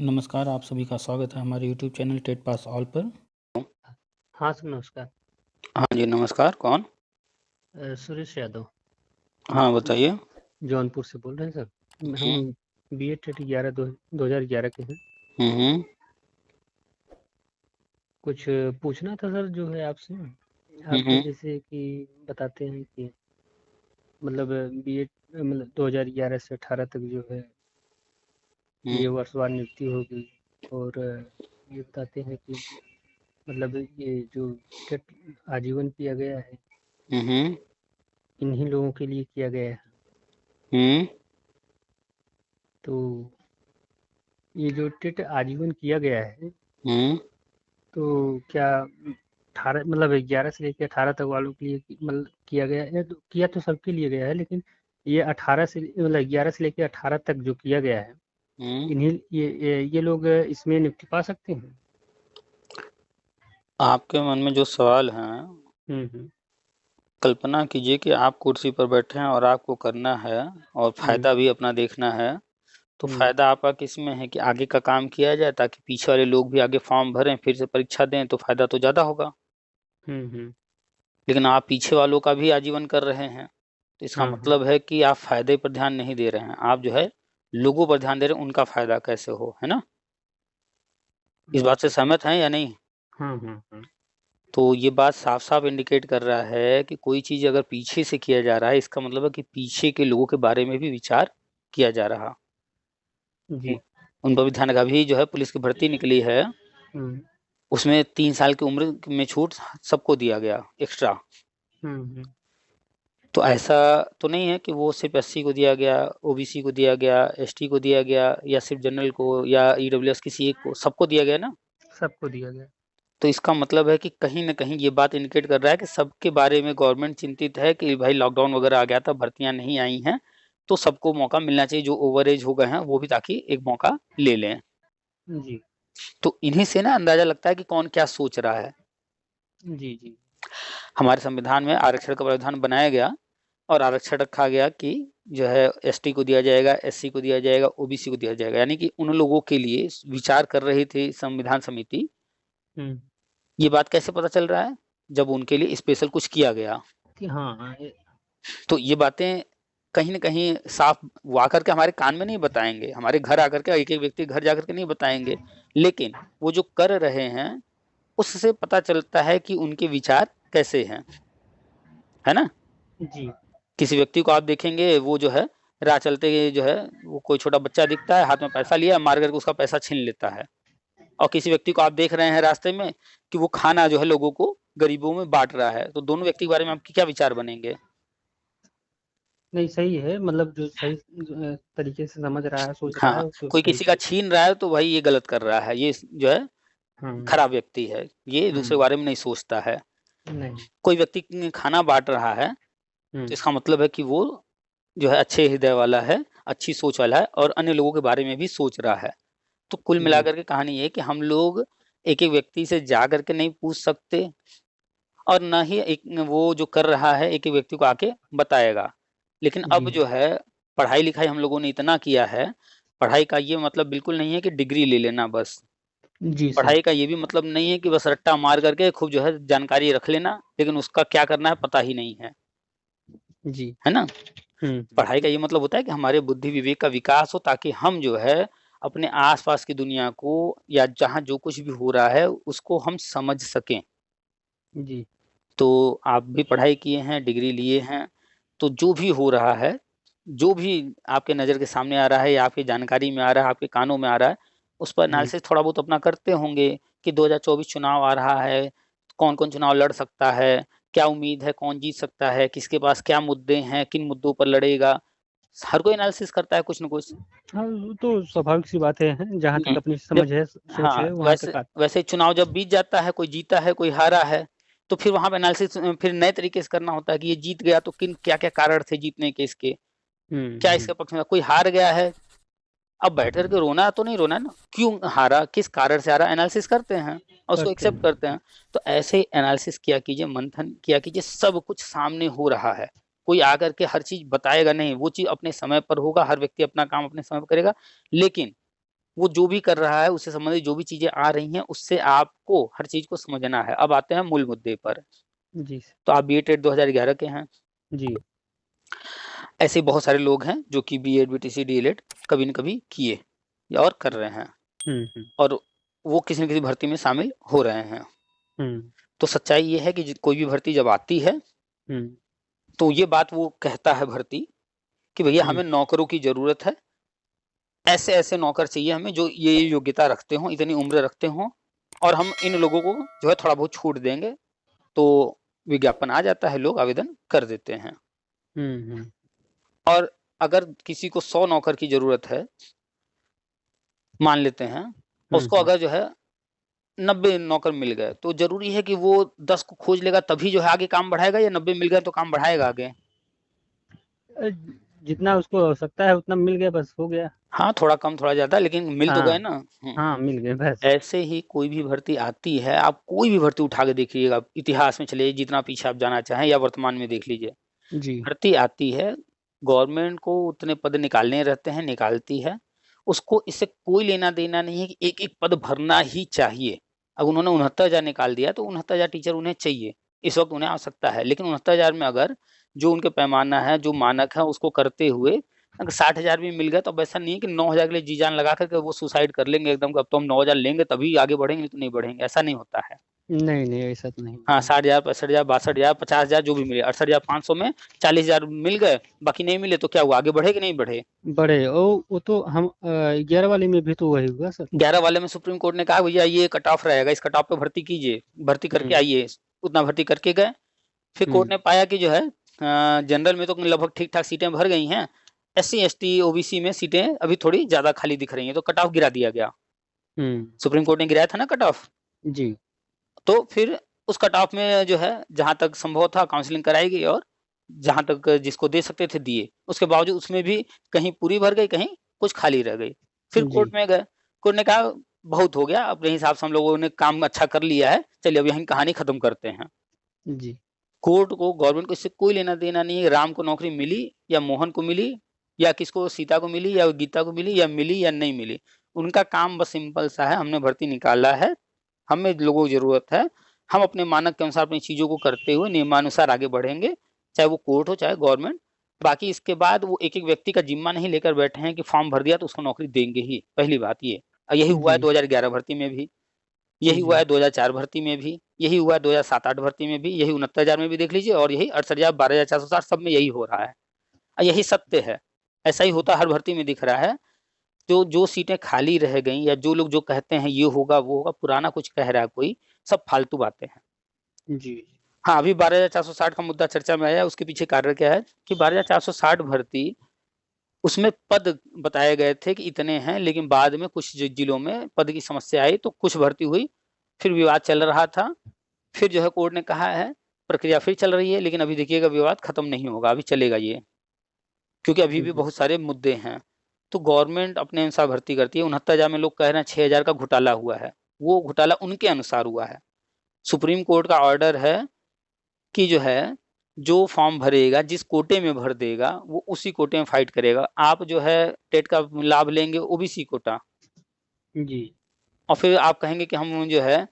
नमस्कार, आप सभी का स्वागत है हमारे YouTube channel TET pass all पर। हाँ सर, नमस्कार। हाँ जी, नमस्कार। कौन? सुरेश यादव हाँ, बताइए। जौनपुर से बोल रहे हैं सर। हुँ, हम बी एड टेट 2011 के हैं। हुँ, हुँ, कुछ पूछना था सर जो है आपसे। हुँ, आप तो हुँ, जैसे कि बताते हैं कि मतलब बी एड मतलब 2011 से 18 तक जो है हुँ, ये वर्षवार नियुक्ति होगी। और ये बताते हैं कि मतलब ये जो टेट आजीवन किया गया है, हुँ, हुँ, इन्हीं लोगों के लिए किया गया है। हुँ, तो ये जो टेट आजीवन किया गया है, हुँ। तो क्या 18 मतलब 11 से लेकर 18 तक वालों के लिए मतलब किया गया है? तो किया तो सबके लिए गया है, लेकिन ये 18 से मतलब 11 से लेकर 18 तक जो किया गया है, इन्हीं ये लोग इसमें नियुक्ति पा सकते हैं। आपके मन में जो सवाल हैं, हम्म। कल्पना कीजिए कि आप कुर्सी पर बैठे हैं और आपको करना है और हम्म। फ़ायदा भी अपना देखना है। तो हम्म। फ़ायदा आपका किसमें है कि आगे का काम किया जाए ताकि पीछे वाले लोग भी आगे फ़ॉर्म भरें, फिर से परीक्षा दें, तो फ़ायदा तो ज़्यादा होगा। हम्म। लेकिन आप पीछे वालों का भी आजीवन कर रहे हैं, तो इसका हाँ हाँ। मतलब है कि आप फ़ायदे पर ध्यान नहीं दे रहे हैं। आप जो है लोगों पर ध्यान दे रहे हैं, उनका फ़ायदा कैसे हो, है ना? इस बात से सहमत हैं या नहीं? हाँ। तो ये बात साफ-साफ इंडिकेट कर रहा है कि कोई चीज़ अगर पीछे से किया जा रहा है, इसका मतलब है कि पीछे के लोगों के बारे में भी विचार किया जा रहा। उ जी। उन पर भी ध्यान रखा। अभी जो है पुलिस की भर्ती निकली है, हम्म। उसमें 3 साल की उम्र में छूट सबको दिया गया एक्स्ट्रा। हम्म। तो ऐसा तो नहीं है कि वो सिर्फ़ एससी को दिया गया, ओबीसी को दिया गया, एसटी को दिया गया या सिर्फ़ जनरल को या ईडब्ल्यूएस किसी एक को, सबको दिया गया ना? सबको दिया गया। तो इसका मतलब है कि कहीं न कहीं ये बात इंडिकेट कर रहा है कि सबके बारे में गवर्नमेंट चिंतित है कि भाई लॉकडाउन वगैरह आ गया था, भर्तियाँ नहीं आई हैं, तो सबको मौका मिलना चाहिए, जो ओवर एज हो गए हैं, वो भी ताकि एक मौका ले लें। जी तो इन्हीं से ना अंदाज़ा लगता है कि कौन क्या सोच रहा है। जी। जी। हमारे संविधान में आरक्षण का प्रावधान बनाया गया और आरक्षण रखा गया कि जो है एसटी को दिया जाएगा, एससी को दिया जाएगा, ओबीसी को दिया जाएगा। यानी कि उन लोगों के लिए विचार कर रही थी संविधान समिति। हम्म। ये बात कैसे पता चल रहा है? जब उनके लिए स्पेशल कुछ किया गया। हाँ तो ये बातें कहीं न कहीं साफ वो आकर के हमारे कान में नहीं बताएँगे, हमारे घर आकर के एक-एक व्यक्ति घर जाकर के नहीं बताएँगे। लेकिन वो जो कर रहे हैं, उससे पता चलता है कि उनके विचार कैसे हैं, है ना? जी। किसी व्यक्ति को आप देखेंगे वो जो है राह चलते जो है वो कोई छोटा बच्चा दिखता है, हाथ में पैसा लिया, मार कर के उसका पैसा छीन लेता है। और किसी व्यक्ति को आप देख रहे हैं रास्ते में कि वो खाना जो है लोगों को गरीबों में बाँट रहा है। तो दोनों व्यक्ति के बारे में आपके क्या विचार बनेंगे? नहीं, सही है, मतलब जो सही तरीके से समझ रहा है, सोच रहा हाँ, है, उसको कोई सही किसी का चीज। छीन रहा है तो भाई ये गलत कर रहा है, ये जो है हाँ। खराब व्यक्ति है, ये दूसरे के हम्म। बारे में नहीं सोचता है। नहीं। कोई व्यक्ति खाना बाँट रहा है, तो हम्म। इसका मतलब है कि वो जो है अच्छे हृदय वाला है, अच्छी सोच वाला है और अन्य लोगों के बारे में भी सोच रहा है। तो कुल जी। मिलाकर के कहानी ये है कि हम लोग एक-एक व्यक्ति से जा कर के नहीं पूछ सकते और ना ही एक वो जो कर रहा है एक-एक व्यक्ति को आके बताएगा। लेकिन अब जी। जो है पढ़ाई-लिखाई हम लोगों ने इतना किया है, पढ़ाई का ये मतलब बिल्कुल नहीं है कि डिग्री ले लेना बस। जी सर। पढ़ाई का ये भी मतलब नहीं है कि बस रट्टा मार करके खूब जो है जानकारी रख लेना, लेकिन उसका क्या करना है पता ही नहीं जी। है ना? पढ़ाई का हम्म। ये मतलब होता है कि हमारे बुद्धि विवेक का विकास हो ताकि हम जो है अपने आस-पास की दुनिया को या जहाँ जो कुछ भी हो रहा है उसको हम समझ सकें। जी। तो आप भी पढ़ाई किए हैं, डिग्री लिए हैं, तो जो भी हो रहा है, जो भी आपके नज़र के सामने आ रहा है या आपकी जानकारी में आ रहा है, आपके कानों में आ रहा है, उस पर हम्म। एनालिसिस थोड़ा बहुत अपना करते होंगे कि 2024 चुनाव आ रहा है, कौन-कौन चुनाव लड़ सकता है, क्या उम्मीद है, कौन जीत सकता है, किसके पास क्या मुद्दे हैं, किन मुद्दों पर लड़ेगा। हर कोई एनालिसिस करता है कुछ न कुछ। हाँ, वो तो स्वाभाविक सी बात है, जहाँ हुँ, तक अपनी जब समझ है, सोच हाँ, है, वहाँ वैसे तक आता। वैसे चुनाव जब बीत जाता है, कोई जीता है, कोई हारा है, तो फिर वहाँ पे एनालिसिस फिर नए तरीके से करना होता है कि ये जीत गया तो किन क्या-क्या कारण थे जीतने के इसके? क्या हम्म। इसके पक्ष में कोई हार गया है, अब बैठ कर के रोना तो नहीं रोना है ना, क्यों हारा, किस कारण से हारा एनालिसिस करते हैं और उसको करते एक्सेप्ट हैं। करते हैं। तो ऐसे ही एनालिसिस किया कीजिए, मंथन किया कीजिए, सब कुछ सामने हो रहा है। कोई आकर के हर चीज़ बताएगा नहीं, वो चीज़ अपने समय पर होगा, हर व्यक्ति अपना काम अपने समय पर करेगा। लेकिन वो जो भी कर रहा है उससे संबंधित जो भी चीजें आ रही हैं उससे आपको हर चीज को समझना है। अब आते हैं मूल मुद्दे पर। जी तो आप बी टेट 2011 के हैं। जी ऐसे बहुत सारे लोग हैं जो कि बी एड बीटीसी डीएलएड कभी न कभी किए या और कर रहे हैं, हम्म और वो किसी न किसी भर्ती में शामिल हो रहे हैं। हम्म तो सच्चाई ये है कि कोई भी भर्ती जब आती है हम्म तो ये बात वो कहता है भर्ती कि भैया हम्म हमें नौकरों की जरूरत है, ऐसे ऐसे नौकर चाहिए हमें जो ये योग्यता रखते हों, इतनी उम्र रखते हों, और हम इन लोगों को जो है थोड़ा बहुत छूट देंगे। तो विज्ञापन आ जाता है, लोग आवेदन कर देते हैं। हम्म और अगर किसी को 100 नौकर की जरूरत है मान लेते हैं, उसको हम्म। अगर जो है 90 नौकर मिल गए, तो जरूरी है कि वो 10 को खोज लेगा तभी जो है आगे काम बढ़ाएगा, या 90 मिल गए तो काम बढ़ाएगा आगे? अ, जितना उसको आवश्यकता है उतना मिल गया, बस हो गया। हाँ, थोड़ा कम थोड़ा ज्यादा, लेकिन मिल तो हाँ गए ना। हाँ, मिल गए बस। ऐसे ही कोई भी भर्ती आती है, आप कोई भी भर्ती उठा के देखिएगा, इतिहास में चले जितना पीछे आप जाना चाहें या वर्तमान में देख लीजिए, जी भर्ती आती है, गवर्नमेंट को उतने पद निकालने रहते हैं, निकालती है, उसको इससे कोई लेना देना नहीं है कि एक एक पद भरना ही चाहिए। अब उन्होंने 69,000 निकाल दिया तो 69,000 टीचर उन्हें चाहिए, इस वक्त उन्हें आवश्यकता है, लेकिन 69,000 में अगर जो उनके पैमाना है, जो मानक है, उसको करते हुए अगर 60,000 भी मिल गया तो अब ऐसा नहीं है कि 9,000 के लिए जी जान लगा करके वो सुसाइड कर लेंगे एकदम, अब तो हम 9,000 लेंगे तभी आगे बढ़ेंगे, नहीं तो नहीं बढ़ेंगे, ऐसा नहीं होता है। नहीं नहीं, ऐसा तो नहीं हाँ, होता है। 60,000, 65,000, 62,000, 50,000 जो भी मिले, 68,500 में 40,000 मिल गए, बाकी नहीं मिले तो क्या हुआ, आगे बढ़े कि नहीं बढ़े? बड़े वो तो हम 11 वाले में भी तो वही हुआ सर। 11 वाले में सुप्रीम कोर्ट ने कहा भैया ये कट ऑफ रहेगा, इस कट ऑफ पे भर्ती कीजिए, भर्ती करके हम्म आइए, उतना भर्ती करके गए। फिर कोर्ट हम्म ने पाया कि जो है जनरल में तो लगभग ठीक ठाक सीटें भर गई हैं, SC ST OBC में सीटें अभी थोड़ी ज्यादा खाली दिख रही हैं, तो कट ऑफ गिरा दिया गया। हम्म। सुप्रीम कोर्ट ने गिराया था ना कट ऑफ। जी तो फिर उस कट ऑफ में जो है जहां तक संभव था काउंसलिंग कराई गई, और जहां तक जिसको दे सकते थे दिए, उसके बावजूद उसमें भी कहीं पूरी भर गई, कहीं कुछ खाली रह गई। फिर जी कोर्ट में गए, कोर्ट ने कहा बहुत हो गया, अपने हिसाब से हम लोगों ने काम अच्छा कर लिया है, चलिए अब यहीं कहानी खत्म करते हैं। जी कोर्ट को, गवर्नमेंट को इससे कोई लेना देना नहीं है, राम को नौकरी मिली या मोहन को मिली या किसको, सीता को मिली या गीता को मिली या नहीं मिली, उनका काम बस सिंपल सा है, हमने भर्ती निकाला है, हमें लोगों की जरूरत है, हम अपने मानक के अनुसार अपनी चीजों को करते हुए नियमानुसार आगे बढ़ेंगे, चाहे वो कोर्ट हो चाहे गवर्नमेंट। बाकी इसके बाद वो एक एक व्यक्ति का जिम्मा नहीं लेकर बैठे हैं कि फॉर्म भर दिया तो उसको नौकरी देंगे ही, पहली बात ये। और यही हुआ है जी 2011 भर्ती में भी, यही हुआ जी है 2004 भर्ती में भी, यही हुआ है 2007-8 भर्ती में भी, यही 69,000 में भी देख लीजिए, और यही 68,000, 12,460 सब में यही हो रहा है, और यही सत्य है। ऐसा ही होता हर भर्ती में दिख रहा है। जो जो सीटें खाली रह गई, या जो लोग जो कहते हैं ये होगा वो होगा, पुराना कुछ कह रहा है कोई, सब फालतू बातें हैं। जी हाँ, अभी 12,460 का मुद्दा चर्चा में आया, उसके पीछे कारण क्या है कि 12,460 भर्ती, उसमें पद बताए गए थे कि इतने हैं, लेकिन बाद में कुछ जिलों में पद की समस्या आई तो कुछ भर्ती हुई, फिर विवाद चल रहा था, फिर जो है कोर्ट ने कहा है प्रक्रिया फिर चल रही है, लेकिन अभी देखिएगा विवाद खत्म नहीं होगा, अभी चलेगा ये, क्योंकि अभी भी जी बहुत सारे मुद्दे हैं। तो गवर्नमेंट अपने अनुसार भर्ती करती है। 69,000 में लोग कह रहे हैं 6,000 का घोटाला हुआ है, वो घोटाला उनके अनुसार हुआ है। सुप्रीम कोर्ट का ऑर्डर है कि जो है जो फॉर्म भरेगा, जिस कोटे में भर देगा, वो उसी कोटे में फाइट करेगा। आप जो है टेट का लाभ लेंगे ओबीसी कोटा, जी और फिर आप कहेंगे कि हम जो है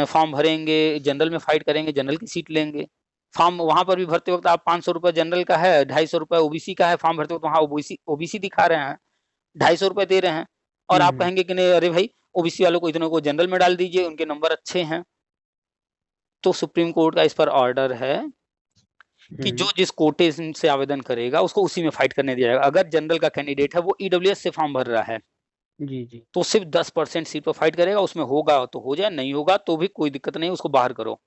फॉर्म भरेंगे जनरल में फाइट करेंगे, जनरल की सीट लेंगे। फॉर्म वहां पर भी भरते वक्त आप 500 रुपये जनरल का है, 250 रुपये ओबीसी का है, फॉर्म भरते वक्त वहां ओबीसी ओबीसी दिखा रहे हैं, 250 रुपये दे रहे हैं, और आप हम्म कहेंगे कि नहीं अरे भाई ओबीसी वालों को इतने को जनरल में डाल दीजिए, उनके नंबर अच्छे हैं। तो सुप्रीम कोर्ट का इस पर ऑर्डर है कि जो हम्म जिस कोटे से आवेदन करेगा उसको उसी में फाइट करने दिया जाएगा। अगर जनरल का कैंडिडेट है वो ईडब्ल्यूएस से फॉर्म भर रहा है, जी जी तो सिर्फ 10% सीट पर फाइट करेगा, उसमें होगा तो हो जाए, नहीं होगा तो भी कोई दिक्कत नहीं, उसको बाहर करो।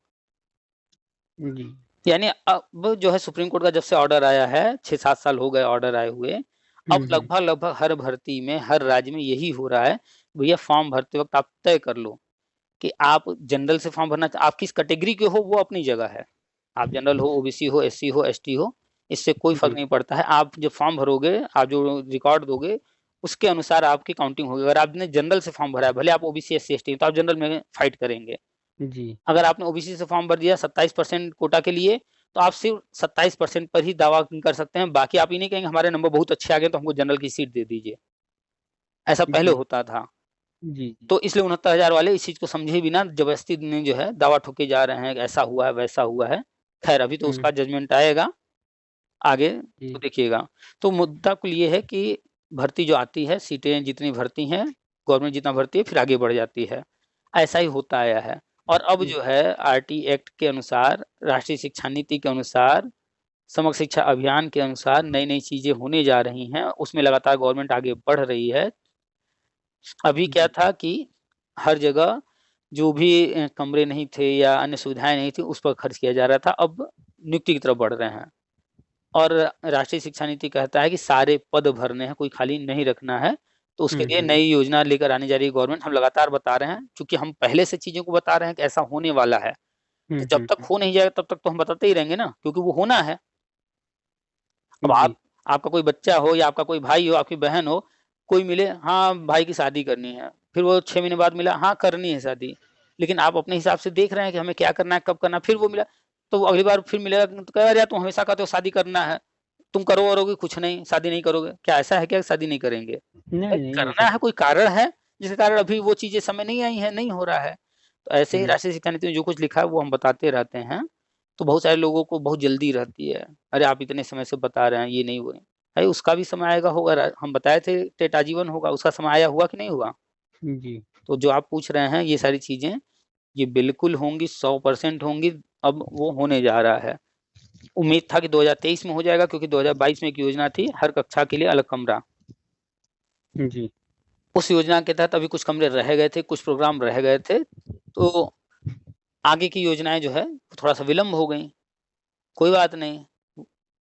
जी यानी अब जो है सुप्रीम कोर्ट का जब से ऑर्डर आया है, 6-7 साल हो गए ऑर्डर आए हुए, अब हम्म। लगभग लगभग हर भर्ती में हर राज्य में यही हो रहा है, भैया फॉर्म भरते वक्त आप तय कर लो कि आप जनरल से फॉर्म भरना, आप किस कैटेगरी के हो वो अपनी जगह है, आप जनरल हो, ओबीसी हो, एससी हो, एसटी हो, इससे कोई फर्क जी नहीं पड़ता है। आप जब फॉर्म भरोगे, आप जो रिकॉर्ड दोगे उसके अनुसार आपकी काउंटिंग होगी। अगर आपने जनरल से फॉर्म भरा है, भले आप ओबीसी एससी एसटी, तो आप जनरल में फाइट करेंगे। जी अगर आपने ओबीसी से फॉर्म भर दिया 27% कोटा के लिए, तो आप सिर्फ 27% पर ही दावा कर सकते हैं, बाकी आप ये नहीं कहेंगे हमारे नंबर बहुत अच्छे आ गए तो हमको जनरल की सीट दे दीजिए। ऐसा पहले जी होता था। जी जी। तो इसलिए 69,000 वाले इस चीज़ को समझे बिना जबरदस्ती ने जो है दावा ठोके जा रहे हैं कि ऐसा हुआ है, वैसा हुआ है। ख़ैर अभी तो उसका जजमेंट आएगा, आगे तो जी देखिएगा। तो मुद्दा कुल ये है कि भर्ती जो आती है, सीटें जितनी भरती हैं, गवर्नमेंट जितना भरती है फिर आगे बढ़ जाती है। ऐसा ही होता आया है और अब जी जो है आरटी एक्ट के अनुसार, राष्ट्रीय शिक्षा नीति के अनुसार, समग्र शिक्षा अभियान के अनुसार नई-नई चीज़ें होने जा रही हैं, उसमें लगातार गवर्नमेंट आगे बढ़ रही है। अभी क्या जी था कि हर जगह जो भी कमरे नहीं थे या अन्य सुविधाएँ नहीं थी, उस पर खर्च किया जा रहा था, अब नियुक्ति की तरफ बढ़ रहे हैं। और राष्ट्रीय शिक्षा नीति कहता है कि सारे पद भरने हैं, कोई खाली नहीं रखना है। तो उसके लिए हम्म। नई योजना लेकर आने जा रही है गवर्नमेंट, हम लगातार बता रहे हैं, चूँकि हम पहले से चीज़ों को बता रहे हैं कि ऐसा होने वाला है। तो जब तक हम्म। हो नहीं जाएगा तब तक तो हम बताते ही रहेंगे ना, क्योंकि वो होना है। अब जी आपका कोई बच्चा हो या आपका कोई भाई हो, आपकी बहन हो, कोई मिले, हाँ, भाई की शादी करनी है। फिर वो 6 महीने बाद मिला, हाँ, करनी है शादी। लेकिन आप अपने हिसाब से देख रहे हैं कि हमें क्या करना है, कब करना है, फिर वो मिला, तो वो अगली बार फिर मिलेगा तो कहेगा, "अरे यार, तुम हमेशा कहते हो शादी करना है, तुम करोगे कुछ नहीं, शादी नहीं करोगे।" क्या ऐसा है क्या कि शादी नहीं करेंगे? भाई नहीं नहीं ऐसा करना है, कोई कारण है, जिसके कारण अभी वो चीज़ें समय नहीं आई हैं, नहीं हो रहा है। तो ऐसे ही हम्म राष्ट्रीय शिक्षा नीति में जो कुछ लिखा है वो हम बताते रहते हैं, तो बहुत सारे लोगों को बहुत जल्दी रहती है। अरे आप इतने समय से बता रहे हैं, ये नहीं हुए। भाई उसका भी समय आएगा होगा हम बताए थे टेट आजीवन होगा, उसका समय आया हुआ कि नहीं हुआ? जी तो जो आप पूछ रहे हैं ये सारी चीज़ें, ये बिल्कुल होंगी, 100% होंगी, अब वो होने जा रहा है। उम्मीद था कि 2023 में हो जाएगा क्योंकि 2022 में एक योजना थी, हर कक्षा के लिए अलग कमरा। जी उस योजना के तहत अभी कुछ कमरे रह गए थे, कुछ प्रोग्राम रह गए थे, तो आगे की योजनाएँ जो है, थोड़ा-सा विलम्ब हो गईं। कोई बात नहीं,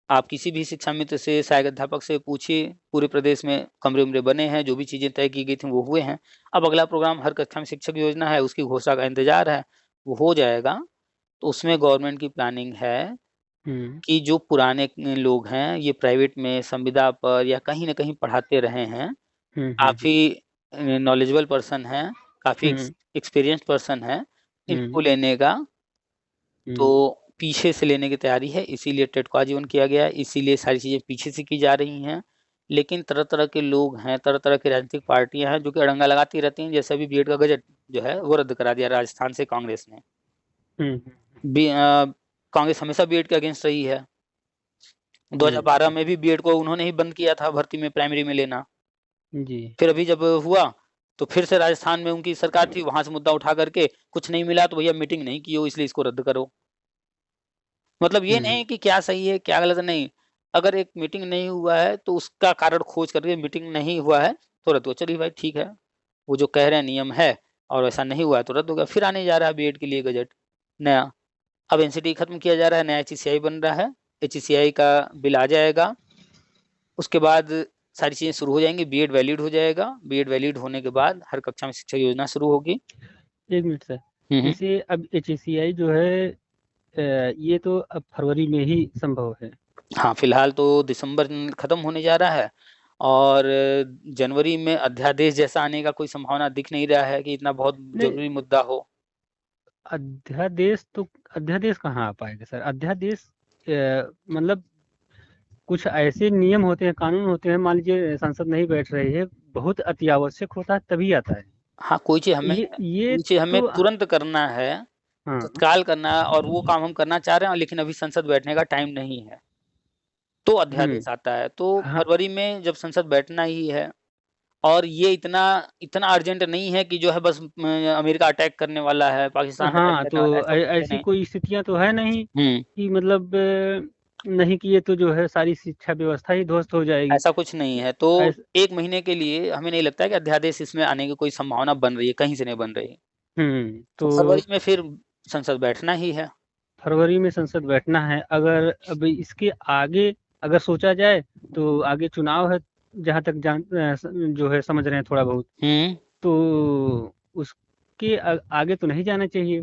आप किसी भी शिक्षा मित्र से, सहायक अध्यापक से पूछिए, पूरे प्रदेश में कमरे-वमरे बने हैं, जो भी चीज़ें तय की गई थी वो हुए हैं। अब अगला प्रोग्राम हर कक्षा में शिक्षक योजना है, उसकी घोषणा का इंतज़ार है, वो हो जाएगा। तो उसमें गवर्नमेंट की प्लानिंग है हम्म कि जो पुराने लोग हैं, ये प्राइवेट में संविदा पर या कहीं न कहीं पढ़ाते रहे हैं, हम्म। काफ़ी नॉलेजेबल पर्सन हैं, काफ़ी हम्म एक्सपीरियंस्ड पर्सन हैं, इनको हम्म लेने का तो हम्म पीछे से लेने की तैयारी है, इसीलिए टेट को आजीवन किया गया है, इसीलिए सारी चीज़ें पीछे से की जा रही हैं। लेकिन तरह-तरह के लोग हैं, तरह-तरह की राजनीतिक पार्टियाँ हैं, जो कि अड़ंगा लगाती रहती हैं। जैसे अभी बीएड का बजट जो है, वो रद्द करा दिया राजस्थान से कांग्रेस ने। हम्म कांग्रेस हमेशा बीएड के अगेंस्ट रही है। हम्म 2012 में भी बीएड को उन्होंने ही बंद किया था भर्ती में, प्राइमरी में लेना। जी फिर अभी जब हुआ, तो फिर से राजस्थान में उनकी सरकार थी, वहाँ से मुद्दा उठा कर के कुछ नहीं मिला तो भैया मीटिंग नहीं की हो, इसलिए इसको रद्द करो। मतलब ये हम्म नहीं कि क्या सही है, क्या गलत नहीं। अगर एक मीटिंग नहीं हुआ है, तो उसका कारण खोज करके मीटिंग नहीं हुआ है, तो रद्द हो। चलिए भाई ठीक है, वो जो कह रहे हैं नियम है और वैसा नहीं हुआ है तो रद्द हो गया। फिर आने जा रहा है बीएड के लिए बजट नया। अब एनसीटी खत्म किया जा रहा है, नया एचईसीआई बन रहा है। एचईसीआई का बिल आ जाएगा, उसके बाद सारी चीज़ें शुरू हो जाएँगी, बीएड वैलिड हो जाएगा। बीएड वैलिड होने के बाद हर कक्षा में शिक्षा योजना शुरू होगी। एक मिनट सर। हुँ, हुँ। जैसे अब एचएसीआई जो है ये तो अब फरवरी में ही संभव है। हाँ, फिलहाल तो दिसंबर खत्म होने जा रहा है और जनवरी में अध्यादेश जैसा आने का कोई संभावना दिख नहीं रहा है कि इतना बहुत नहीं, ज़रूरी मुद्दा हो। अध्यादेश कहाँ आ पाएगा सर? अध्यादेश मतलब कुछ ऐसे नियम होते हैं, कानून होते हैं, मान लीजिए संसद नहीं बैठ रही है, बहुत अति आवश्यक होता है तभी आता है। हाँ, ये कोई चीज़ हमें तो तुरंत करना है, हाँ तत्काल करना है और वो काम हम करना चाह रहे हैं लेकिन अभी संसद बैठने का टाइम नहीं है, तो हम्म अध्यादेश आता है। तो हाँ फरवरी में जब संसद बैठना ही है और ये इतना इतना अर्जेंट नहीं है कि जो है बस अमेरिका अटैक करने वाला है, पाकिस्तान अटैक हाँ, करने वाला है, तो ऐसा कुछ है ऐसी नहीं। कोई स्थितियां तो है नहीं हुँ। कि मतलब नहीं किए तो जो है सारी शिक्षा व्यवस्था ही ध्वस्त हो जाएगी। ऐसा कुछ नहीं है, तो ऐस 1 महीने के लिए हमें नहीं लगता है कि अध्यादेश इसमें आने की कोई संभावना बन रही है, कहीं से नहीं बन रही। तो तो फरवरी में फिर संसद बैठना ही है। फरवरी में संसद बैठना है। अगर अब इसके आगे अगर सोचा जाए तो आगे चुनाव है, जहाँ तक जो है समझ रहे हैं थोड़ा बहुत, हुँ। तो उसके आगे तो नहीं जाना चाहिए।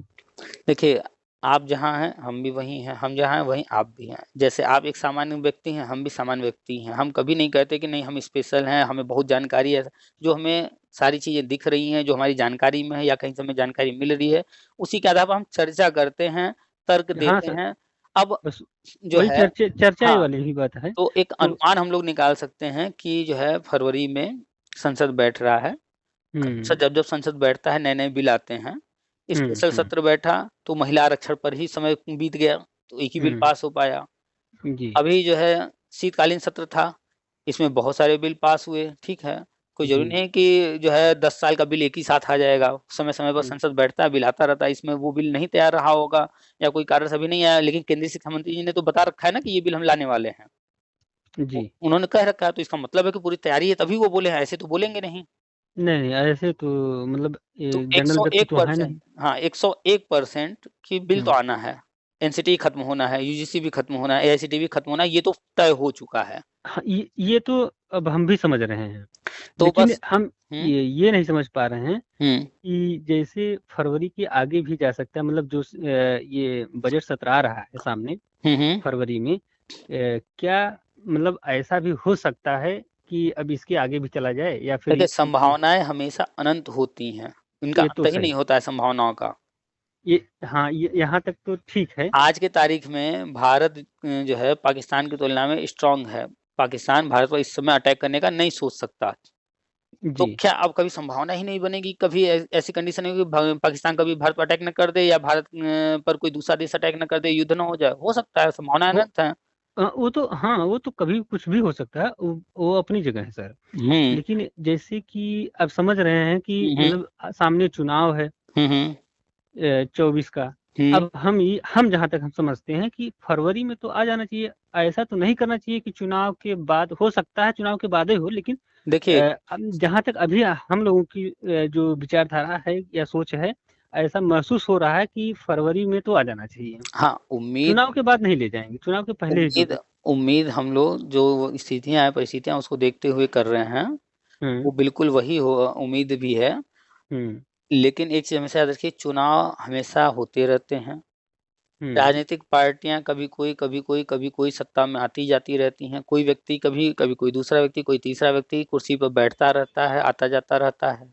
देखिए, आप जहाँ हैं, हम भी वहीं हैं, हम जहाँ हैं, वहीं आप भी हैं। जैसे आप एक सामान्य व्यक्ति हैं, हम भी सामान्य व्यक्ति हैं। हम कभी नहीं कहते कि नहीं हम स्पेशल हैं, हमें बहुत जानकारी है। जो हमें सारी चीज़ें दिख रही हैं, जो हमारी जानकारी में है या कहीं से हमें जानकारी मिल रही है, उसी के आधार पर हम चर्चा करते हैं, तर्क हाँ देते सर, हैं। अब बस जो वही है चर्चा ही हाँ, वाली ही बात है। तो एक तो अनुमान हम लोग निकाल सकते हैं कि जो है फरवरी में संसद बैठ रहा है। जब संसद बैठता है, नए-नए बिल आते हैं। स्पेशल सत्र बैठा तो महिला आरक्षण पर ही समय बीत गया, तो एक ही बिल पास हो पाया। अभी जो है शीतकालीन सत्र था, इसमें बहुत सारे बिल पास हुए, ठीक है। कोई ज़रूरी नहीं है कि जो है 10 साल का बिल एक ही साथ आ जाएगा। समय-समय पर संसद बैठता है, बिल आता रहता है। इसमें वो बिल नहीं तैयार रहा होगा या कोई कारण से अभी नहीं आया, लेकिन केंद्रीय शिक्षा मंत्री जी ने तो बता रखा है ना कि ये बिल हम लाने वाले हैं। जी। उन्होंने कह रखा है, तो इसका मतलब है कि पूरी तैयारी है तभी वो बोले हैं, ऐसे तो बोलेंगे नहीं। नहीं, ऐसे तो मतलब तो जनरल व्यक्ति तो है नहीं। 101% हाँ, 101% कि बिल तो आना है। एनसीटी खत्म होना है, यूजीसी भी खत्म होना है, एआईसीटी भी खत्म होना है, ये तो तय हो चुका है। हाँ, ये तो अब हम भी समझ रहे हैं। तो लेकिन बस हम ये नहीं समझ पा रहे हैं कि जैसे फरवरी के आगे भी जा सकता है, मतलब जो ये बजट सत्र आ रहा है सामने फरवरी में, क्या मतलब ऐसा भी हो सकता है कि अब इसके आगे भी चला जाए या फिर देखिए, संभावनाएं हमेशा अनंत होती हैं, इनका ये अंत तो ही सही नहीं होता है संभावनाओं का। हाँ, ये यहाँ तक तो ठीक है। आज के तारीख में भारत जो है पाकिस्तान की तुलना में स्ट्रांग है। पाकिस्तान भारत पर इस समय अटैक करने का नहीं सोच सकता। तो जी। क्या अब कभी संभावना ही नहीं बनेगी, कभी ऐसी कंडीशन है कि पाकिस्तान कभी भारत पर अटैक न कर दे या भारत पर कोई दूसरा देश अटैक न कर दे, युद्ध न हो जाए? हो सकता है, संभावना वो अनंत है। वो तो हाँ, वो तो कभी कुछ भी हो सकता है, वो अपनी जगह है सर। लेकिन जैसे कि अब समझ रहे हैं कि मतलब सामने चुनाव है 24 का। अब हम जहाँ तक हम समझते हैं कि फरवरी में तो आ जाना चाहिए। ऐसा तो नहीं करना चाहिए कि चुनाव के बाद, हो सकता है चुनाव के बाद ही हो, लेकिन देखिए, जहाँ तक अभी हम लोगों की जो विचारधारा है या सोच है, ऐसा महसूस हो रहा है कि फरवरी में तो आ जाना चाहिए। हाँ, उम्मीद चुनाव के बाद नहीं ले जाएंगे, चुनाव के पहले ही उम्मीद उम्मीद हम लोग जो स्थितियां हैं, परिस्थितियां उसको देखते हुए कर रहे हैं, वो बिल्कुल वही हो, उम्मीद भी है। लेकिन एक चीज हमेशा याद रखिए, चुनाव हमेशा होते रहते हैं। राजनीतिक पार्टियां कभी कोई सत्ता में आती जाती रहती हैं। कोई व्यक्ति कभी कोई दूसरा व्यक्ति, कोई तीसरा व्यक्ति कुर्सी पर बैठता रहता है, आता जाता रहता है।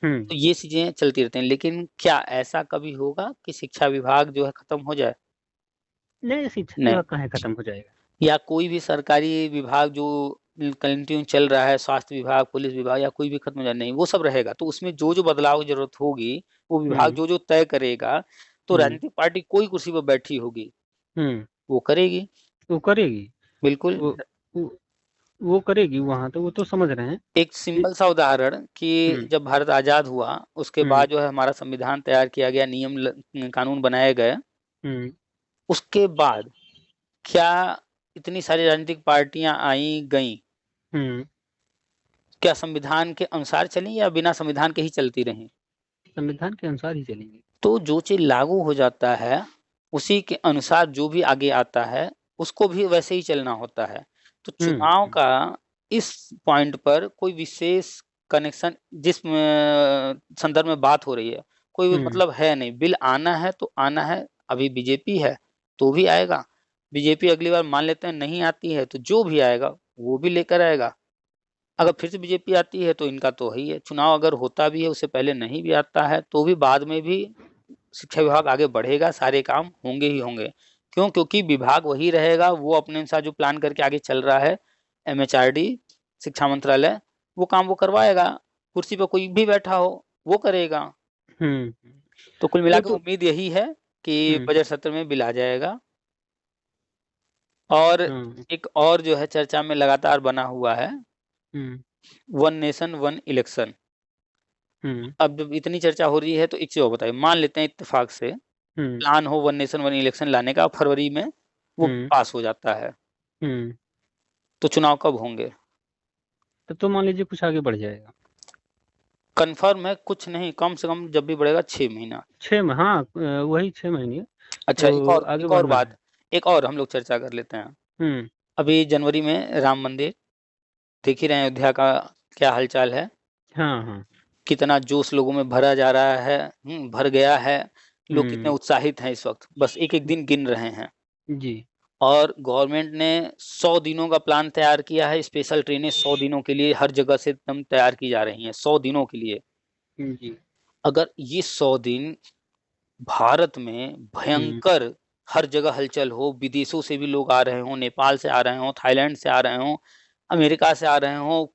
तो ये चीजें चलती रहती हैं। लेकिन क्या ऐसा कभी होगा कि शिक्षा विभाग जो है खत्म हो जाए? नहीं, शिक्षा नहीं। विभाग कहाँ खत्म हो जाएगा। या कोई भी सरकारी विभाग जो कंटिन्यू चल रहा है, स्वास्थ्य विभाग, पुलिस विभाग या कोई भी खत्म हो जाए, नहीं, वो सब रहेगा। तो उसमें जो बदलाव की जरूरत होगी, वो विभाग जो तय करेगा। तो राजनीतिक पार्टी कोई कुर्सी पर बैठी होगी, वो करेगी। वो करेगी। बिल्कुल। वो करेगी, वहां तो वो तो समझ रहे हैं। एक सिंपल सा उदाहरण कि जब भारत आजाद हुआ, उसके बाद जो है हमारा संविधान तैयार किया गया, नियम कानून बनाए गए। उसके बाद क्या इतनी सारी राजनीतिक पार्टियां आई गईं, क्या संविधान के अनुसार चली या बिना संविधान के ही चलती रहीं? संविधान के अनुसार ही चलेंगे। तो जो चीज लागू हो जाता है, उसी के अनुसार जो भी आगे आता है, उसको भी वैसे ही चलना होता है। तो चुनाव का इस पॉइंट पर कोई विशेष कनेक्शन जिस संदर्भ में बात हो रही है, कोई मतलब है नहीं। बिल आना है तो आना है। अभी बीजेपी है तो भी आएगा। बीजेपी अगली बार मान लेते हैं नहीं आती है, तो जो भी आएगा वो भी लेकर आएगा। अगर फिर से बीजेपी आती है तो इनका तो ही है। चुनाव अगर होता भी है, उससे पहले नहीं भी आता है, तो भी बाद में भी शिक्षा विभाग आगे बढ़ेगा, सारे काम होंगे ही होंगे। क्यों? क्योंकि विभाग वही रहेगा, वो अपने अनुसार जो प्लान करके आगे चल रहा है, एमएचआरडी, शिक्षा मंत्रालय, वो काम वो करवाएगा। कुर्सी पर कोई भी बैठा हो, वो करेगा। तो कुल मिलाकर उम्मीद यही है कि बजट सत्र में बिल आ जाएगा। और एक और जो है चर्चा में लगातार बना हुआ है, वन नेशन वन इलेक्शन। अब जब इतनी चर्चा हो रही है, तो एक चीज और बताइए, मान लेते हैं इत्तेफाक से प्लान हो वन नेशन वन इलेक्शन लाने का, फरवरी में वो पास हो जाता है, तो चुनाव कब होंगे? तब तो मान लीजिए कुछ आगे बढ़ जाएगा। कंफर्म है? कुछ नहीं, कम से कम जब भी बढ़ेगा 6 महीना। 6 महीने, हाँ, वही 6 महीने। अच्छा, तो एक और बात, एक और हम लोग चर्चा कर लेते हैं। अभी जनवरी में राम मंदिर, देख ही रहे हैं अयोध्या का क्या हालचाल है। हाँ। कितना जोश लोगों में भरा जा रहा है, भर गया है। लोग कितने उत्साहित हैं इस वक्त, बस एक एक दिन गिन रहे हैं जी। और गवर्नमेंट ने 100 दिनों का प्लान तैयार किया है। स्पेशल ट्रेनें 100 दिनों के लिए हर जगह से एकदम तैयार की जा रही हैं, 100 दिनों के लिए। जी। अगर ये 100 दिन भारत में भयंकर हर जगह हलचल हो, विदेशों से भी लोग आ रहे हों, नेपाल से आ रहे हों, थाईलैंड से आ रहे हों, अमेरिका से आ रहे हों,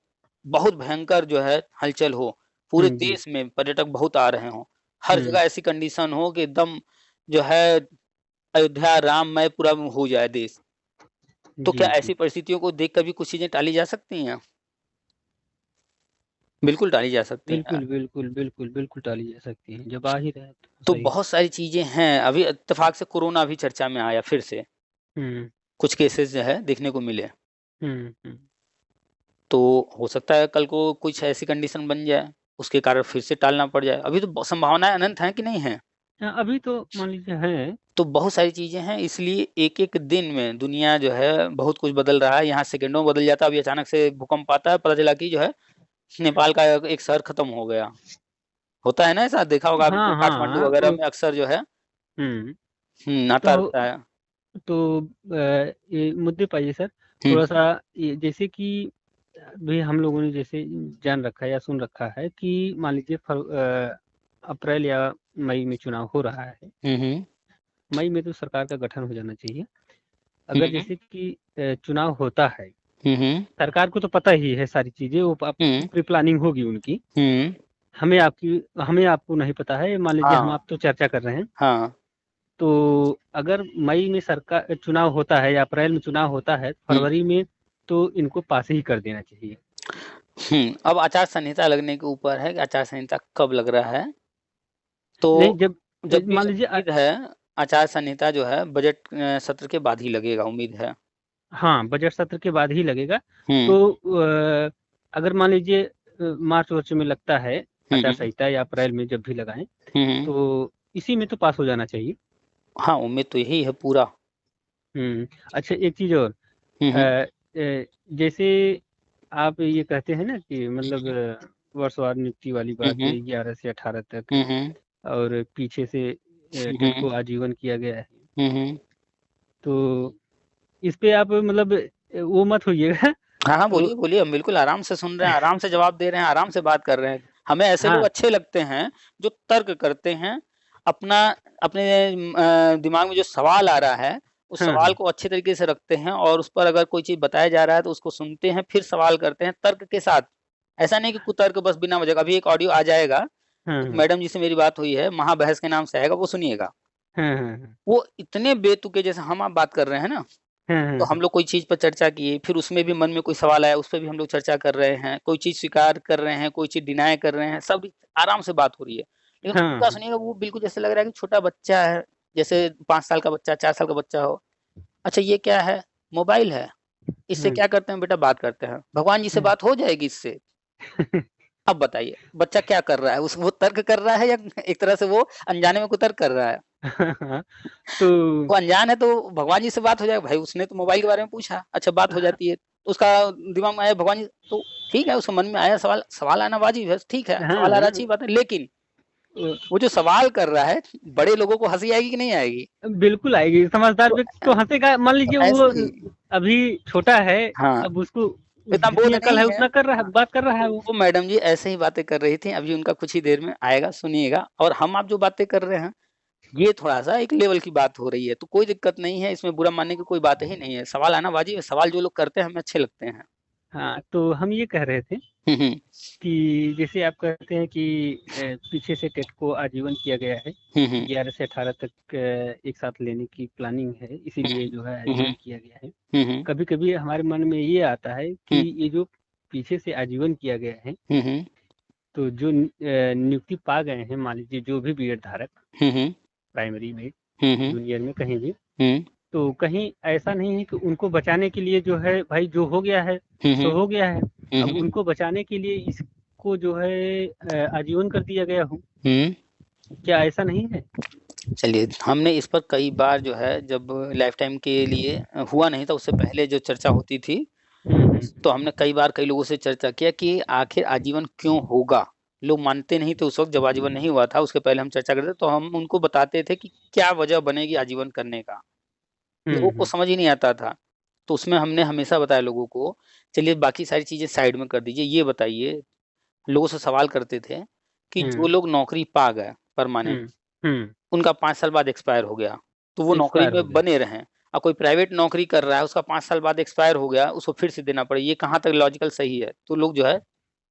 बहुत भयंकर जो है हलचल हो, पूरे जी। देश में पर्यटक बहुत आ रहे हों, हर हम्म। जगह ऐसी कंडीशन हो कि एकदम जो है अयोध्या राममय पूरा हो जाए देश। तो क्या जी जी। ऐसी परिस्थितियों को देख कर भी कुछ चीजें टाली जा सकती हैं? बिल्कुल टाली जा सकती हैं। बिल्कुल बिल्कुल बिल्कुल बिल्कुल टाली जा सकती है, जब आ ही रहे हैं तो तो सही। बहुत सारी चीजें हैं, अभी इत्तेफाक से कोरोना भी चर्चा में आया फिर से, हम्म कुछ केसेस जो है देखने को मिले। हम्म। तो हो सकता है कल को कुछ ऐसी कंडीशन बन जाए, उसके कारण फिर से टालना पड़ जाए। अभी तो संभावनाएं अनंत हैं कि नहीं है। हाँ, अभी तो मान लीजिए है। तो बहुत सारी चीजें हैं, इसलिए एक एक दिन में दुनिया जो है बहुत कुछ बदल रहा है। यहाँ सेकंडों में बदल जाता है। अभी अचानक से भूकंप आता है, पता चला कि जो है नेपाल का एक शहर खत्म हो गया। होता है ना, ऐसा देखा होगा आपने हाँ हाँ काठमांडू हाँ। वगैरह में अक्सर जो है हम्म। आता तो रहता है। तो ये मुद्दे पर आइए सर। हम्म थोड़ा सा ये जैसे कि भी हम लोगों ने जैसे जान रखा है या सुन रखा है कि मान लीजिए अप्रैल या मई में चुनाव हो रहा है। हम्म मई में तो सरकार का गठन हो जाना चाहिए। अगर हम्म जैसे कि चुनाव होता है, हम्म सरकार को तो पता ही है सारी चीजें, वो हम्म प्री प्लानिंग होगी उनकी। हम्म हमें आपको नहीं पता है, मान लीजिए हम हाँ आप तो चर्चा कर रहे हैं। हाँ तो अगर मई में सरकार चुनाव होता है या अप्रैल में चुनाव होता है, हम्म फरवरी में तो इनको पास ही कर देना चाहिए। अब आचार संहिता लगने के ऊपर है कि आचार संहिता कब लग रहा है। तो नहीं, जब जब भी मान लीजिए उम्मीद है आचार संहिता जो है बजट सत्र के बाद ही लगेगा, उम्मीद है। हाँ, बजट सत्र के बाद ही लगेगा। हम्म तो अगर मान लीजिए मार्च वर्ष में लगता है आचार हम्म संहिता, या अप्रैल में जब भी लगाएं, हम्म तो इसी में तो पास हो जाना चाहिए। हाँ, उम्मीद तो यही है पूरा। अच्छा, एक चीज और। अ, हम्म जैसे आप ये कहते हैं ना कि मतलब वर्षवार नियुक्ति वाली बात, हम्म 11 से 18 तक, हम्म और पीछे से टेट हम्म को आजीवन किया गया है। हम्म तो इस पे आप मतलब वो मत होइएगा। हाँ हाँ, तो बोलिए बोलिए, हम बिल्कुल आराम से सुन रहे हैं, आराम से जवाब दे रहे हैं, आराम से बात कर रहे हैं। हमें ऐसे लोग हाँ अच्छे लगते हैं जो तर्क करते हैं, अपना अपने दिमाग में जो सवाल आ रहा है उस हाँ सवाल हाँ को अच्छे तरीके से रखते हैं, और उस पर अगर कोई चीज बताया जा रहा है तो उसको सुनते हैं, फिर सवाल करते हैं तर्क के साथ। ऐसा नहीं कि कुतर्क बस बिना वजह का। अभी एक ऑडियो आ जाएगा, हाँ एक हाँ मैडम जी से मेरी बात हुई है, महाबहस के नाम से आएगा, वो सुनिएगा। हाँ हाँ हाँ वो इतने बेतुके, जैसे हम आप बात कर रहे हैं ना, हाँ तो हाँ हम लोग कोई चीज़ पर चर्चा किए, फिर उसमें भी मन में कोई सवाल आया, उस पे भी हम लोग चर्चा कर रहे हैं, कोई चीज़ स्वीकार कर रहे हैं, कोई चीज़ डिनाय कर रहे हैं, सब आराम से बात हो रही है। लेकिन हाँ उनका हाँ सुनिएगा, वो बिल्कुल जैसे लग रहा है कि छोटा बच्चा है, जैसे 5 साल का बच्चा, 4 साल का बच्चा हो। अच्छा ये क्या है? मोबाइल है, इससे हाँ क्या करते हैं बेटा? बात करते हैं। भगवान जी से हाँ। बात हो जाएगी इससे? अब बताइए, बच्चा क्या कर रहा है? उस वो तर्क कर रहा है, या एक तरह से वो अनजाने में कुतर्क कर रहा है? हाँ, तो वो अनजान है तो भगवान जी से बात हो जाएगा। भाई उसने तो मोबाइल के बारे में पूछा, अच्छा बात हो जाती है। तो उसका दिमाग में आया भगवान जी, तो ठीक है, उसके मन में आया सवाल, सवाल आना वाजिब है, ठीक है, सवाल आ रहा हाँ, अच्छी बात है। लेकिन वो जो सवाल कर रहा है, बड़े लोगों को हंसी आएगी कि नहीं आएगी? बिल्कुल आएगी। समझदार तो व्यक्ति तो हंसेगा। मान लीजिए वो ऐसे ही, अभी छोटा है, हाँ, अब उसको इतना जितनी बोध अकल नहीं है है। उतना कर रहा है, हाँ, बात कर रहा है वो। वो मैडम जी ऐसे ही बातें कर रही थी, अभी उनका कुछ ही देर में आएगा, सुनिएगा। और हम आप जो बातें कर रहे हैं, ये थोड़ा-सा एक लेवल की बात हो रही है, तो कोई दिक्कत नहीं है, इसमें बुरा मानने की कोई बात ही नहीं है। सवाल आना वाजिब है, सवाल जो लोग करते हैं हमें अच्छे लगते हैं। हाँ, तो हम ये कह रहे थे हुँ, हुँ। कि जैसे आप कहते हैं कि पीछे से टेट को आजीवन किया गया है, हुँ, हुँ। 11 से 18 तक एक साथ लेने की प्लानिंग है, हुँ, इसीलिए जो है हुँ, आजीवन किया गया है। हुँ, हुँ, कभी कभी हमारे मन में ये आता है कि हुँ, ये जो पीछे से आजीवन किया गया है, हुँ, हुँ, तो जो नियुक्ति पा गए हैं, मान लीजिए जो भी बीएड धारक, हुँ, हुँ, प्राइमरी में, हुँ, हुँ, जूनियर में, कहीं भी, हुँ, तो कहीं ऐसा नहीं है कि उनको बचाने के लिए जो है भाई जो हो गया है हुँ, सो हुँ, हो गया है, हुँ, अब हुँ, उनको बचाने के लिए इसको जो है आजीवन कर दिया गया हो। हुँ। क्या ऐसा नहीं है? चलिए, हमने इस पर कई बार जो है, जब लाइफ टाइम के लिए हुआ नहीं था, उससे पहले जो चर्चा होती थी, हम्म तो हमने कई बार कई लोगों से चर्चा किया कि आखिर आजीवन क्यों होगा? लोग मानते नहीं थे उस वक़्त, जब आजीवन नहीं हुआ था, उसके पहले हम चर्चा करते थे, तो हम उनको बताते थे कि क्या वजह बनेगी आजीवन करने का। लोगों को हम्म समझ ही नहीं आता था। तो उसमें हमने हमेशा बताया लोगों को, चलिए बाकी सारी चीज़ें साइड में कर दीजिए, ये बताइए, लोगों से सवाल करते थे कि जो हम्म लोग नौकरी पा गए परमानेंट, हम्म हम्म। उनका 5 साल बाद एक्सपायर हो गया, तो वो नौकरी एक्सपायर हो में गया। बने रहें। अब कोई प्राइवेट नौकरी कर रहा है, उसका 5 साल बाद एक्सपायर हो गया, उसको फिर से देना पड़े, ये कहाँ तक लॉजिकल सही है? तो लोग जो है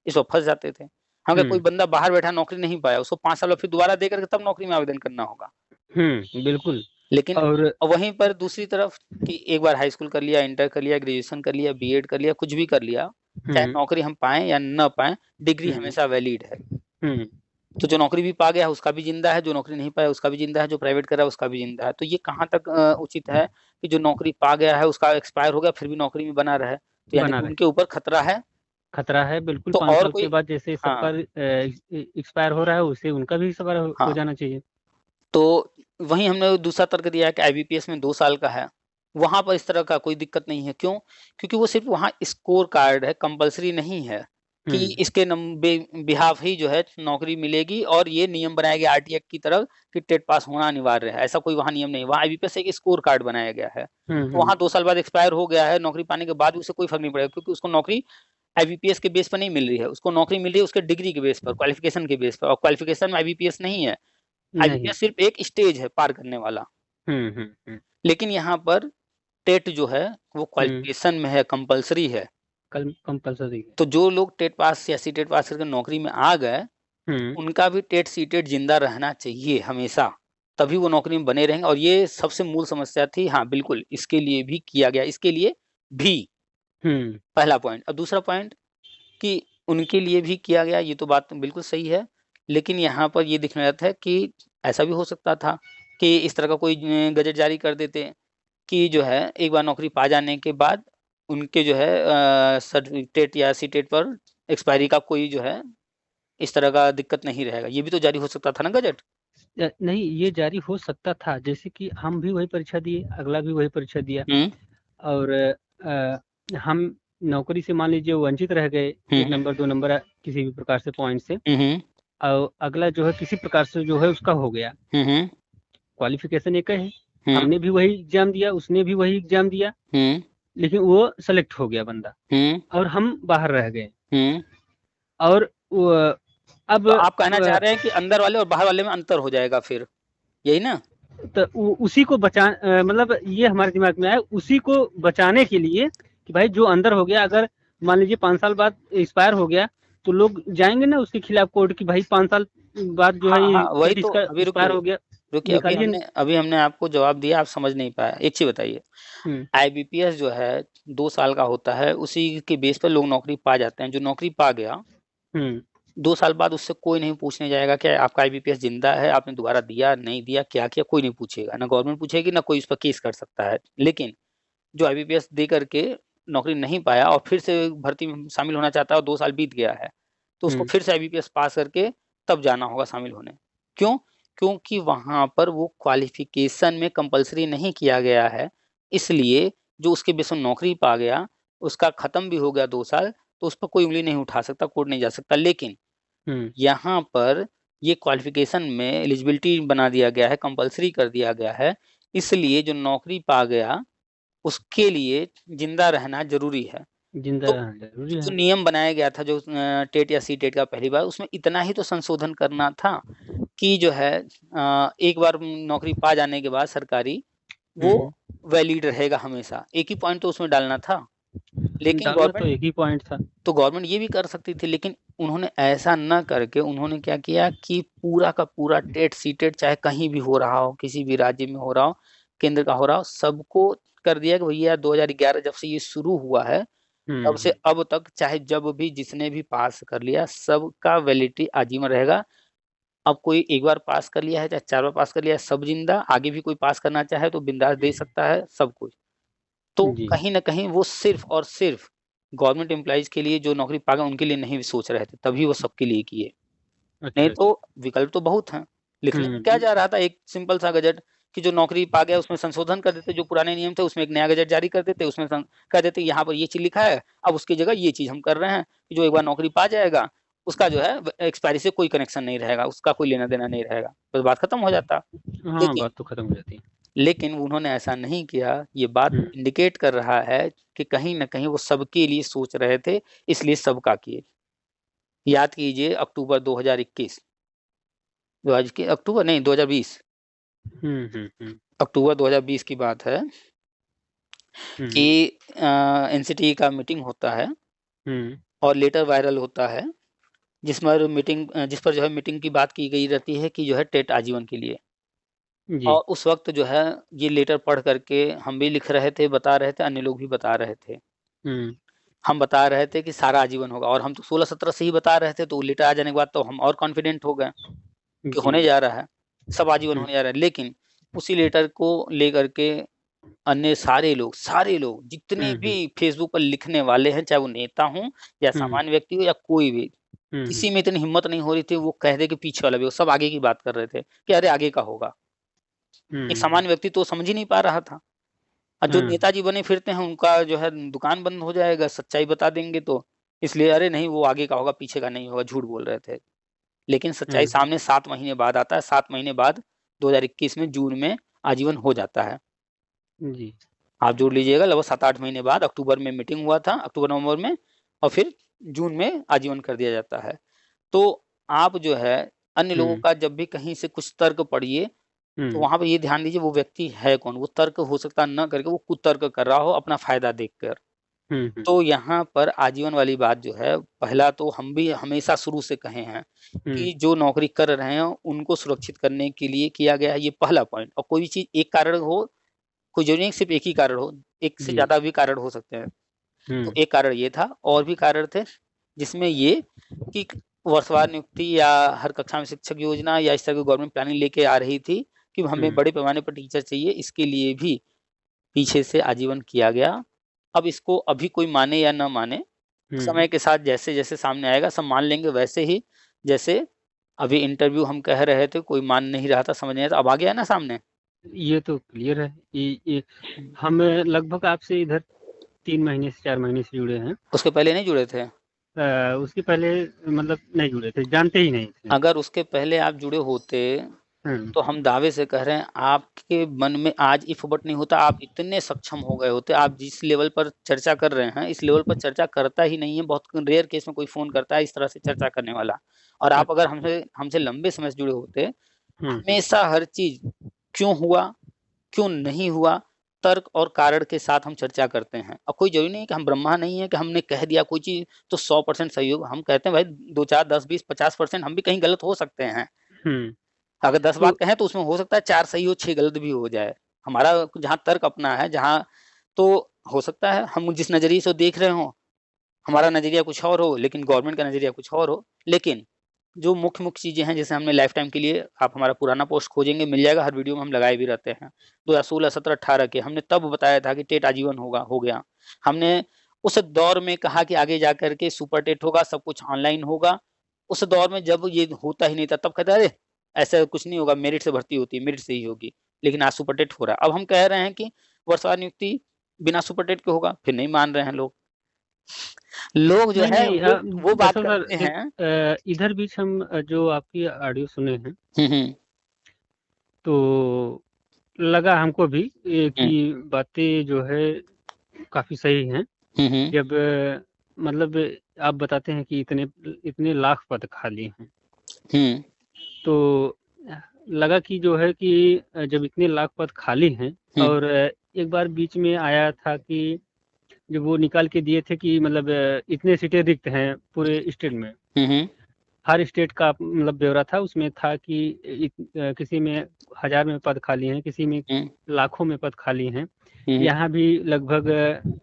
इस वक्त फंस जाते थे। हाँ, अगर कोई हम्म बंदा बाहर बैठा नौकरी नहीं पाया, उसको 5 साल बाद फिर दोबारा दे करके तब नौकरी में आवेदन करना होगा। बिल्कुल। लेकिन और वहीं पर दूसरी तरफ कि एक बार हाई स्कूल कर लिया, इंटर कर लिया, ग्रेजुएशन कर लिया, बीएड कर लिया, कुछ भी कर लिया, चाहे हम्म नौकरी हम पाएं या न पाएं, डिग्री हम्म हमेशा वैलिड है। हम्म तो जो नौकरी भी पा गया है उसका भी जिंदा है, जो नौकरी नहीं पाया उसका भी जिंदा है, जो प्राइवेट कर रहा है उसका भी जिंदा है। तो ये कहाँ तक उचित है कि जो नौकरी पा गया है उसका एक्सपायर हो गया फिर भी नौकरी में बना रहे, तो यानी बना कि रहे। उनके ऊपर खतरा है। खतरा है बिल्कुल। तो 5 और साल के कोई, बाद जैसे सबका हाँ एक्सपायर हो रहा है, उससे उनका भी एक्सपायर हो हाँ, जाना चाहिए। तो वहीं हमने दूसरा तर्क दिया है कि आईबीपीएस में 2 साल का है, वहां पर इस तरह का कोई दिक्कत नहीं है। क्यों? क्योंकि वो सिर्फ वहाँ स्कोर कार्ड है, कंपलसरी नहीं है कि हम्म इसके बिहाफ ही जो है नौकरी मिलेगी, और ये नियम बनाया गया आरटीए की तरह कि टेट पास होना अनिवार्य है, ऐसा कोई वहाँ नियम नहीं। वहाँ आईबीपीएस एक स्कोर कार्ड बनाया गया है, तो हम्म वहाँ 2 साल बाद एक्सपायर हो गया है, नौकरी पाने के बाद भी उसे कोई फर्क नहीं पड़ेगा, क्योंकि उसको नौकरी आईबीपीएस के बेस पर नहीं मिल रही है, उसको नौकरी मिल रही है उसके डिग्री के बेस पर, क्वालिफिकेशन के बेस पर, और क्वालिफिकेशन में आईबीपीएस नहीं है। नहीं। आईबीपीएस सिर्फ एक स्टेज है पार करने वाला। हम्म लेकिन यहाँ पर टेट जो है वो हम्म क्वालिफिकेशन में है, कंपलसरी है। कल कंपलसरी है। तो जो लोग टेट पास या सी टेट पास करके नौकरी में आ गए, हम्म उनका भी टेट सी टेट जिंदा रहना चाहिए हमेशा, तभी वो नौकरी में बने रहेंगे। और ये सबसे मूल समस्या थी। हाँ बिल्कुल, इसके लिए भी किया गया, इसके लिए भी, हम्म पहला पॉइंट। और दूसरा पॉइंट कि उनके लिए भी किया गया, ये तो बात बिल्कुल सही है। लेकिन यहाँ पर ये दिखने लगता है कि ऐसा भी हो सकता था कि इस तरह का कोई गजट जारी कर देते कि जो है एक बार नौकरी पा जाने के बाद उनके जो है सर्टिफिकेट या सीटेट पर एक्सपायरी का कोई जो है इस तरह का दिक्कत नहीं रहेगा, ये भी तो जारी हो सकता था ना गजट। नहीं, ये जारी हो सकता था। जैसे कि हम भी वही परीक्षा दिए, अगला भी वही परीक्षा दिया, हम्म और हम नौकरी से मान लीजिए वंचित रह गए, 1 हम्म नंबर 2 नंबर किसी भी प्रकार से पॉइंट से, हम्म और अगला जो है किसी प्रकार से जो है उसका हो गया। हम्म क्वालिफिकेशन एक है, हम्म हमने भी वही एग्जाम दिया, उसने भी वही एग्जाम दिया, हम्म लेकिन वो सेलेक्ट हो गया बंदा, हम्म और हम बाहर रह गए। हम्म और अब तो आप कहना चाह रहे हैं कि अंदर वाले और बाहर वाले में अंतर हो जाएगा फिर, यही ना? तो उसी को मतलब ये हमारे दिमाग में आया, उसी को बचाने के लिए कि भाई जो अंदर हो गया, अगर मान लीजिए 5 साल बाद एक्सपायर हो गया, तो लोग जाएंगे ना उसके खिलाफ कोर्ट की, भाई 5 साल बाद जो है हाँ ये हाँ, वही टेट तो। इसका अभी एक्सपायर रुकिए हो गया, रुकिए, निकालिए। अभी हमने आपको जवाब दिया, आप समझ नहीं पाया। एक चीज बताइए, हम्म आईबीपीएस जो है 2 साल का होता है, उसी के बेस पर लोग नौकरी पा जाते हैं। जो नौकरी पा गया हम्म 2 साल बाद उससे कोई नहीं पूछने जाएगा कि आपका आईबीपीएस जिंदा है, आपने दोबारा दिया नहीं दिया, क्या किया, कोई नहीं पूछेगा। ना गवर्नमेंट पूछेगी, ना कोई उस पर केस कर सकता है। लेकिन जो आईबीपीएस दे करके नौकरी नहीं पाया और फिर से भर्ती में शामिल होना चाहता है और 2 साल बीत गया है, तो उसको हम्म फिर से आईबीपीएस पास करके तब जाना होगा शामिल होने। क्यों? क्योंकि वहां पर वो क्वालिफिकेशन में कंपलसरी नहीं किया गया है। इसलिए जो उसके बेस पर नौकरी पा गया, उसका खत्म भी हो गया 2 साल, तो उस पर कोई उंगली नहीं उठा सकता, कोर्ट नहीं जा सकता। लेकिन हम्म यहाँ पर ये क्वालिफिकेशन में एलिजिबिलिटी बना दिया गया है, कंपलसरी कर दिया गया है। इसलिए जो नौकरी पा गया उसके लिए जिंदा रहना जरूरी है। जिंदा तो रहना जरूरी जो है। नियम बनाया गया था, जो टेट या सी टेट का पहली बार, उसमें इतना ही तो संशोधन करना था कि जो है एक बार नौकरी पा जाने के बाद सरकारी, वो हम्म वैलिड रहेगा हमेशा। एक ही पॉइंट तो उसमें डालना था। लेकिन डालना तो गवर्नमेंट, एक ही पॉइंट था। तो गवर्नमेंट ये भी कर सकती थी, लेकिन उन्होंने ऐसा न करके उन्होंने क्या किया कि पूरा का पूरा टेट सी टेट चाहे कहीं भी हो रहा हो, किसी भी राज्य में हो रहा हो, केंद्र का हो रहा हो, सबको कर दिया कि भैया 2011 जब से ये शुरू हुआ है तब से हम्म अब तक चाहे जब भी जिसने भी पास कर लिया सबका वैलिडिटी आजीवन रहेगा। अब कोई एक बार पास कर लिया है चाहे 4 बार पास कर लिया है, सब जिंदा। आगे भी कोई पास करना चाहे तो बिंदास दे सकता है सब कुछ। तो जी। कहीं ना कहीं वो सिर्फ और सिर्फ गवर्नमेंट एम्प्लॉइज के लिए, जो नौकरी पा गए उनके लिए नहीं सोच रहे थे, तभी वो सबके लिए किए। नहीं अच्छा तो अच्छा। विकल्प तो बहुत हैं। लिखने में क्या हम्म जा रहा था, एक सिंपल सा गजट कि जो नौकरी पा गया उसमें संशोधन कर देते, जो पुराने नियम थे उसमें एक नया गजट जारी कर देते, उसमें कह देते यहाँ पर ये चीज लिखा है, अब उसकी जगह ये चीज हम कर रहे हैं कि जो एक बार नौकरी पा जाएगा उसका जो है एक्सपायरी से कोई कनेक्शन नहीं रहेगा, उसका कोई लेना देना नहीं रहेगा, तो बात खत्म हो जाता। हाँ, लेकिन बात तो खत्म हो जाती है। लेकिन उन्होंने ऐसा नहीं किया। ये बात हम्म इंडिकेट कर रहा है कि कहीं ना कहीं वो सबके लिए सोच रहे थे, इसलिए सबका किए। याद कीजिए अक्टूबर 2021, आज के अक्टूबर नहीं 2020, हम्म अक्टूबर 2020 की बात है हम्म कि एनसीटी का मीटिंग होता है हम्म और लेटर वायरल होता है जिस पर जो है मीटिंग की बात की गई रहती है कि जो है टेट आजीवन के लिए। जी। और उस वक्त जो है ये लेटर पढ़ करके हम भी लिख रहे थे, बता रहे थे, अन्य लोग भी बता रहे थे। हम्म। हम बता रहे थे कि सारा आजीवन होगा और हम तो 16-17 से ही बता रहे थे, तो लेटर आ जाने के बाद तो हम और कॉन्फिडेंट हो गए कि जी। होने जा रहा है, सब आजीवन हम्म। होने जा रहा है। लेकिन उसी लेटर को लेकर के अन्य सारे लोग जितने हम्म। भी फेसबुक पर लिखने वाले हैं, चाहे वो नेता हों या हम्म। सामान्य व्यक्ति हो या कोई भी, हम्म। किसी में इतनी हिम्मत नहीं हो रही थी वो कह दे कि पीछे वाला भी हो, सब आगे की बात कर रहे थे कि अरे आगे का होगा। एक हम्म। सामान्य व्यक्ति तो समझ ही नहीं पा रहा था। और जो हाँ। नेताजी बने फिरते हैं उनका जो है दुकान बंद हो जाएगा, सच्चाई बता देंगे तो, इसलिए अरे नहीं वो आगे का होगा, पीछे का नहीं होगा, झूठ बोल रहे थे। लेकिन सच्चाई हम्म। सामने 7 महीने बाद आता है, 7 महीने बाद 2021 में जून में आजीवन हो जाता है। जी। आप जोड़ लीजिएगा लगभग 7-8 महीने बाद अक्टूबर में मीटिंग हुआ था, अक्टूबर-नवंबर में, और फिर जून में आजीवन कर दिया जाता है। तो आप जो है अन्य लोगों हम्म। का जब भी कहीं से कुछ तर्क पढ़िए, तो हम्म। वहाँ पे ये ध्यान दीजिए वो व्यक्ति है कौन? वो तर्क हो सकता है ना करके वो कुतर्क कर रहा हो अपना फ़ायदा देखकर। हम्म। तो यहाँ पर आजीवन वाली बात जो है, पहला तो हम भी हमेशा शुरू से कहे हैं हम्म। कि जो नौकरी कर रहे हैं, उनको सुरक्षित करने के लिए किया गया है, ये पहला पॉइंट। और कोई भी चीज़ एक कारण हो, कोई ज़रूरी नहीं सिर्फ़ एक ही कारण हो, एक से जी। ज़्यादा भी कारण हो सकते हैं। तो हम्म। एक कारण ये था और भी कारण थे, जिसमें ये कि वर्षवार नियुक्ति या हर कक्षा में शिक्षक योजना या इस तरह की गवर्नमेंट प्लानिंग लेके आ रही थी कि हमें हम्म। बड़े पैमाने पर टीचर चाहिए, इसके लिए भी पीछे से आजीवन किया गया। अब इसको अभी कोई माने या ना माने, हम्म। समय के साथ जैसे-जैसे सामने आएगा सब मान लेंगे, वैसे ही जैसे अभी इंटरव्यू हम कह रहे थे, कोई मान नहीं रहा था, समझ नहीं आया था, अब आ गया ना सामने। ये तो क्लियर है। ये हम लगभग आपसे इधर 3 महीने से 4 महीने से जुड़े हैं। उसके पहले नहीं जुड़े थे? उसके पहले मतलब नहीं जुड़े थे, जानते ही नहीं थे। अगर उसके पहले आप जुड़े होते, हम्म। तो हम दावे से कह रहे हैं आपके मन में आज इफ बट नहीं होता, आप इतने सक्षम हो गए होते। आप जिस लेवल पर चर्चा कर रहे हैं, इस लेवल पर चर्चा करता ही नहीं है, बहुत रेयर केस में कोई फ़ोन करता है इस तरह से चर्चा करने वाला। और आप अगर अच्छा। हमसे हमसे लंबे समय से जुड़े होते, हम्म। हमेशा हर चीज़ क्यों हुआ, क्यों नहीं हुआ, तर्क और कारण के साथ हम चर्चा करते हैं। अब कोई ज़रूरी नहीं है कि हम ब्रह्मा नहीं है कि हमने कह दिया कोई चीज़ तो 100% सही होगा। हम कहते हैं भाई 2, 4, 10, 20, 50% हम भी कहीं गलत हो सकते हैं। हम्म। अगर 10 तो बात कहें तो उसमें हो सकता है 4 सही हो, 6 गलत भी हो जाए। हमारा जहाँ तर्क अपना है, जहाँ तो हो सकता है हम जिस नज़रिए से देख रहे हों, हमारा नज़रिया कुछ और हो, लेकिन गवर्नमेंट का नज़रिया कुछ और हो। लेकिन जो मुख्य-मुख्य चीज़ें हैं, जैसे हमने लाइफ़ टाइम के लिए आप हमारा पुराना पोस्ट खोजेंगे, मिल जाएगा, हर वीडियो में हम लगाए भी रहते हैं। 2016, 17, 18 के हमने तब बताया था कि टेट आजीवन हो गया। हमने उस दौर में कहा कि आगे जाकर के सुपर टेट होगा, सब कुछ ऑनलाइन होगा। उस दौर में जब ये होता ही नहीं था, तब कहते अरे! ऐसा कुछ नहीं होगा, मेरिट से भर्ती होती है, मेरिट से ही होगी। लेकिन आज सुपर टेट हो रहा है। अब हम कह रहे हैं कि वर्षवार नियुक्ति बिना सुपर टेट के होगा, फिर नहीं मान रहे हैं लोग। लोग जो नहीं है नहीं, वो बात दरअसल करते सर हैं। इधर बीच हम जो आपकी ऑडियो सुने हैं, हुँ। तो लगा हमको भी हुँ। कि बातें जो है काफी सही हैं। हुँ। जब मतलब आप बताते हैं कि इतने इतने लाख पद खाली हैं, हुँ। तो लगा कि जो है कि जब इतने लाख पद खाली हैं, हुँ। और एक बार बीच में आया था कि जब वो निकाल के दिए थे कि मतलब इतने सीटें रिक्त हैं पूरे स्टेट में। हुँ। हर स्टेट का मतलब ब्यौरा था, उसमें था कि किसी में 1000 में पद खाली हैं, किसी में हुँ। लाखों में पद खाली हैं। हुँ। यहाँ भी लगभग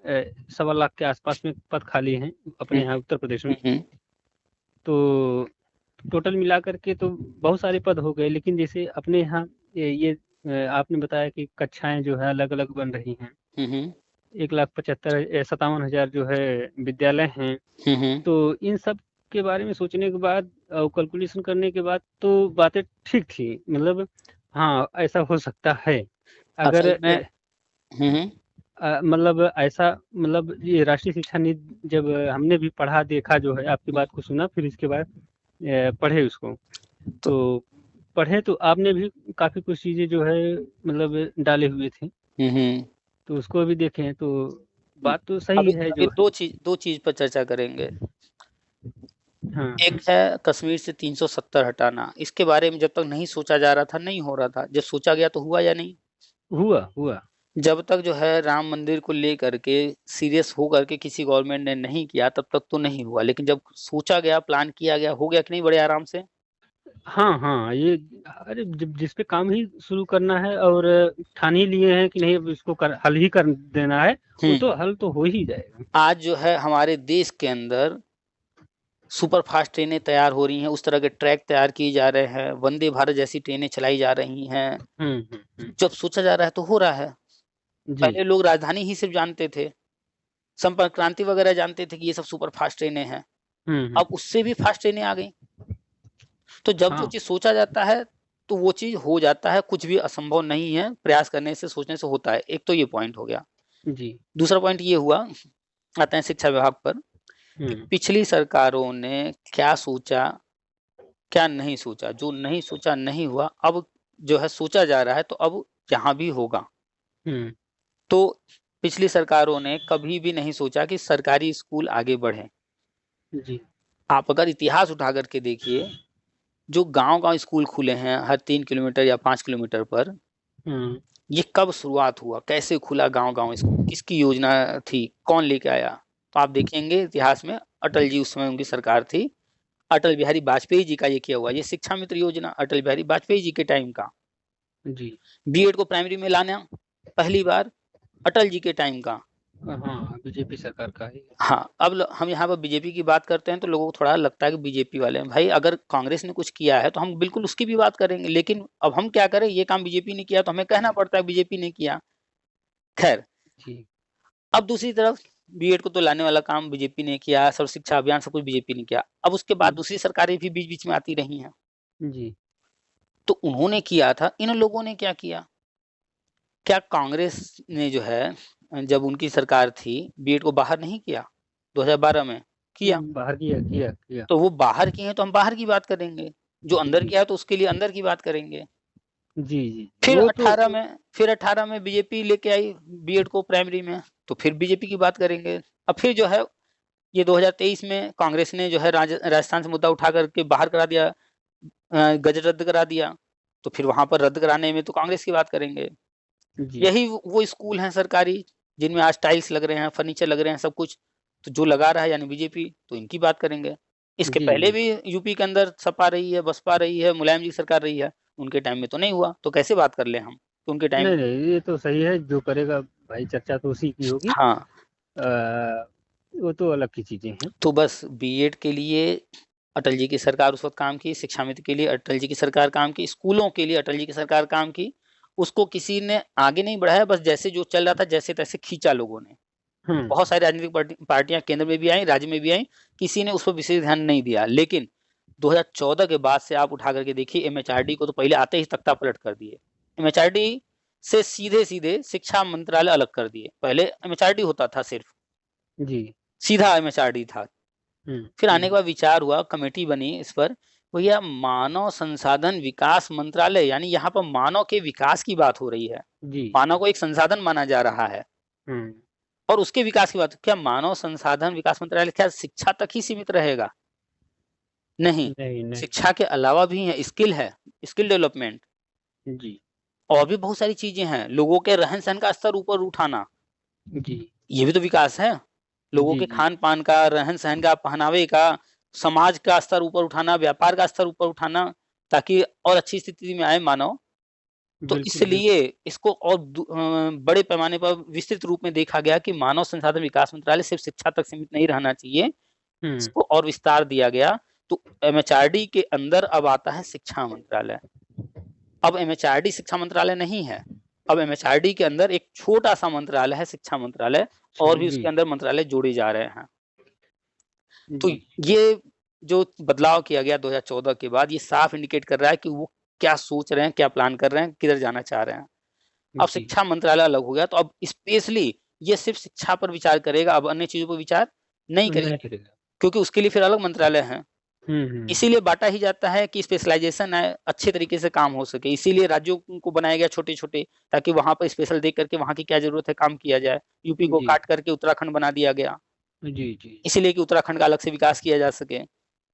1.25 लाख के आसपास में पद खाली हैं अपने हुँ। यहाँ उत्तर प्रदेश में। हुँ। तो टोटल मिला करके तो बहुत सारे पद हो गए, लेकिन जैसे अपने यहाँ ये आपने बताया कि कक्षाएं जो है अलग अलग बन रही हैं। हुँ। 1,57,000 जो है विद्यालय हैं। हुँ। तो इन सब के बारे में सोचने के बाद और कैलकुलेशन करने के बाद तो बातें ठीक थी, मतलब हाँ ऐसा हो सकता है। अगर असल में हुँ। मतलब ऐसा मतलब ये राष्ट्रीय शिक्षा नीति जब हमने भी पढ़ा देखा जो है, आपकी बात को सुना, फिर इसके बाद पढ़े उसको, तो तो पढ़े तो आपने भी काफ़ी कुछ चीज़ें जो है मतलब डाले हुए थे, हुँ। तो उसको भी देखें तो बात तो अब सही है अभी जो है। 2 चीज़ पर चर्चा करेंगे। हाँ। एक है कश्मीर से 370 हटाना, इसके बारे में जब तक नहीं सोचा जा रहा था, नहीं हो रहा था। जब सोचा गया तो हुआ या नहीं? हुआ हुआ। जब तक जो है राम मंदिर को लेकर के सीरियस होकर के किसी गवर्नमेंट ने नहीं किया तब तक तो नहीं हुआ, लेकिन जब सोचा गया, प्लान किया गया, हो गया कि नहीं बड़े आराम से। हाँ हाँ, ये अरे जिस पे काम ही शुरू करना है और ठान ही लिए हैं कि नहीं अब इसको हल ही कर देना है, वो तो हल तो हो ही जाएगा। आज जो है हमारे देश के अंदर सुपर फास्ट ट्रेनें तैयार हो रही हैं, उस तरह के ट्रैक तैयार किए जा रहे हैं, वंदे भारत जैसी ट्रेनें चलाई जा रही हैं। जब सोचा जा रहा है तो हो रहा है। पहले लोग राजधानी ही सिर्फ जानते थे, संपर्क क्रांति वगैरह जानते थे कि ये सब सुपर फास्ट ट्रेनें हैं। अब उससे भी फास्ट ट्रेनें आ गई। तो जब जो चीज सोचा जाता है तो वो चीज हो जाता है, कुछ भी असंभव नहीं है, प्रयास करने से, सोचने से होता है। एक तो ये पॉइंट हो गया जी। दूसरा पॉइंट ये हुआ, आते हैं शिक्षा विभाग पर, कि पिछली सरकारों ने क्या सोचा क्या नहीं सोचा। जो नहीं सोचा नहीं हुआ, अब जो है सोचा जा रहा है, तो अब यहाँ भी होगा। तो पिछली सरकारों ने कभी भी नहीं सोचा कि सरकारी स्कूल आगे बढ़े। जी। आप अगर इतिहास उठा करके देखिए, जो गांव स्कूल खुले हैं हर 3 किलोमीटर या 5 किलोमीटर पर, ये कब शुरुआत हुआ, कैसे खुला गांव स्कूल, किसकी योजना थी, कौन लेके आया? तो आप देखेंगे इतिहास में, अटल जी उस समय उनकी सरकार थी, अटल बिहारी वाजपेयी जी का ये किया हुआ, ये शिक्षा मित्र योजना अटल बिहारी वाजपेयी जी के टाइम का। जी। बीएड को प्राइमरी में लाना पहली बार अटल जी के टाइम का। हाँ, बीजेपी सरकार का है। हाँ, अब हम यहाँ पर बीजेपी की बात करते हैं तो लोगों को थोड़ा लगता है कि बीजेपी वाले हैं। भाई अगर कांग्रेस ने कुछ किया है तो हम बिल्कुल उसकी भी बात करेंगे, लेकिन अब हम क्या करें, ये काम बीजेपी ने किया तो हमें कहना पड़ता है बीजेपी ने किया। खैर, अब दूसरी तरफ बीएड को तो लाने वाला काम बीजेपी ने किया, सर्व शिक्षा अभियान सब कुछ बीजेपी ने किया। अब उसके बाद दूसरी सरकारें भी बीच बीच में आती रही हैं जी। तो उन्होंने किया था, इन लोगों ने क्या किया? क्या कांग्रेस ने जो है जब उनकी सरकार थी बीएड को बाहर नहीं किया? 2012 में किया। बाहर किया। तो वो बाहर की हैं तो हम बाहर की बात करेंगे, जो अंदर किया है तो उसके लिए अंदर की बात करेंगे। जी। फिर 18 में बीजेपी लेके आई बीएड को प्राइमरी में, तो फिर बीजेपी की बात करेंगे। अब फिर जो है ये 2023 में कांग्रेस ने जो है राजस्थान से मुद्दा उठा करके बाहर करा दिया, गजट रद्द करा दिया, तो फिर वहां पर रद्द कराने में तो कांग्रेस की बात करेंगे। यही वो स्कूल हैं सरकारी जिनमें आज टाइल्स लग रहे हैं, फर्नीचर लग रहे हैं, सब कुछ, तो जो लगा रहा है यानी बीजेपी, तो इनकी बात करेंगे। इसके पहले भी यूपी के अंदर सपा रही है, बसपा रही है, मुलायम जी सरकार रही है, उनके टाइम में तो नहीं हुआ, तो कैसे बात कर ले हम? तो उनके टाइम नहीं, ये तो सही है, जो करेगा भाई चर्चा तो उसी की होगी। हाँ, वो तो अलग की चीजें हैं। तो बस बीएड के लिए अटल जी की सरकार उस वक्त काम की, शिक्षा मित्र के लिए अटल जी की सरकार काम की, स्कूलों के लिए अटल जी की सरकार काम की। उसको किसी ने आगे नहीं बढ़ाया, बस जैसे जो चल रहा था जैसे तैसे खींचा लोगों ने। बहुत सारी राजनीतिक पार्टियां केंद्र में भी आई, राज्य में भी आई, किसी ने उस पर विशेष ध्यान नहीं दिया। लेकिन 2014 के बाद से आप उठा करके देखिए, एमएचआरडी को तो पहले आते ही तख्ता पलट कर दिए। एमएचआरडी से सीधे सीधे शिक्षा मंत्रालय अलग कर दिए। पहले एमएचआरडी होता था सिर्फ, जी, सीधा एमएचआरडी था। फिर आने के बाद विचार हुआ, कमेटी बनी इस पर, भैया मानव संसाधन विकास मंत्रालय, यानी यहाँ पर मानव के विकास की बात हो रही है, मानव को एक संसाधन माना जा रहा है और उसके विकास की बात। क्या मानव संसाधन विकास मंत्रालय क्या शिक्षा तक ही सीमित रहेगा? नहीं। शिक्षा के अलावा भी है, स्किल डेवलपमेंट जी, और भी बहुत सारी चीजें हैं। लोगों के रहन सहन का स्तर ऊपर उठाना, जी, ये भी तो विकास है। लोगों के खान पान का, रहन सहन का, पहनावे का, समाज का स्तर ऊपर उठाना, व्यापार का स्तर ऊपर उठाना, ताकि और अच्छी स्थिति में आए मानव। तो इसलिए इसको और बड़े पैमाने पर विस्तृत रूप में देखा गया कि मानव संसाधन विकास मंत्रालय सिर्फ शिक्षा तक सीमित नहीं रहना चाहिए, इसको और विस्तार दिया गया। तो एमएचआरडी के अंदर अब आता है शिक्षा मंत्रालय। अब एमएचआरडी शिक्षा मंत्रालय नहीं है, अब एमएचआरडी के अंदर एक छोटा सा मंत्रालय है शिक्षा मंत्रालय, और भी उसके अंदर मंत्रालय जोड़े जा रहे हैं। तो ये जो बदलाव किया गया 2014 के बाद, ये साफ इंडिकेट कर रहा है कि वो क्या सोच रहे हैं, क्या प्लान कर रहे हैं, किधर जाना चाह रहे हैं। अब शिक्षा मंत्रालय अलग हो गया, तो अब स्पेशली ये सिर्फ शिक्षा पर विचार करेगा, अब अन्य चीजों पर विचार नहीं करेगा, क्योंकि उसके लिए फिर अलग मंत्रालय है। इसीलिए बांटा ही जाता है कि स्पेशलाइजेशन है, अच्छे तरीके से काम हो सके। इसीलिए राज्यों को बनाया गया छोटे छोटे, ताकि वहां पर स्पेशल देख करके वहां की क्या जरूरत है काम किया जाए। यूपी को काट करके उत्तराखंड बना दिया गया, इसीलिए कि उत्तराखंड का अलग से विकास किया जा सके।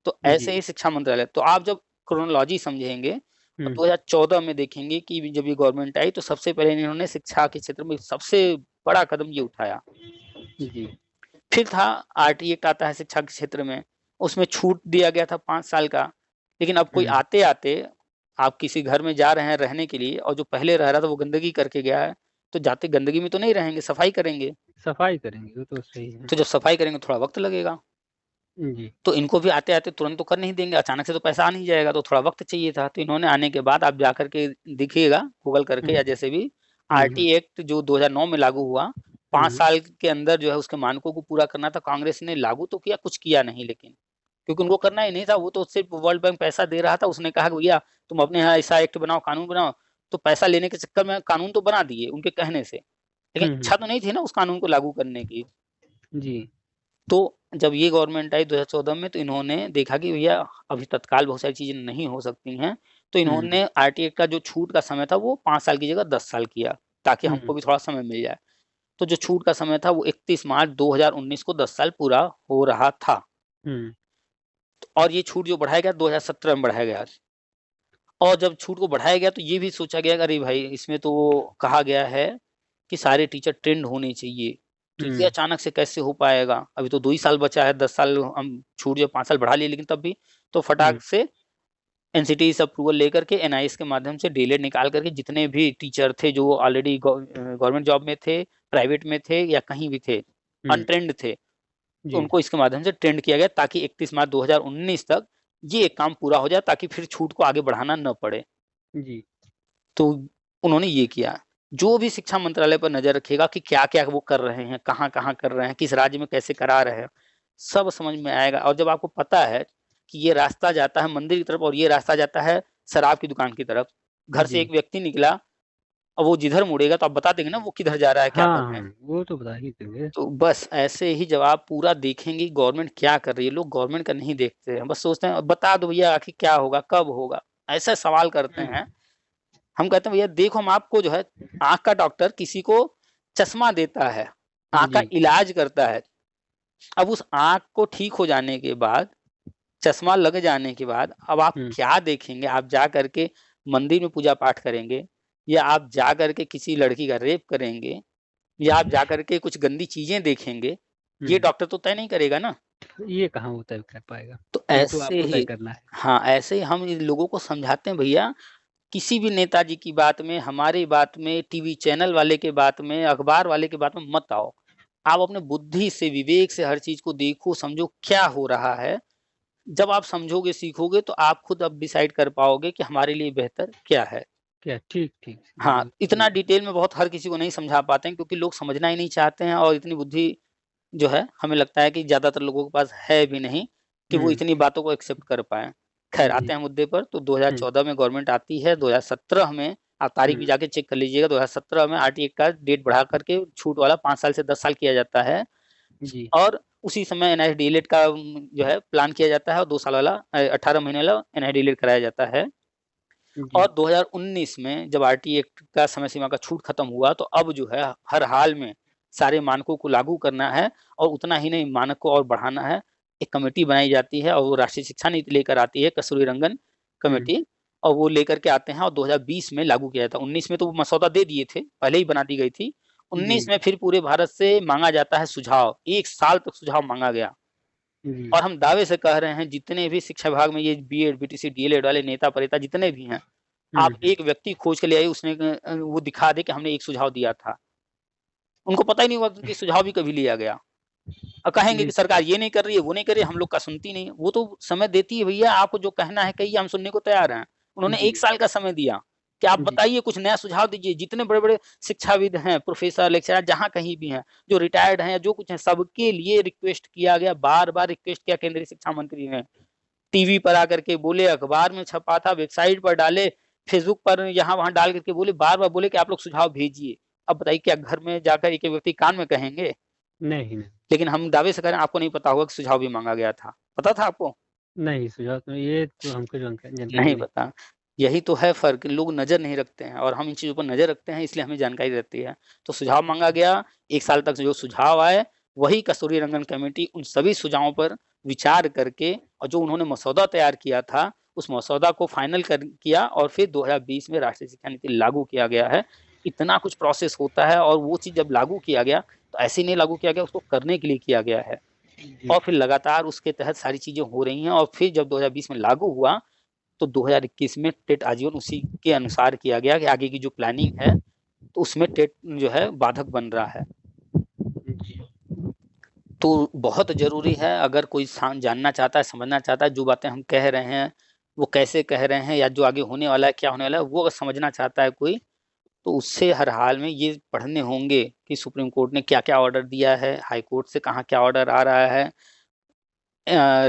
तो ऐसे ही शिक्षा मंत्रालय। तो आप जब क्रोनोलॉजी समझेंगे, अब हुँ, 2014 में देखेंगे कि जब ये गवर्नमेंट आई तो सबसे पहले इन्होंने शिक्षा के क्षेत्र में सबसे बड़ा कदम ये उठाया। जी। फिर था आरटी एक्ट आता है शिक्षा के क्षेत्र में, उसमें छूट दिया गया था 5 साल का। लेकिन अब कोई हुँ, आते-आते आप किसी घर में जा रहे हैं रहने के लिए और जो पहले रह रहा था वो गंदगी करके गया है, तो जाते गंदगी में तो नहीं रहेंगे, सफाई करेंगे। सफाई करेंगे, वो तो सही है। तो जब सफाई करेंगे थोड़ा वक़्त लगेगा। जी। तो इनको भी आते-आते तुरंत तो कर नहीं देंगे, अचानक से तो पैसा आ नहीं जाएगा, तो थोड़ा वक़्त चाहिए था। तो इन्होंने आने के बाद आप जाकर के देखिएगा गूगल करके हुँ, या जैसे भी हुँ, हुँ, आरटी एक्ट जो 2009 में लागू हुआ, 5 हुँ, साल के अंदर जो है उसके मानकों को पूरा करना था। कांग्रेस ने लागू तो किया, कुछ किया नहीं लेकिन। क्योंकि उनको करना ही नहीं था, वो तो सिर्फ़ वर्ल्ड बैंक पैसा दे रहा था, उसने कहा कि भैया तुम अपने यहाँ ऐसा एक्ट बनाओ, कानून बनाओ, तो पैसा लेने के चक्कर में कानून तो बना दिए उनके कहने से। लेकिन हुँ, हुँ, इच्छा तो नहीं थी ना उस कानून को लागू करने की। जी। तो जब ये गवर्नमेंट आई 2014 में तो इन्होंने देखा कि भैया अभी तत्काल बहुत सारी चीज़ें नहीं हो सकती हैं, तो हुँ, इन्होंने आरटीए का जो छूट का समय था वो 5 साल की जगह 10 साल किया, ताकि हुँ, हमको भी थोड़ा समय मिल जाए। तो जो छूट का समय था वो 31 मार्च 2019 को 10 साल पूरा हो रहा था हुँ, और ये छूट जो बढ़ाया गया 2017 में बढ़ाया गया। और जब छूट को बढ़ाया गया तो ये भी सोचा गया कि अरे भाई इसमें तो कहा गया है कि सारे टीचर ट्रेंड होने चाहिए। तो ये हुँ, अचानक से कैसे हो पाएगा? अभी तो 2 ही साल बचा है, 10 साल हम छूट जो 5 साल बढ़ा लिए लेकिन तब भी। तो हुँ, फटाक से एनसीटी से अप्रूवल लेकर के एनआईएस के माध्यम से डीएलएड निकाल कर के जितने भी टीचर थे जो ऑलरेडी गवर्नमेंट जॉब में थे, प्राइवेट में थे या कहीं भी थे, हुँ, अनट्रेंड थे, तो जी, उनको इसके माध्यम से ट्रेंड किया गया ताकि 31 मार्च 2019 तक ये एक काम पूरा हो जाए ताकि फिर छूट को आगे बढ़ाना न पड़े। जी। तो उन्होंने ये किया। जो भी शिक्षा मंत्रालय पर नज़र रखेगा कि क्या-क्या वो कर रहे हैं, कहाँ-कहाँ कर रहे हैं, किस राज्य में कैसे करा रहे हैं, सब समझ में आएगा और जब आपको पता है कि ये रास्ता जाता है मंदिर की तरफ और ये रास्ता जाता है शराब की दुकान की तरफ, घर से जी। एक व्यक्ति निकला और वो जिधर मुड़ेगा तो आप बता देंगे ना वो किधर जा रहा है, क्या कर हाँ, रहे हैं। हाँ, वो तो बता ही देंगे। तो बस ऐसे ही जब आप पूरा देखेंगे गवर्नमेंट क्या कर रही है, लोग गवर्नमेंट का नहीं देखते हैं, बस सोचते हैं बता दो भैया आखिर क्या होगा, कब होगा? ऐसे सवाल करते हुँ, हैं। हम कहते हैं भैया देखो हम आपको जो है आँख का डॉक्टर किसी को चश्मा देता है, आँख का जी, इलाज करता है। अब उस आँख को ठीक हो जाने के बाद, चश्मा लग जाने के बाद अब आप हुँ, क्या देखेंगे? आप जा कर के मंदिर में पूजा-पाठ करेंगे या आप जा कर के किसी लड़की का रेप करेंगे या आप जा कर के कुछ गंदी चीज़ें देखेंगे, ये हुँ। डॉक्टर तो तय नहीं करेगा ना। ये कहाँ वो तय कर पाएगा? तो ये तो ऐसे आपको तय ही करना है। हाँ, ऐसे ही हम इन लोगों को समझाते हैं भैया किसी भी नेताजी की बात में, हमारी बात में, टीवी चैनल वाले के बात में, अखबार वाले की बात में मत आओ। आप अपने बुद्धि से, विवेक से हर चीज़ को देखो, समझो क्या हो रहा है। जब आप समझोगे, सीखोगे तो आप खुद अब डिसाइड कर पाओगे कि हमारे लिए बेहतर क्या है। क्या ठीक, ठीक। हाँ, जी, इतना डिटेल में बहुत हर किसी को नहीं समझा पाते हैं क्योंकि लोग समझना ही नहीं चाहते हैं और इतनी बुद्धि जो है हमें लगता है कि ज़्यादातर लोगों के पास है भी नहीं कि वो हुँ, इतनी बातों को एक्सेप्ट कर पाएँ। ख़ैर जी, आते हैं मुद्दे पर तो हुँ, 2014 में गवर्नमेंट आती है, 2017 में आप तारीख़ भी हुँ, जाके चेक कर लीजिएगा 2017 में आरटीए का डेट बढ़ा कर के छूट वाला 5 साल से 10 साल किया जाता है जी, और उसी समय एनआईएस डीएलएड का जो है प्लान किया जाता है और 2 साल वाला 18 महीने वाला एनआईएस डीएलएड कराया जाता है। जी, और 2019 में जब आरटीए एक्ट का समय सीमा का छूट खत्म हुआ, तो अब जो है हर हाल में सारे मानकों को लागू करना है और उतना ही नहीं मानक को और बढ़ाना है। एक कमेटी बनाई जाती है और वो राष्ट्रीय शिक्षा नीति लेकर आती है कस्तूरीरंगन हुँ, कमेटी और वो लेकर के आते हैं और 2020 में लागू किया जाता है। 19 में तो वो मसौदा दे दिए थे, पहले ही बना दी गई थी। जी, 19 में फिर पूरे भारत से माँगा जाता है सुझाव, 1 साल तक सुझाव माँगा गया। जी, और हम दावे से कह रहे हैं जितने भी शिक्षा विभाग में ये बीएड, बीटीसी, डीएलएड वाले नेता-प्रेता जितने भी हैं, हुँ, आप हुँ, एक व्यक्ति खोज के ले आइए उसने वो दिखा दे कि हमने एक सुझाव दिया था। उनको पता ही नहीं होगा कि सुझाव भी कभी लिया गया। कहेंगे ये कि सरकार ये नहीं कर रही है, वो नहीं कर रही है, हम लोग का सुनती नहीं है। वो तो समय देती है भैया आपको जो कहना है कहिए हम सुनने को तैयार हैं। उन्होंने 1 जी, साल का समय दिया कि आप जी, बताइए कुछ नया सुझाव दीजिए। जितने बड़े-बड़े शिक्षाविद हैं, प्रोफ़ेसर, लेक्चरर जहाँ कहीं भी हैं, जो रिटायर्ड हैं, जो कुछ हैं, सबके लिए रिक्वेस्ट किया गया, बार-बार रिक्वेस्ट किया केंद्रीय शिक्षा मंत्री ने। टीवी पर आकर के बोले, अखबार में छपा था, वेबसाइट पर डाले, फेसबुक पर यहाँ-वहाँ डाल कर के बोले, बार-बार बोले कि आप लोग सुझाव भेजिए। अब बताइए क्या घर में जाकर एक-एक व्यक्ति कान में कहेंगे? नहीं, नहीं, लेकिन हम दावे से कह रहे हैं आपको नहीं पता होगा कि सुझाव भी माँगा गया था। पता था आपको? नहीं सुझाव तो ये तो हमको जानकारी नहीं नहीं। पता। यही तो है फ़र्क, लोग नज़र नहीं रखते हैं और हम इन चीज़ों पर नज़र रखते हैं इसलिए हमें जानकारी रहती है। तो सुझाव माँगा गया, 1 साल तक जो सुझाव आए, वही कस्तूरीरंगन कमेटी उन सभी सुझावों पर विचार करके और जो उन्होंने मसौदा तैयार किया था, उस मसौदा को फाइनल किया और फिर 2020 में राष्ट्रीय शिक्षा नीति लागू किया गया है। इतना कुछ प्रोसेस होता है और वो चीज़ जब लागू किया गया तो ऐसे ही नहीं लागू किया गया, उसको करने के लिए किया गया है जी और फिर लगातार उसके तहत सारी चीज़ें हो रही हैं और फिर जब 2020 में लागू हुआ तो 2021 में टेट आजीवन उसी के अनुसार किया गया कि आगे की जो प्लानिंग है तो उसमें टेट जो है बाधक बन रहा है। जी तो बहुत ज़रूरी है, अगर कोई जानना चाहता है, समझना चाहता है, जो बातें हम कह रहे हैं वो कैसे कह रहे हैं या जो आगे होने वाला है, क्या होने वाला है, वो अगर समझना चाहता है कोई, तो उससे हर हाल में ये पढ़ने होंगे कि सुप्रीम कोर्ट ने क्या-क्या ऑर्डर दिया है, हाई कोर्ट से कहाँ क्या ऑर्डर आ रहा है,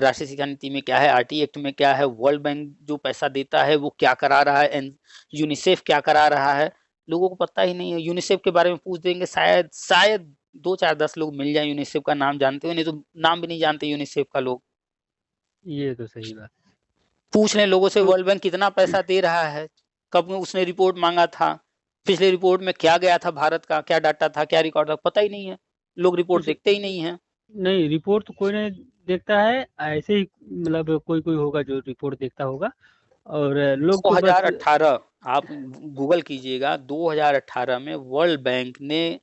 राष्ट्रीय शिक्षा नीति में क्या है, आरटी एक्ट में क्या है, वर्ल्ड बैंक जो पैसा देता है वो क्या करा रहा है, यूनिसेफ क्या करा रहा है, लोगों को पता ही नहीं है। यूनिसेफ के बारे में पूछ देंगे, शायद 2-4-10 लोग मिल जाएं यूनिसेफ का नाम जानते हो, नहीं तो नाम भी नहीं जानते यूनिसेफ का लोग। ये तो सही बात। पूछ लें लोगों से तो वर्ल्ड बैंक कितना पैसा दे रहा है, कब उसने रिपोर्ट मांगा था, पिछले रिपोर्ट में क्या गया था, भारत का क्या डाटा था, क्या रिकॉर्ड था, पता ही नहीं है। लोग रिपोर्ट कुछ देखते ही नहीं है। नहीं, रिपोर्ट तो कोई नहीं देखता है, ऐसे ही मतलब कोई कोई होगा जो रिपोर्ट देखता होगा, और लोग तो बस 2018 आप गूगल कीजिएगा, 2018 में वर्ल्ड बैंक ने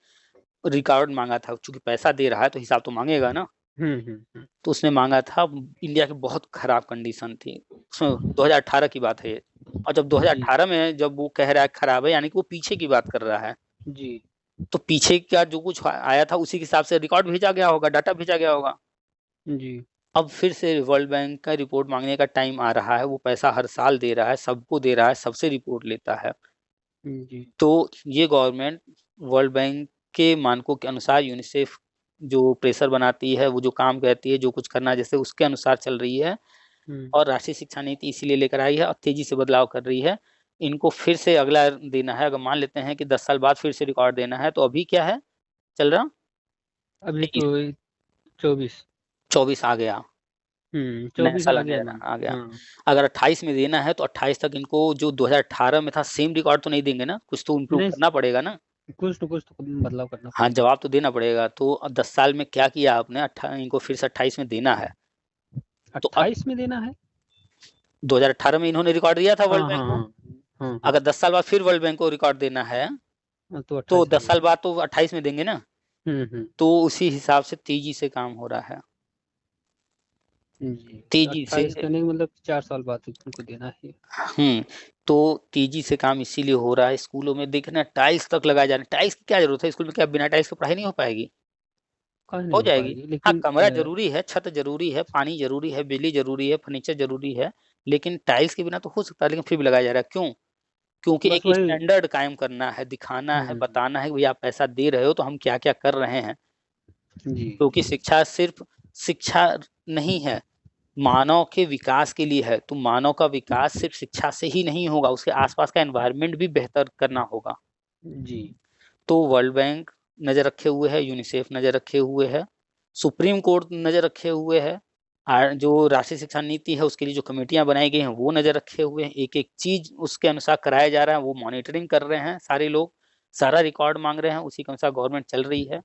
रिकॉर्ड मांगा था, चूंकि पैसा दे रहा है तो हिसाब तो मांगेगा ना, तो उसने मांगा था। इंडिया की बहुत खराब कंडीशन थी, 2018 की बात है ये। और जब जी 2018 में जब वो कह रहा है खराब है, यानी कि वो पीछे की बात कर रहा है, जी तो पीछे का जो कुछ आया था उसी के हिसाब से रिकॉर्ड भेजा गया होगा, डाटा भेजा गया होगा। जी अब फिर से वर्ल्ड बैंक का रिपोर्ट मांगने का टाइम आ रहा है, वो पैसा हर साल दे रहा है, सबको दे रहा है, सबसे रिपोर्ट लेता है। जी तो ये गवर्नमेंट वर्ल्ड बैंक के मानकों के अनुसार यूनिसेफ जो प्रेशर बनाती है, वो जो काम कहती है, जो कुछ करना है जैसे उसके अनुसार चल रही है और राष्ट्रीय शिक्षा नीति इसीलिए लेकर आई है और तेजी से बदलाव कर रही है। इनको फिर से अगला देना है, अगर मान लेते हैं कि 10 साल बाद फिर से रिकॉर्ड देना है, तो अभी क्या है चल रहा, अभी 23, तो 24 24 आ गया, नया 24 साल आ गया ना। आ गया। हाँ, अगर 28 में देना है तो 28 तक इनको जो 2018 में था सेम रिकॉर्ड तो नहीं देंगे ना, कुछ तो इम्प्रूव नहीं, करना पड़ेगा ना। कुछ तो बदलाव करना हाँ, पड़ेगा। जवाब तो देना पड़ेगा। तो 10 साल में क्या किया आपने, इनको फिर से 28 में देना है। तो 28 में देना है। 2018 में इन्होंने रिकॉर्ड दिया था वर्ल्ड हाँ बैंक हाँ को, हाँ हाँ अगर 10 साल बाद फिर वर्ल्ड बैंक को रिकॉर्ड देना है हाँ, तो तो 28 में 10 साल देना बाद तो 28 में देंगे ना। हम्म। तो उसी हिसाब से तेजी से काम हो रहा है, जी, तो तेजी से। 28 करने का मतलब 4 साल बाद उनको देना है। तो तेजी से काम इसीलिए हो रहा है। स्कूलों में देखना टाइल्स तक लगाए जा रहे हैं, टाइल्स की क्या जरूरत है स्कूल में, क्या बिना टाइल्स के पढ़ाई नहीं हो पाएगी? काहे हो नहीं हो जाएगी। पाएगी, हाँ, लेकिन कमरा जरूरी है, छत जरूरी है, पानी जरूरी है, बिजली जरूरी है, फर्नीचर जरूरी है, लेकिन टाइल्स के बिना तो हो सकता है, लेकिन फिर भी लगाया जा रहा है। क्यों? क्योंकि बस एक वही। स्टैंडर्ड कायम करना है, दिखाना है, हम्म बताना है कि भैया आप पैसा दे रहे हो तो हम क्या क्या कर रहे हैं। जी क्योंकि शिक्षा सिर्फ शिक्षा नहीं है, मानव के विकास के लिए है। तो मानव का विकास सिर्फ शिक्षा से ही नहीं होगा, उसके आसपास का एनवायरनमेंट भी बेहतर करना होगा। जी तो वर्ल्ड बैंक नज़र रखे हुए है, यूनिसेफ नज़र रखे हुए है, सुप्रीम कोर्ट नज़र रखे हुए है, जो राष्ट्रीय शिक्षा नीति है उसके लिए जो कमेटियां बनाई गई हैं वो नज़र रखे हुए हैं। एक एक चीज उसके अनुसार कराया जा रहा है, वो मॉनिटरिंग कर रहे हैं सारे लोग, सारा रिकॉर्ड मांग रहे हैं, उसी के अनुसार गवर्नमेंट चल रही है।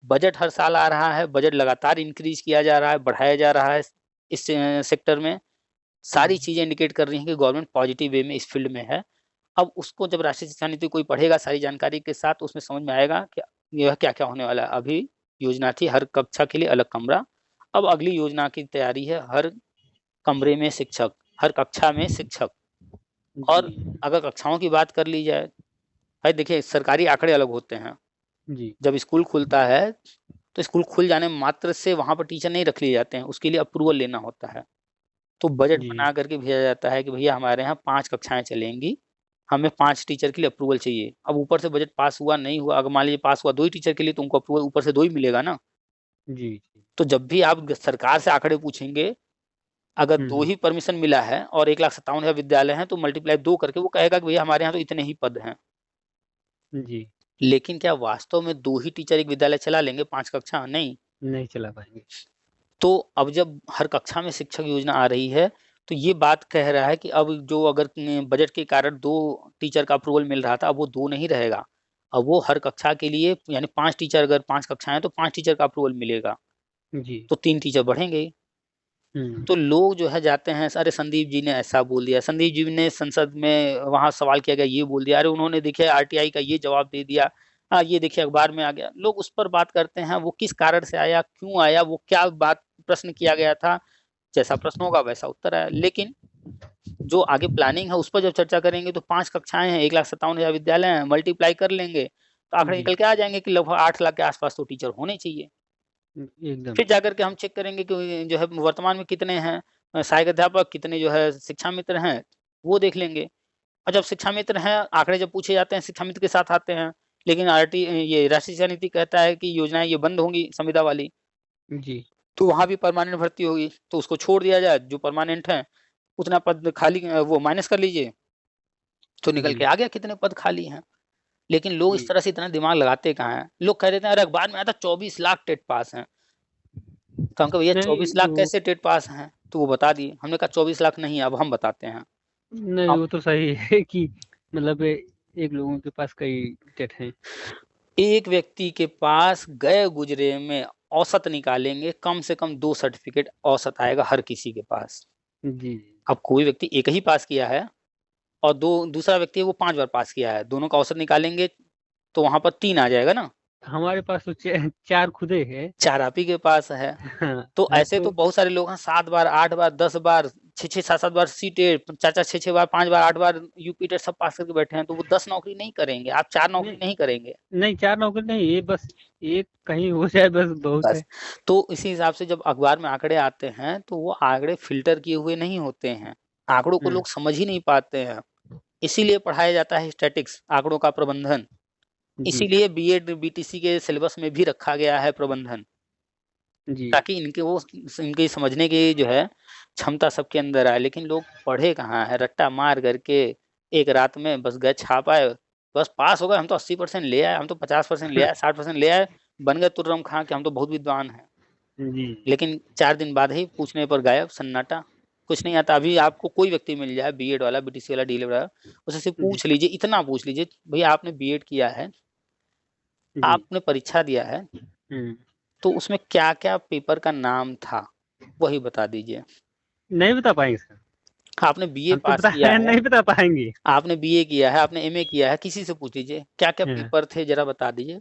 बजट हर साल आ रहा है, बजट लगातार इंक्रीज किया जा रहा है, बढ़ाया जा रहा है इस सेक्टर में। सारी चीजें इंडिकेट कर रही हैं कि गवर्नमेंट पॉजिटिव वे में इस फील्ड में है। अब उसको जब राष्ट्रीय शिक्षा नीति कोई पढ़ेगा सारी जानकारी के साथ, उसमें समझ में आएगा कि यह क्या-क्या होने वाला है। अभी योजना थी हर कक्षा के लिए अलग कमरा, अब अगली योजना की तैयारी है हर कमरे में शिक्षक, हर कक्षा में शिक्षक। और जी अगर कक्षाओं की बात कर ली जाए, भाई देखिए सरकारी आंकड़े अलग होते हैं। जी जब स्कूल खुलता है, तो स्कूल खुल जाने मात्र से वहाँ पर टीचर नहीं रख लिए जाते हैं, उसके लिए अप्रूवल लेना होता है। तो बजट जी बना करके भेजा जाता है कि भैया हमारे यहाँ 5 कक्षाएँ चलेंगी, हमें 5 टीचर के लिए अप्रूवल चाहिए। अब ऊपर से बजट पास हुआ, नहीं हुआ, अगर मान लीजिए पास हुआ 2 ही टीचर के लिए तो उनको अप्रूवल ऊपर से 2 ही मिलेगा ना। जी तो जब भी आप सरकार से आंकड़े पूछेंगे, अगर 2 हम्म ही परमिशन मिला है और 1,57,000 विद्यालय हैं तो मल्टीप्लाई 2 करके वो कहेगा कि भैया हमारे यहाँ तो इतने ही पद हैं। जी लेकिन क्या वास्तव में 2 ही टीचर एक विद्यालय चला लेंगे 5 कक्षा? नहीं। नहीं चला पाएंगे। तो अब जब हर कक्षा में शिक्षक योजना आ रही है, तो ये बात कह रहा है कि अब जो अगर बजट के कारण 2 टीचर का अप्रूवल मिल रहा था, अब वो 2 नहीं रहेगा। अब वो हर कक्षा के लिए यानी 5 टीचर, अगर 5 कक्षाएँ हैं तो 5 टीचर का अप्रूवल मिलेगा, जी तो 3 टीचर बढ़ेंगे ही। तो लोग जो है जाते हैं, अरे संदीप जी ने ऐसा बोल दिया, संदीप जी ने संसद में वहां सवाल किया गया ये बोल दिया, अरे उन्होंने देखिए आरटीआई का ये जवाब दे दिया, ये देखिए अखबार में आ गया। लोग उस पर बात करते हैं, वो किस कारण से आया, क्यों आया, वो क्या बात प्रश्न किया गया था, जैसा प्रश्न होगा वैसा उत्तर आया। लेकिन जो आगे प्लानिंग है उस पर जब चर्चा करेंगे तो 5 कक्षाएं हैं, 1,57,000 विद्यालय हैं, मल्टीप्लाई कर लेंगे तो आंकड़े निकल के आ जाएंगे कि लगभग 8 लाख के आसपास तो टीचर होने चाहिए। एकदम। फिर जाकर के हम चेक करेंगे कि जो है वर्तमान में कितने हैं सहायक अध्यापक, कितने जो है शिक्षा मित्र हैं, वो देख लेंगे। और जब शिक्षा मित्र हैं, आंकड़े जब पूछे जाते हैं शिक्षा मित्र के साथ आते हैं, लेकिन ये राष्ट्रीय शिक्षा नीति कहता है कि योजनाएं ये बंद होंगी संविदा वाली, जी। तो वहां भी परमानेंट भर्ती होगी, तो उसको छोड़ दिया जाए, जो परमानेंट है उतना पद खाली वो माइनस कर लीजिए, तो निकल के आ गया कितने पद खाली हैं। लेकिन लोग इस तरह से इतना दिमाग लगाते कहाँ हैं। लोग कह देते हैं अरे अखबार में आया था 24 लाख टेट पास हैं, तो हम कहा भैया 24 लाख कैसे टेट पास हैं, तो वो बता दिए। हमने कहा 24 लाख नहीं, अब हम बताते हैं। नहीं, वो तो सही है कि मतलब एक लोगों के पास कई टेट हैं। एक व्यक्ति के पास गए गुजरे में औसत निकालेंगे, कम से कम 2 सर्टिफिकेट औसत आएगा हर किसी के पास। जी। अब कोई व्यक्ति एक ही पास किया है और दूसरा व्यक्ति है वो 5 बार पास किया है, दोनों का औसत निकालेंगे तो वहां पर 3 आ जाएगा ना। हमारे पास तो 4 खुदे है। 4 आप ही के पास है। हाँ, तो ऐसे तो बहुत सारे लोग हैं, 7 बार, 8 बार, 10 बार, 6-6, 7-7 बार सीटेट, 4-4, 6-6 बार, 5 बार, 8 बार यूपी टेट सब पास करके बैठे हैं, तो वो 10 नौकरी नहीं करेंगे, आप 4 नौकरी नहीं करेंगे। नहीं 4 नौकरी नहीं, ये बस एक कहीं हो जाए बस बहुत है। तो इसी हिसाब से जब अखबार में आंकड़े आते हैं तो वो आंकड़े फिल्टर किए हुए नहीं होते हैं, आंकड़ों को लोग समझ ही नहीं पाते हैं। इसीलिए पढ़ाया जाता है स्टैटिक्स, आंकड़ों का प्रबंधन। इसीलिए बीएड बीटीसी के सिलेबस में भी रखा गया है प्रबंधन, ताकि इनके समझने की जो है क्षमता सबके अंदर आए। लेकिन लोग पढ़े कहाँ है, रट्टा मार करके एक रात में बस गए छाप आए, बस पास हो गए, हम तो 80% ले आए, हम तो 50% ले आए, 60% ले आए, बन गए तुर्रम खां कि हम तो बहुत विद्वान हैं। लेकिन 4 दिन बाद ही पूछने पर गायब, सन्नाटा, कुछ नहीं आता। अभी आपको कोई व्यक्ति मिल जाए बीएड वाला, बीटीसी वाला, डीएलएड वाला, उससे पूछ लीजिए, इतना पूछ लीजिए भैया आपने बीएड किया है, आपने परीक्षा दिया है, तो उसमें क्या क्या पेपर का नाम था वही बता दीजिए। नहीं बता पाएंगे सर। आपने बीए पास किया है, नहीं बता पाएंगे। आपने बीए किया है, आपने एमए किया है, किसी से पूछ लीजिए क्या क्या पेपर थे जरा बता दीजिए,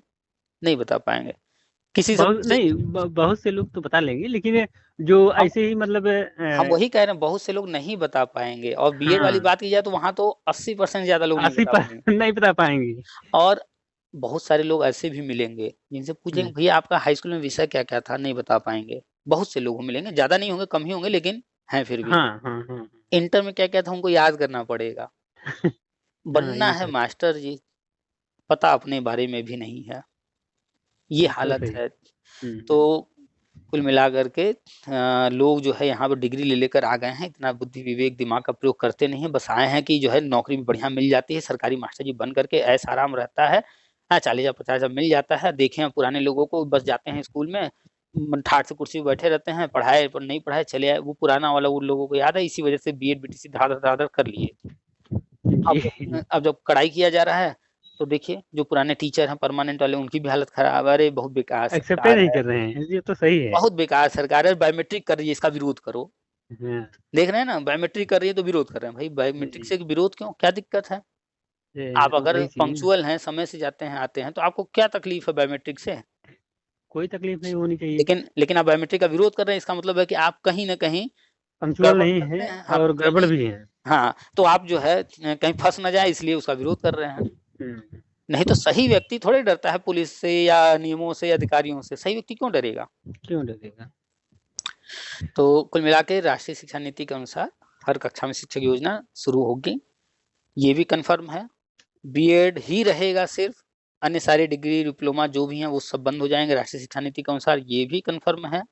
नहीं बता पाएंगे। किसी से नहीं बहुत से लोग तो बता लेंगे, लेकिन जो ऐसे ही मतलब हम वही कह रहे हैं, बहुत से लोग नहीं बता पाएंगे। और बीएड वाली बात की जाए तो वहां तो 80% ज्यादा लोग नहीं बता पाएंगे। नहीं बता पाएंगे। और बहुत सारे लोग ऐसे भी मिलेंगे जिनसे पूछेंगे भैया आपका हाई स्कूल में विषय क्या क्या था, नहीं बता पाएंगे। बहुत से लोग मिलेंगे, ज्यादा नहीं होंगे, कम ही होंगे, लेकिन हैं फिर भी। इंटर में क्या क्या था उनको याद करना पड़ेगा। बनना है मास्टर जी, पता अपने बारे में भी नहीं है, ये हालत है। तो कुल मिला करके लोग जो है यहाँ पर डिग्री ले लेकर आ गए हैं, इतना बुद्धि विवेक दिमाग का प्रयोग करते नहीं है, बस आए हैं कि जो है नौकरी भी बढ़िया मिल जाती है, सरकारी मास्टर जी बन करके ऐसा आराम रहता है, 40,000 50,000 मिल जाता है। देखे हैं पुराने लोगों को, बस जाते हैं स्कूल में ठाट से कुर्सी पर बैठे रहते हैं, पढ़ाए पर नहीं पढ़ाए चले आए, वो पुराना वाला उन लोगों को याद है। इसी वजह से बीएड बीटीसी धाधर कर लिए। अब जब कड़ाई किया जा रहा है तो देखिए जो पुराने टीचर हैं परमानेंट वाले, उनकी भी हालत खराब है। अरे बहुत बेकार एक्सेप्ट नहीं कर रहे हैं, ये तो सही है। बहुत बेकार सरकार है, बायोमेट्रिक कर रही है, इसका विरोध करो। देख रहे हैं ना, बायोमेट्रिक कर रही है तो विरोध कर रहे हैं। भाई बायोमेट्रिक से विरोध क्यों, क्या दिक्कत है? आप अगर पंक्चुअल हैं, समय से जाते हैं आते हैं, तो आपको क्या तकलीफ है बायोमेट्रिक से? कोई तकलीफ नहीं होनी चाहिए। लेकिन आप बायोमेट्रिक का विरोध कर रहे हैं, इसका मतलब है कि आप कहीं ना कहीं पंक्चुअल नहीं है और गड़बड़ भी है। हाँ, तो आप जो है कहीं फंस ना जाए इसलिए उसका विरोध कर रहे हैं। नहीं तो सही व्यक्ति थोड़े डरता है पुलिस से या नियमों से या अधिकारियों से, सही व्यक्ति क्यों डरेगा? तो कुल मिला के राष्ट्रीय शिक्षा नीति के अनुसार हर कक्षा में शिक्षक योजना शुरू होगी, ये भी कंफर्म है। बीएड ही रहेगा सिर्फ, अन्य सारे डिग्री डिप्लोमा जो भी हैं वो सब बंद हो जाएंगे राष्ट्रीय शिक्षा नीति के अनुसार, ये भी कंफर्म है।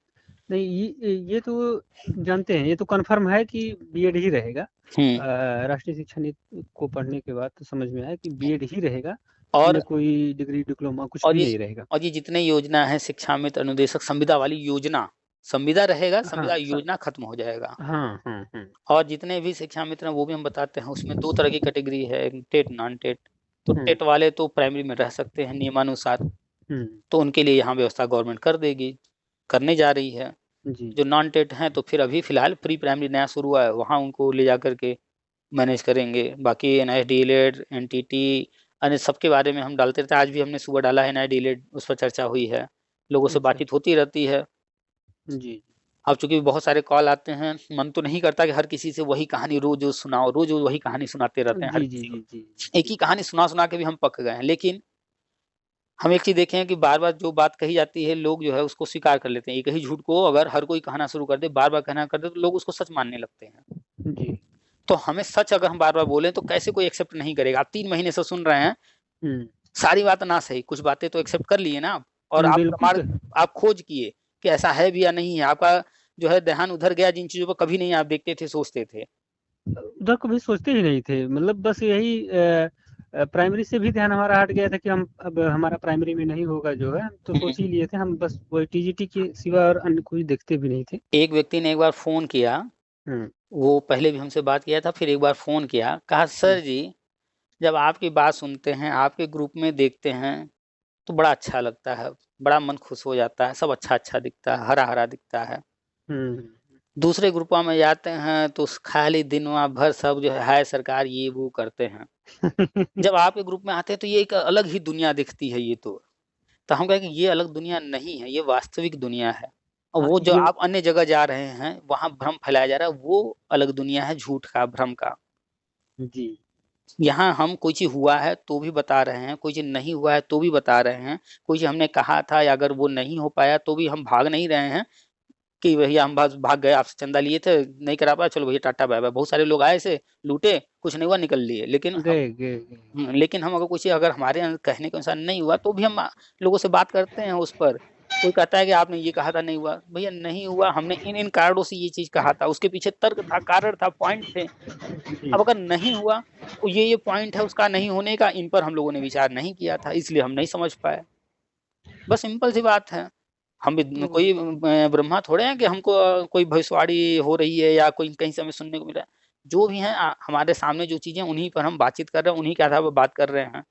नहीं ये तो जानते हैं, ये तो कंफर्म है कि बीएड ही रहेगा। राष्ट्रीय शिक्षा नीति को पढ़ने के बाद तो समझ में आया कि बीएड ही रहेगा, और कोई डिग्री डिप्लोमा कुछ भी नहीं रहेगा। और ये जितने योजना है शिक्षा मित्र अनुदेशक संविदा वाली योजना, संविदा रहेगा, संविदा योजना खत्म हो जाएगा। और जितने भी शिक्षा मित्र हैं वो भी हम बताते हैं, उसमें 2 तरह की कैटेगरी है, टेट नॉन टेट। तो टेट वाले तो प्राइमरी में रह सकते हैं नियमानुसार, तो उनके लिए यहाँ व्यवस्था गवर्नमेंट कर देगी, करने जा रही है। जी। जो नॉन टेट हैं तो फिर अभी फ़िलहाल प्री प्राइमरी नया शुरू हुआ है, वहाँ उनको ले जाकर के मैनेज करेंगे। बाकी एनआईटी डीएलएड, एनटीटी अन्य सबके बारे में हम डालते रहते हैं। आज भी हमने सुबह डाला है एनआईटी डीएलएड, उस पर चर्चा हुई है। लोगों से अच्छा। बातचीत होती रहती है। जी। अब चूँकि बहुत सारे कॉल आते हैं, मन तो नहीं करता कि हर किसी से वही कहानी रोज़-रोज़ सुनाओ, रोज़-रोज़ वही कहानी सुनाते रहते हैं हर जी, जी, किसी को। जी, जी, एक ही जी। कहानी सुना-सुना के भी हम पक गए हैं। लेकिन हम एक चीज़ देखे हैं कि बार-बार जो बात कही जाती है, लोग जो है उसको स्वीकार कर लेते हैं। एक ही झूठ को अगर हर कोई कहना शुरू कर दे, बार-बार कहना कर दे, तो लोग उसको सच मानने लगते हैं। जी। तो हमें सच अगर हम बार-बार बोलें तो कैसे कोई एक्सेप्ट नहीं करेगा। आप 3 महीने से सुन रहे हैं, हुँ। सारी बात ना सही, कुछ बातें तो एक्सेप्ट कर लिए ना आप और आप बिल्कुल प्रमाण आप खोज किए कि ऐसा है भी या नहीं है। आपका जो है ध्यान उधर गया जिन चीज़ों पर कभी नहीं आप देखते थे, सोचते थे। उधर कभी सोचते ही नहीं थे। मतलब बस यही प्राइमरी से भी ध्यान हमारा हट गया था कि हम अब हमारा प्राइमरी में नहीं होगा जो है, तो हुँ। सोच ही लिए थे हम, बस वही टीजीटी के सिवा और अन्य कोई देखते भी नहीं थे। एक व्यक्ति ने एक बार फ़ोन किया, हुँ, वो पहले भी हमसे बात किया था, फिर एक बार फ़ोन किया, कहा हुँ, सर जी, जब आपकी बात सुनते हैं, आपके ग्रुप में देखते हैं, तो बड़ा अच्छा लगता है, बड़ा मन खुश हो जाता है, सब अच्छा-अच्छा दिखता है, हरा-हरा दिखता है। हुँ, दूसरे ग्रुपों में जाते हैं तो खाली दिनवा भर सब जो है हाय सरकार ये वो करते हैं। जब आपके ग्रुप में आते हैं तो ये एक अलग ही दुनिया दिखती है ये तो। तो हम कहे कि ये अलग दुनिया नहीं है, ये वास्तविक दुनिया है। और हाँ, वो जो ये आप अन्य जगह जा रहे हैं, वहाँ भ्रम फैलाया जा रहा है, वो अलग दुनिया है झूठ का, भ्रम का। जी, यहाँ हम कोई चीज़ हुआ है तो भी बता रहे हैं, कोई चीज़ नहीं हुआ है तो भी बता रहे हैं, कोई चीज़ हमने कहा था या अगर वो नहीं हो पाया तो भी हम भाग नहीं रहे हैं कि भैया हम बस भाग गए, आपसे चंदा लिए थे, नहीं करा पाए, चलो भैया टाटा बाय-बाय। बहुत सारे लोग आए ऐसे, लूटे, कुछ नहीं हुआ, निकल लिए। गए। लेकिन हम अगर कुछ अगर हमारे कहने के अनुसार नहीं हुआ, तो भी हम लोगों से बात करते हैं उस पर। कोई कहता है कि आपने ये कहा था, नहीं हुआ। भैया नहीं हुआ, हमने इन-इन कारणों से ये चीज़ कहा था, उसके पीछे तर्क था, कारण था, पॉइंट थे। जी, अब अगर नहीं हुआ, तो ये पॉइंट है उसका नहीं होने का, इन पर हम लोगों ने विचार नहीं किया था, इसलिए हम नहीं समझ पाए। बस सिंपल सी बात है। हम भी तो कोई ब्रह्मा थोड़े हैं कि हमको कोई भविष्यवाणी हो रही है या कोई कहीं से हमें सुनने को मिला है। जो भी हैं हमारे सामने जो चीज़ें उन्हीं पर हम बातचीत कर रहे हैं, उन्हीं के आधार पर बात कर रहे हैं।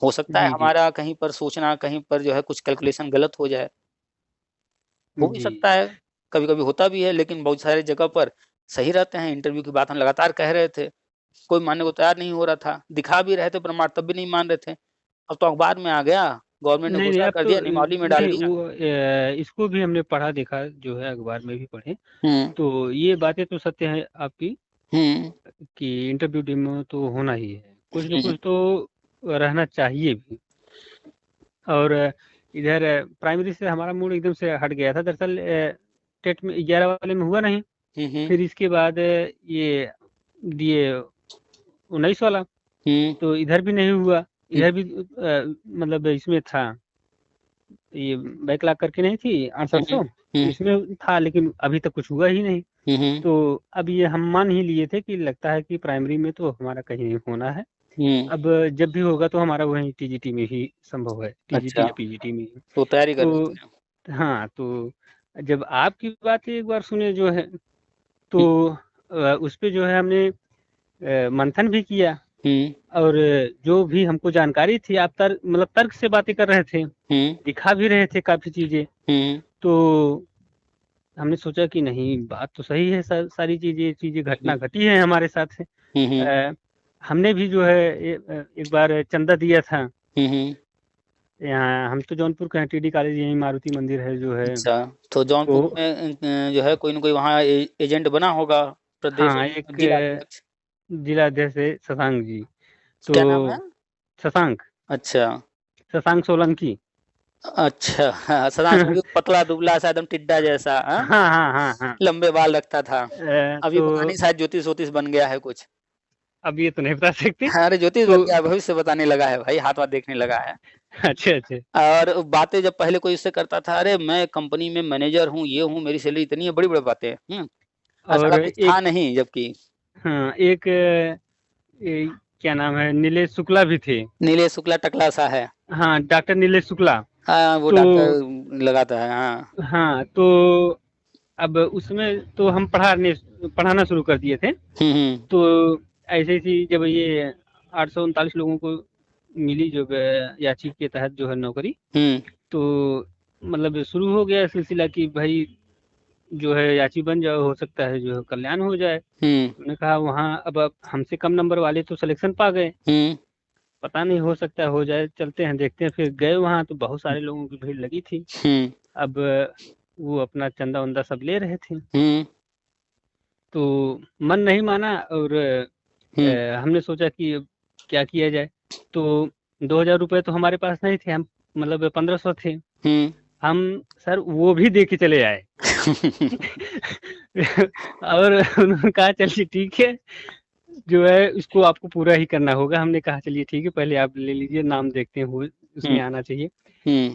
हो सकता है जी, जी, हमारा कहीं पर सोचना, कहीं पर जो है कुछ कैलकुलेशन गलत हो जाए, हो भी जी। सकता है, कभी-कभी होता भी है, लेकिन बहुत सारी जगह पर सही रहते हैं। इंटरव्यू की बात हम लगातार कह रहे थे, कोई मानने को तैयार नहीं हो रहा था, दिखा भी रहे थे प्रमाण तब भी नहीं मान रहे थे। अब तो अखबार में आ गया, गवर्नमेंट ने नहीं, नहीं, घोषणा अब कर तो दिया, नियमावली में डाल नहीं दिया। वो इसको भी हमने पढ़ा देखा जो है, अखबार में भी पढ़े। हुँ, तो ये बातें तो सत्य है आपकी हुँ, कि इंटरव्यू डेमो तो होना ही है। कुछ न हुँ, कुछ तो रहना चाहिए भी। और इधर प्राइमरी से हमारा मूड एकदम से हट गया था। दरअसल टेट में 11 वाले में हुआ नहीं। हुँ, हुँ, फिर इसके बाद ये दिए 19 वाला, हुँ, तो इधर भी नहीं हुआ। हुँ, इधर भी मतलब इसमें था, ये बैकलॉग करके नहीं थी हुँ, 6800, हुँ, इसमें था, लेकिन अभी तक कुछ हुआ ही नहीं। हुँ, हुँ, तो अब ये हम मान ही लिए थे कि लगता है कि प्राइमरी में तो हमारा कहीं नहीं होना है। हुँ, अब जब भी होगा तो हमारा वहीं टीजीटी में ही संभव है, टीजीटी अच्छा, या पीजीटी में ही। तो तैयारी कर रहे तो थे। हाँ, तो जब आपकी बात एक बार सुने जो है, तो हुँ, उस पे जो है हमने मंथन भी किया। हुँ, और जो भी हमको जानकारी थी, आप मतलब तर्क से बातें कर रहे थे, हुँ, दिखा भी रहे थे काफ़ी चीज़ें। हुँ, तो हमने सोचा कि नहीं, बात तो सही है, सारी चीज़ें हुँ, घटना घटी है हमारे साथ। हुँ, हुँ, हमने भी जो है एक बार चंदा दिया था। हुँ, हुँ, यहाँ हम तो जौनपुर के हैं, टीडी कॉलेज, यहीं मारुति मंदिर है जो है। अच्छा, तो तो जौनपुर में जो है कोई न कोई वहाँ एजेंट बना होगा, प्रदेश हाँ, एक जिलाध्यक्ष, जिलाध्यक्ष है शशांक जी। तो क्या नाम है? शशांक अच्छा। शशांक सोलंकी। अच्छा, हाँ, सदांश वो भी पतला-दुबला सा एकदम टिड्डा जैसा, हाँ? हाँ, हाँ, हाँ, हाँ। लंबे बाल रखता था। अभी पता तो नहीं शायद ज्योतिष-वोतिष बन गया है कुछ। अब ये तो नहीं बता सकते। हाँ, अरे ज्योतिष तो बन गया है, भविष्य बताने लगा है भाई, हाथ-वाथ देखने लगा है। अच्छा, अच्छा। और बातें जब पहले कोई उससे करता था, अरे मैं कंपनी में मैनेजर हूँ, ये हूँ, मेरी सैलरी इतनी है, बड़ी-बड़ी बातें। और साला कुछ एक था नहीं जबकि। हाँ, एक क्या नाम है, नीलेश शुक्ला भी थे। नीलेश शुक्ला टकला सा है। हाँ, डॉक्टर नीलेश शुक्ला। हाँ, वो तो डॉक्टर लगाता है, हाँ। हाँ, तो अब उसमें तो हम पढ़ाना शुरू कर दिए थे। हुँ, हुँ। तो ऐसे-ऐसे जब ये 839 लोगों को मिली जो याची के तहत जो है नौकरी, हुँ, तो मतलब शुरू हो गया सिलसिला कि भाई जो है याची बन जाओ, हो सकता है जो है कल्याण हो जाए। उन्होंने कहा वहाँ अब हमसे कम नंबर वाले तो सिलेक्शन पा गए, पता नहीं हो सकता है हो जाए, चलते हैं देखते हैं। फिर गए वहाँ तो बहुत सारे लोगों की भीड़ लगी थी। अब वो अपना चंदा वंदा सब ले रहे थे, तो मन नहीं माना और हमने सोचा कि अब क्या किया जाए। तो 2000 रुपए तो हमारे पास नहीं थे, हम मतलब 1500 थे। हम सर वो भी दे के चले आए और उन्होंने कहा चलिए ठीक है, जो है इसको आपको पूरा ही करना होगा। हमने कहा चलिए ठीक है, पहले आप ले लीजिए, नाम देखते हैं वो उसमें आना चाहिए।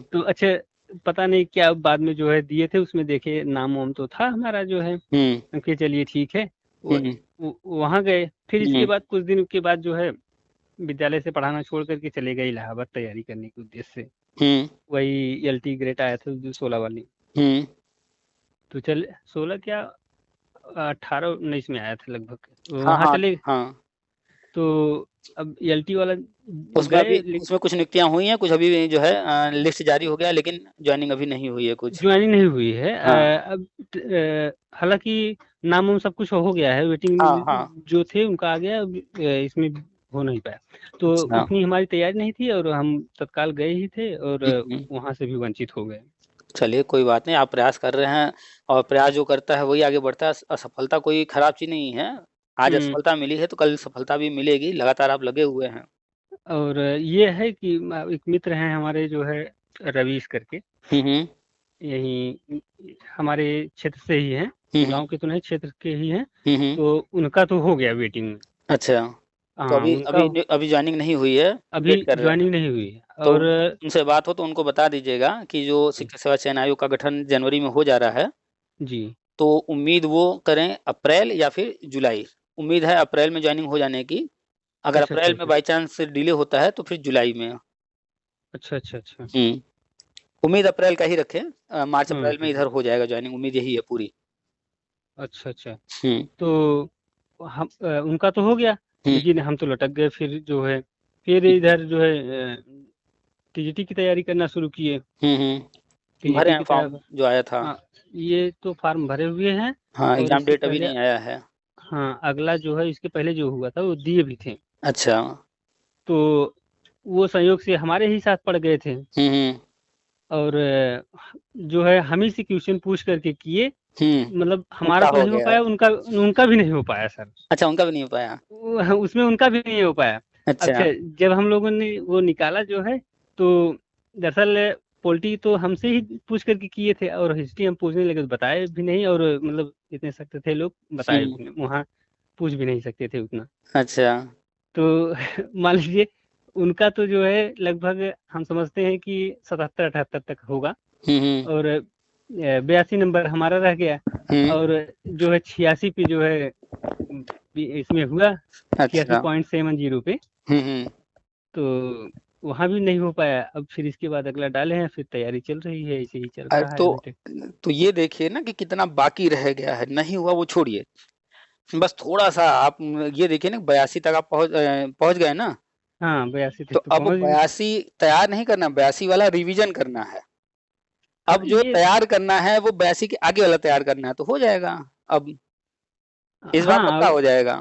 तो अच्छा, पता नहीं क्या बाद में जो है दिए थे, उसमें देखे नाम वाम तो था हमारा जो है। कि चलिए ठीक है, वहाँ गए। फिर इसके बाद कुछ दिन के बाद जो है विद्यालय से पढ़ाना छोड़ करके चले गए इलाहाबाद तैयारी करने के उद्देश्य से। वही LT ग्रेड आया था जो 16 वाली। तो चल 16 क्या 18-19 में आया था लगभग, वहाँ चले। तो अब LT वाला उसमें कुछ नियुक्तियां हुई हैं, कुछ अभी जो है लिस्ट जारी हो गया, लेकिन ज्वाइनिंग अभी नहीं हुई है, कुछ ज्वाइनिंग नहीं हुई है। अब हालांकि नाम वाम सब कुछ हो गया है, वेटिंग जो थे उनका आ गया, इसमें हो नहीं पाया। तो उतनी हमारी तैयारी नहीं थी और हम तत्काल गए ही थे और वहां से भी वंचित हो गए। चलिए कोई बात नहीं, आप प्रयास कर रहे हैं और प्रयास जो करता है वही आगे बढ़ता है। असफलता कोई खराब चीज नहीं है, आज असफलता मिली है तो कल सफलता भी मिलेगी, लगातार आप लगे हुए हैं। और ये है कि एक मित्र हैं हमारे जो है रवीश करके, यही हमारे क्षेत्र से ही हैं, गांव के तो नहीं, क्षेत्र के ही हैं। तो उनका तो हो गया वेटिंग में। अच्छा, तो अभी ज्वाइनिंग नहीं हुई है, अभी ज्वाइनिंग नहीं हुई है। तो और उनसे बात हो तो उनको बता दीजिएगा कि जो शिक्षक सेवा चयन आयोग का गठन जनवरी में हो जा रहा है जी, तो उम्मीद वो करें अप्रैल या फिर जुलाई। उम्मीद है अप्रैल में ज्वाइनिंग हो जाने की, अगर अप्रैल में बाई चांस डिले होता है तो फिर जुलाई में। अच्छा अच्छा अच्छा। उम्मीद अप्रैल का ही रखें, मार्च अप्रैल में इधर हो जाएगा ज्वाइनिंग, उम्मीद यही है पूरी। अच्छा अच्छा। तो हम उनका तो हो गया, लेकिन हम तो लटक गए। फिर जो है फिर इधर जो है TGT की तैयारी करना शुरू किए। भरे हैं फॉर्म जो आया था? ये तो फॉर्म भरे हुए हैं। हाँ, एग्जाम डेट अभी नहीं आया है। हाँ, अगला जो है इसके पहले जो हुआ था वो दिए भी थे। अच्छा, तो वो संयोग से हमारे ही साथ पड़ गए थे। और जो है हम ही से क्वेश्चन पूछ करके किए, मतलब हमारा तो नहीं हो पाया, उनका भी नहीं हो पाया सर। अच्छा, उनका भी नहीं हो पाया, उसमें उनका भी नहीं हो पाया। अच्छा, जब हम लोगों ने वो निकाला जो है, तो दरअसल पॉलिटी तो हमसे ही पूछ करके किए थे और हिस्ट्री हम पूछने लगे तो बताए भी नहीं, और मतलब इतने सख्त थे लोग, बताए भी नहीं, वहाँ पूछ भी नहीं सकते थे उतना। अच्छा, तो मान लीजिए उनका तो जो है लगभग हम समझते हैं कि 77-78 तक होगा, और 82 नंबर हमारा रह गया, और जो है 86 पे जो है इसमें हुआ, 86.70 पे। तो वहाँ भी नहीं हो पाया। अब फिर इसके बाद अगला डाले हैं, फिर तैयारी चल रही है, ऐसे ही चल रहा है। तो ये देखिए ना कि कितना बाकी रह गया है, नहीं हुआ वो छोड़िए, बस थोड़ा सा आप ये देखिए ना 82 तक आप पहुंच गए ना। हाँ, 82 तक तो अब 82 तैयार नहीं करना, 82 वाला रिवीजन करना है। अब जो तैयार करना है वो 82 के आगे वाला तैयार करना है, तो हो जाएगा। अब इस बार पक्का हो जाएगा।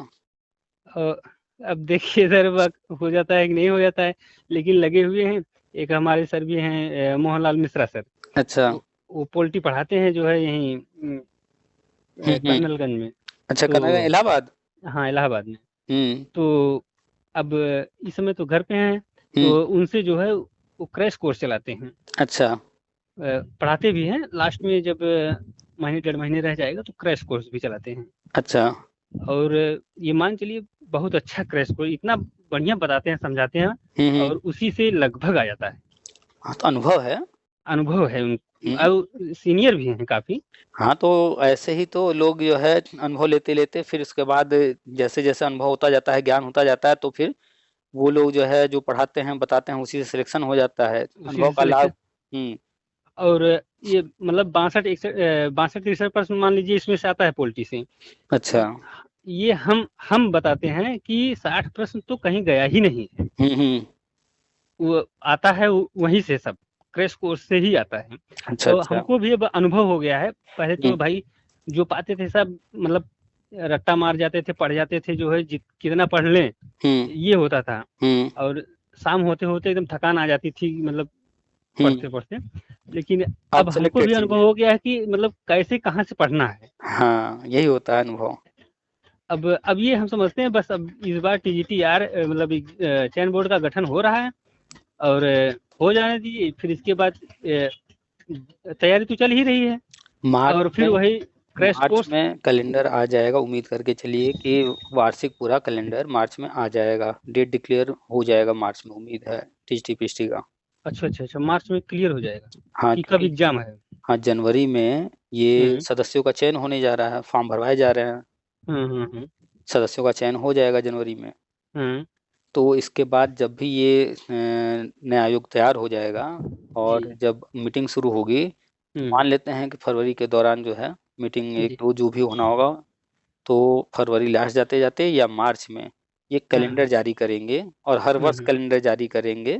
अब देखिए सर, हो जाता है कि नहीं हो जाता है, लेकिन लगे हुए हैं। एक हमारे सर भी हैं, मोहनलाल मिश्रा सर। अच्छा, वो पॉलिटी पढ़ाते हैं जो है यहीं कर्नलगंज में। अच्छा, कर्नलगंज इलाहाबाद? हाँ, इलाहाबाद में। तो अब इस समय तो घर पे हैं, तो उनसे जो है वो क्रैश कोर्स चलाते हैं। अच्छा, पढ़ाते भी हैं, लास्ट में जब महीने 1.5 महीने रह जाएगा तो क्रैश कोर्स भी चलाते हैं। अच्छा, और ये मान चलिए बहुत अच्छा क्रैश कोर्स, इतना बढ़िया बताते हैं, समझाते हैं, और उसी से लगभग आ जाता है। हाँ, तो अनुभव है और सीनियर भी हैं काफी। हाँ, तो ऐसे ही तो लोग जो है अनुभव लेते लेते फिर उसके बाद जैसे जैसे अनुभव होता जाता है, ज्ञान होता जाता है, तो फिर वो लोग जो है जो पढ़ाते हैं बताते हैं उसी से सिलेक्शन हो जाता है, अनुभव का लाभ। और ये मतलब 62-63% मान लीजिए इसमें से आता है पॉलिटी से। अच्छा, ये हम बताते हैं कि 60% तो कहीं गया ही नहीं है। वो आता है वहीं से, सब क्रैश कोर्स से ही आता है। अच्छा, तो हमको भी अब अनुभव हो गया है। पहले तो भाई जो पाते थे सब मतलब रट्टा मार जाते थे, पढ़ जाते थे, जो है कितना पढ़ लें ये होता था। और शाम होते होते एकदम थकान आ जाती थी, मतलब पढ़ते पढ़ते। लेकिन अब अब हमको सिलेक्टेड भी चीजें। अनुभव हो गया है कि मतलब कैसे कहाँ से पढ़ना है। हाँ, यही होता है अनुभव। अब ये हम समझते हैं बस, अब इस बार TGTR मतलब चयन बोर्ड का गठन हो रहा है, और हो जाने दीजिए, फिर इसके बाद तैयारी तो चल ही रही है, और मार्च फिर में वही क्रैश मार्च कोर्स। में कैलेंडर आ जाएगा, उम्मीद करके चलिए कि वार्षिक पूरा कैलेंडर मार्च में आ जाएगा, डेट डिक्लेयर हो जाएगा मार्च में, उम्मीद है टीजी पीएचडी का। अच्छा अच्छा अच्छा, मार्च में क्लियर हो जाएगा हाँ, कि कब क्योंकि एग्जाम है? हाँ, जनवरी में ये हम्म सदस्यों का चयन होने जा रहा है, फॉर्म भरवाए जा रहे हैं, हम्म। सदस्यों का चयन हो जाएगा जनवरी में। हम्म। तो इसके बाद जब भी ये नया आयोग तैयार हो जाएगा जी। और जब मीटिंग शुरू होगी, तो हम्म। मान लेते हैं कि फरवरी के दौरान जो है मीटिंग एक जी। दो जो भी होना होगा, तो फरवरी लास्ट जाते जाते या मार्च में ये हाँ कैलेंडर हाँ। जारी करेंगे, और हर वर्ष हम्म। कैलेंडर जारी करेंगे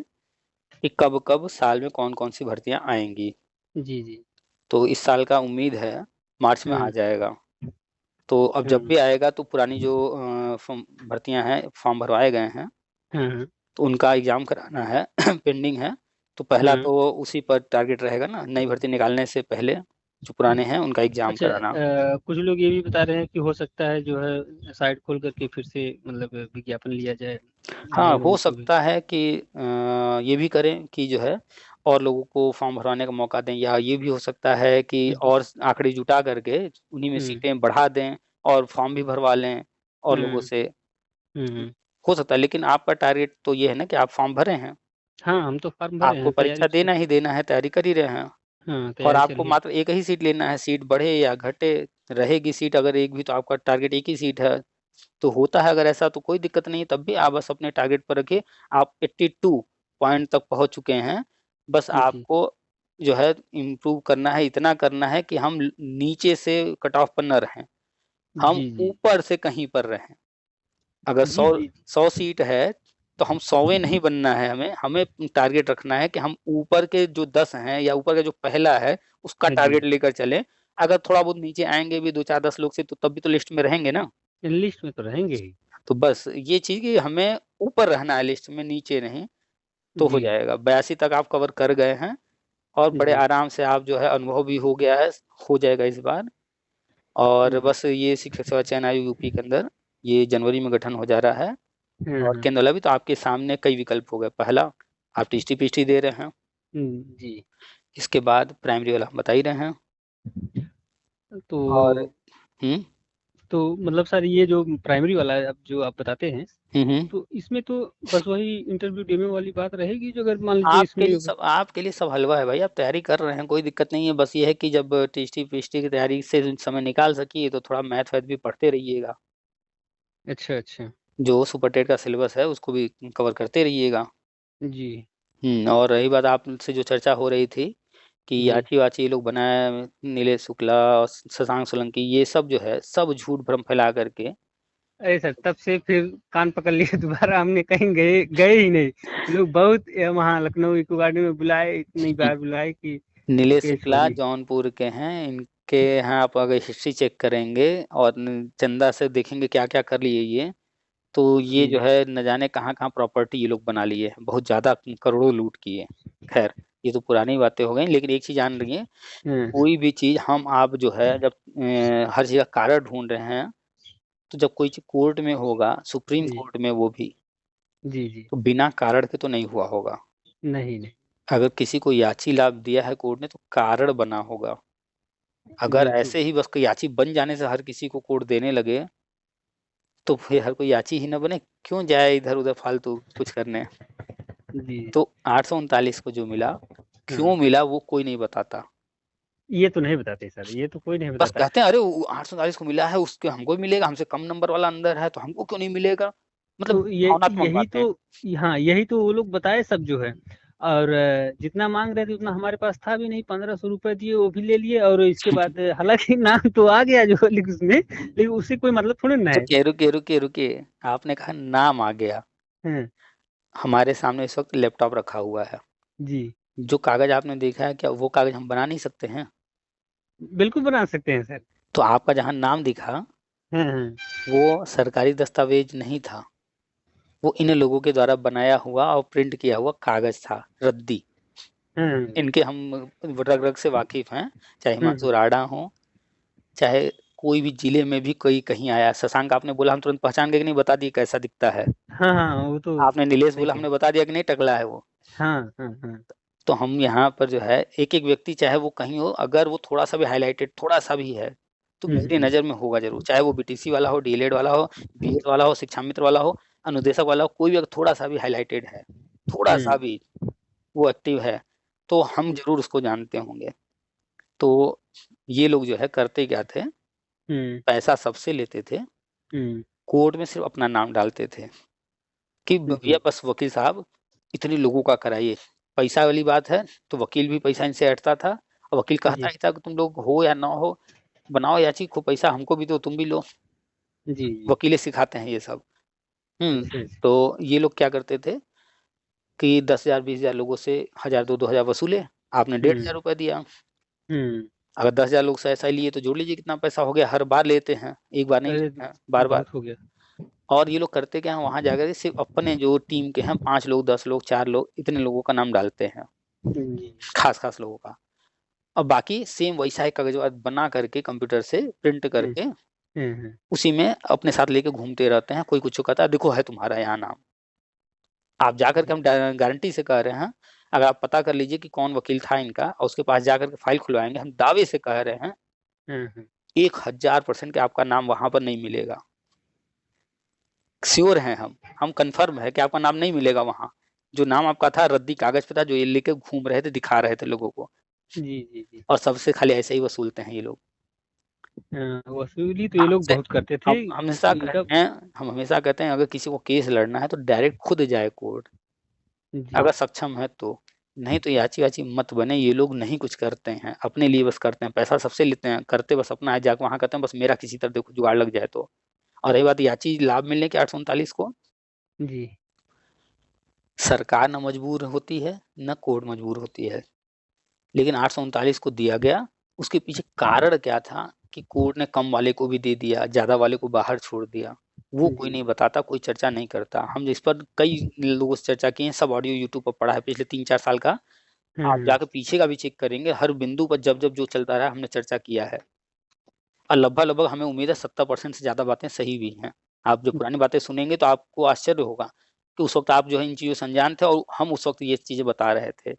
कि कब कब साल में कौन कौन सी भर्तियां आएंगी। जी जी। तो इस साल का उम्मीद है मार्च में आ हम्म। जाएगा। तो अब जब हाँ भी आएगा तो पुरानी जो भर्तियां हैं, फॉर्म भरवाए गए हैं, हाँ तो उनका एग्जाम कराना है पेंडिंग है। तो पहला हाँ। तो उसी पर टारगेट रहेगा ना, नई भर्ती निकालने से पहले जो पुराने हैं उनका एग्जाम अच्छा, कराना। कुछ लोग ये भी बता रहे हैं कि हो सकता है जो है साइट खोल करके फिर से मतलब विज्ञापन लिया जाए, हाँ, मतलब हो उनको भी। सकता है कि ये भी करें कि जो है और लोगों को फॉर्म भरवाने का मौका दें, या ये भी हो सकता है कि हम्म और आंकड़े जुटा करके उन्हीं में हम्म सीटें बढ़ा दें और फॉर्म भी भरवा लें और लोगों हम्म से। हम्म। हो सकता है, लेकिन आपका टारगेट तो ये है ना कि आप फॉर्म भरे हैं, हाँ, हम तो फॉर्म भरे आपको हैं, तैयारी परीक्षा तो देना ही देना है, तैयारी कर ही रहे हैं। हाँ, और तैयारी चल आपको ही। मात्र एक ही सीट लेना है, सीट बढ़े या घटे, रहेगी सीट अगर एक भी, तो आपका टारगेट एक ही सीट है। तो होता है अगर ऐसा, तो कोई दिक्कत नहीं है, तब भी आप बस अपने टारगेट पर रखिए। आप 82 पॉइंट तक पहुंच चुके हैं, बस जी आपको जो है इम्प्रूव करना है, इतना करना है कि हम नीचे से कट ऑफ पर न रहें, हम जी जी ऊपर से कहीं पर रहें। अगर जी 100 जी। 100 सीट है तो हम 100वें नहीं बनना है, हमें हमें टारगेट रखना है कि हम ऊपर के जो 10 हैं या ऊपर का जो पहला है उसका हाँ जी, टारगेट लेकर चलें। अगर थोड़ा बहुत नीचे आएंगे भी 2 4 10 लोग से, तो तब भी तो लिस्ट में रहेंगे ना। लिस्ट में तो रहेंगे ही। तो बस ये चीज कि हमें ऊपर रहना है लिस्ट में, नीचे नहीं। तो हो जी जाएगा, 82 तक आप कवर कर गए हैं, और बड़े जी। आराम से आप जो है अनुभव भी हो गया है, हो जाएगा इस बार। और जी। बस ये शिक्षक सेवा चयन आयोग यूपी के अंदर ये जनवरी में गठन हो जा रहा है। और हाँ। केंद्र वाला भी, तो आपके सामने कई विकल्प हो गए। पहला, आप टीटी पीटी दे रहे हैं, जी। इसके बाद प्राइमरी वाला हम बता ही रहे हैं। तो और हम्म तो मतलब सर, ये जो प्राइमरी वाला है अब जो आप बताते हैं, हम्म। तो इसमें तो बस वही इंटरव्यू डेमो वाली बात रहेगी, जो अगर मान लीजिए इसमें नहीं होगा। आपके लिए सब हलवा है भाई, आप तैयारी कर रहे हैं, कोई दिक्कत नहीं है। बस ये है कि जब टीटी पीटी की तैयारी से समय निकाल सकिए तो थोड़ा मैथ वैथ भी पढ़ते रहिएगा, अच्छा अच्छा। जो सुपर टेट का सिलेबस है उसको भी कवर करते रहिएगा। जी और रही बात आपसे जो चर्चा हो रही थी कि जी। याची वाची ये लोग बनाए, नीलेश शुक्ला और शशांक सोलंकी, ये सब जो है सब झूठ भ्रम फैला करके। अरे सर, तब से फिर कान पकड़ लिए, दोबारा हमने कहीं गए गए ही नहीं। लोग बहुत वहाँ लखनऊ इको गार्डन में बुलाए, इतनी बार बुलाए कि नीलेश केस शुक्ला छोड़ी। जौनपुर के हैं, इनके यहाँ आप अगर हिस्ट्री चेक करेंगे और चंदा से देखेंगे क्या क्या कर लिए ये, तो ये जी। जो है न जाने कहाँ कहाँ प्रॉपर्टी ये लोग बना लिए हैं, बहुत ज्यादा करोड़ों लूट किए। खैर, ये तो पुरानी बातें हो गई, लेकिन एक चीज जान रही है, हाँ। कोई भी चीज हम आप जो है जब हर जगह कारण ढूंढ रहे हैं, तो जब कोई चीज कोर्ट में होगा, सुप्रीम जी कोर्ट में वो भी, जी जी। तो बिना कारण के तो नहीं हुआ होगा। नहीं नहीं। अगर किसी को याची लाभ दिया है कोर्ट ने, तो कारण बना होगा। अगर बिल्कुल। ऐसे ही बस कोई याची बन जाने से हर किसी को कोर्ट देने लगे, तो फिर हर कोई याची ही ना बने, क्यों जाए इधर उधर फालतू कुछ करने। जी। तो 839 को जो मिला, हाँ, क्यों मिला, वो कोई नहीं बताता। ये तो नहीं बताते सर, ये तो कोई नहीं बस बताता। कहते हैं अरे 839 को मिला है, उसके हमको भी मिलेगा, हमसे कम नंबर वाला अंदर है तो हमको क्यों नहीं मिलेगा। मतलब तो ये भावनात्मक यही बातें। तो, हाँ यही तो वो लोग बताए सब जो है। और जितना मांग रहे थे उतना हमारे पास था भी नहीं, 1500 रुपए दिए, वो भी ले लिए, और इसके बाद हालांकि नाम तो आ गया जो लिख उसमें, लेकिन उससे कोई मतलब थोड़ी ना है। रुकिए रुकिए रुकिए रुकिए, आपने कहा नाम आ गया। हाँ, हमारे सामने इस वक्त लैपटॉप रखा हुआ है, जी। जो कागज आपने देखा है, क्या वो कागज हम बना नहीं सकते हैं? बिल्कुल बना सकते हैं सर। तो आपका जहाँ नाम दिखा वो सरकारी दस्तावेज नहीं था, वो इन लोगों के द्वारा बनाया हुआ और प्रिंट किया हुआ कागज था, रद्दी। इनके हम रग रग से वाकिफ हैं, चाहे हिमांशु राणा हो, चाहे कोई भी जिले में भी कोई कहीं आया। शशांक आपने बोला, हम तुरंत पहचान गए कि नहीं, बता दिए कैसा दिखता है। वो तो आपने नीलेश सही बोला, हमने बता दिया कि नहीं टकला है वो। हाँ तो हम यहाँ पर जो है एक एक व्यक्ति, चाहे वो कहीं हो, अगर वो थोड़ा सा भी हाईलाइटेड थोड़ा सा भी है तो मेरी नज़र में होगा जरूर, चाहे वो बीटीसी वाला हो, डीएलएड वाला हो, बीएड वाला हो, शिक्षा मित्र वाला हो, अनुदेशक वाला हो, कोई भी अगर थोड़ा सा भी हाईलाइटेड है, थोड़ा सा भी वो एक्टिव है, तो हम जरूर उसको जानते होंगे। तो ये लोग जो है करते क्या थे, पैसा सबसे लेते थे, कोर्ट में सिर्फ अपना नाम डालते थे कि भैया बस वकील साहब इतने लोगों का कराइए। पैसा वाली बात है तो वकील भी पैसा इनसे हटता था, और वकील कहता ही था कि तुम लोग हो या ना हो, बनाओ याची, खूब पैसा हमको भी दो, तुम भी लो। वकीलें सिखाते हैं ये सब। तो ये लोग क्या करते थे कि 10,000 20,000 लोगों से 1,000 2,000 वसूले, आपने 1,500 रुपया दिया। अगर 10,000 लोग से ऐसा ही लिए तो जोड़ लीजिए कितना पैसा हो गया। हर बार लेते हैं, एक बार नहीं लेते हैं, बार बार हो गया। और ये लोग करते क्या है, वहां जाकर के सिर्फ अपने जो टीम के हैं 5 लोग 10 लोग 4 लोग इतने लोगों का नाम डालते हैं, खास लोगों का, और बाकी सेम वैसा ही कागज बना करके कंप्यूटर से प्रिंट करके उसी में अपने साथ लेके घूमते रहते हैं। कोई कुछ कहता है देखो है तुम्हारा यहाँ नाम, आप जाकर के, हम गारंटी से कह रहे हैं, अगर आप पता कर लीजिए कि कौन वकील था इनका और उसके पास जाकर के फाइल खुलवाएंगे, हम दावे से कह रहे हैं 1000% के आपका नाम वहां पर नहीं मिलेगा। श्योर हैं हम कंफर्म है कि आपका नाम नहीं मिलेगा वहां। जो नाम आपका था रद्दी कागज पे था, जो ये लेके घूम रहे थे, दिखा रहे थे लोगों को। जी। और सबसे खाली ऐसे ही वसूलते हैं ये लोग। वसूली तो ये लोग बहुत करते थे। हम हमेशा कहते हैं अगर किसी को केस लड़ना है तो डायरेक्ट खुद जाए कोर्ट, अगर सक्षम है तो, नहीं तो याची वाची मत बने। ये लोग नहीं कुछ करते हैं, अपने लिए बस करते हैं, पैसा सबसे लेते हैं, करते बस अपना है, जाकर वहां कहते हैं बस मेरा किसी तरह देखो जुगाड़ लग जाए तो। और रही बात याची लाभ मिलने की 839 को, जी, सरकार न मजबूर होती है न कोर्ट मजबूर होती है, लेकिन 839 को दिया गया। उसके पीछे कारण क्या था कि कोर्ट ने कम वाले को भी दे दिया, ज्यादा वाले को बाहर छोड़ दिया, वो कोई नहीं बताता, कोई चर्चा नहीं करता। हम इस पर कई लोगों से चर्चा की है, सब ऑडियो यूट्यूब पर पड़ा है पिछले 3-4 साल का। आप जाकर पीछे का भी चेक करेंगे, हर बिंदु पर जब जब जो चलता रहा हमने चर्चा किया है, और लगभग हमें उम्मीद है 70% से ज्यादा बातें सही भी हैं। आप जो पुरानी बातें सुनेंगे तो आपको आश्चर्य होगा कि उस वक्त आप जो है इन चीजों से अनजान थे और हम उस वक्त ये चीजें बता रहे थे।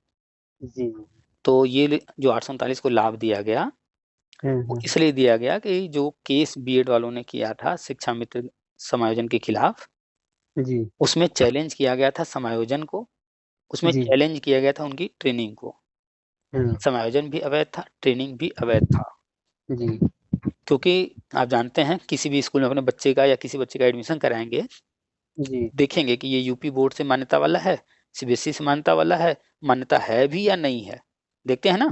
जी। तो ये जो 839 को लाभ दिया गया वो इसलिए दिया गया कि जो केस बीएड वालों ने किया था शिक्षा मित्र समायोजन के खिलाफ, जी, उसमें चैलेंज किया गया था समायोजन को, उसमें चैलेंज किया गया था उनकी ट्रेनिंग को। समायोजन भी अवैध था, ट्रेनिंग भी अवैध था। जी, क्योंकि आप जानते हैं किसी भी स्कूल में अपने बच्चे का या किसी बच्चे का एडमिशन कराएंगे, देखेंगे कि ये यूपी बोर्ड से मान्यता वाला है, सीबीएसई से मान्यता वाला है, मान्यता है भी या नहीं है, देखते हैं ना।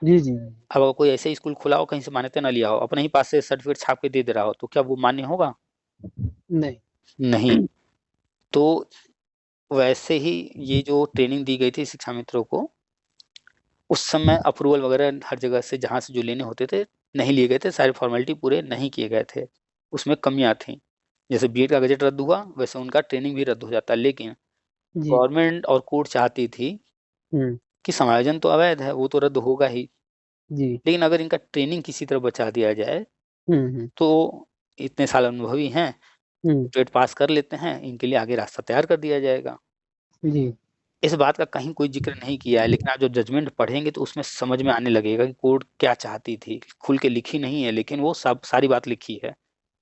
जी। अब अगर कोई ऐसे स्कूल खुला हो कहीं से मान्यता ना लिया हो, अपने ही पास से सर्टिफिकेट छाप के दे रहा हो, तो क्या वो मान्य होगा? नहीं। तो वैसे ही ये जो ट्रेनिंग दी गई थी शिक्षा मित्रों को, उस समय अप्रूवल वगैरह हर जगह से जहाँ से जो लेने होते थे नहीं लिए गए थे, सारे फॉर्मेलिटी पूरे नहीं किए गए थे, उसमें कमियां थी। जैसे बीएड का गजट रद्द हुआ वैसे उनका ट्रेनिंग भी रद्द हो जाता। लेकिन गवर्नमेंट और कोर्ट चाहती थी कि समायोजन तो अवैध है, वो तो रद्द होगा ही, लेकिन अगर इनका ट्रेनिंग किसी तरह बचा दिया जाए तो इतने साल अनुभवी हैं, टेट पास कर लेते हैं, इनके लिए आगे रास्ता तैयार कर दिया जाएगा। इस बात का कहीं कोई जिक्र नहीं किया है, लेकिन आप जब जजमेंट पढ़ेंगे तो उसमें समझ में आने लगेगा कि कोर्ट क्या चाहती थी। खुल के लिखी नहीं है लेकिन वो सब सारी बात लिखी है।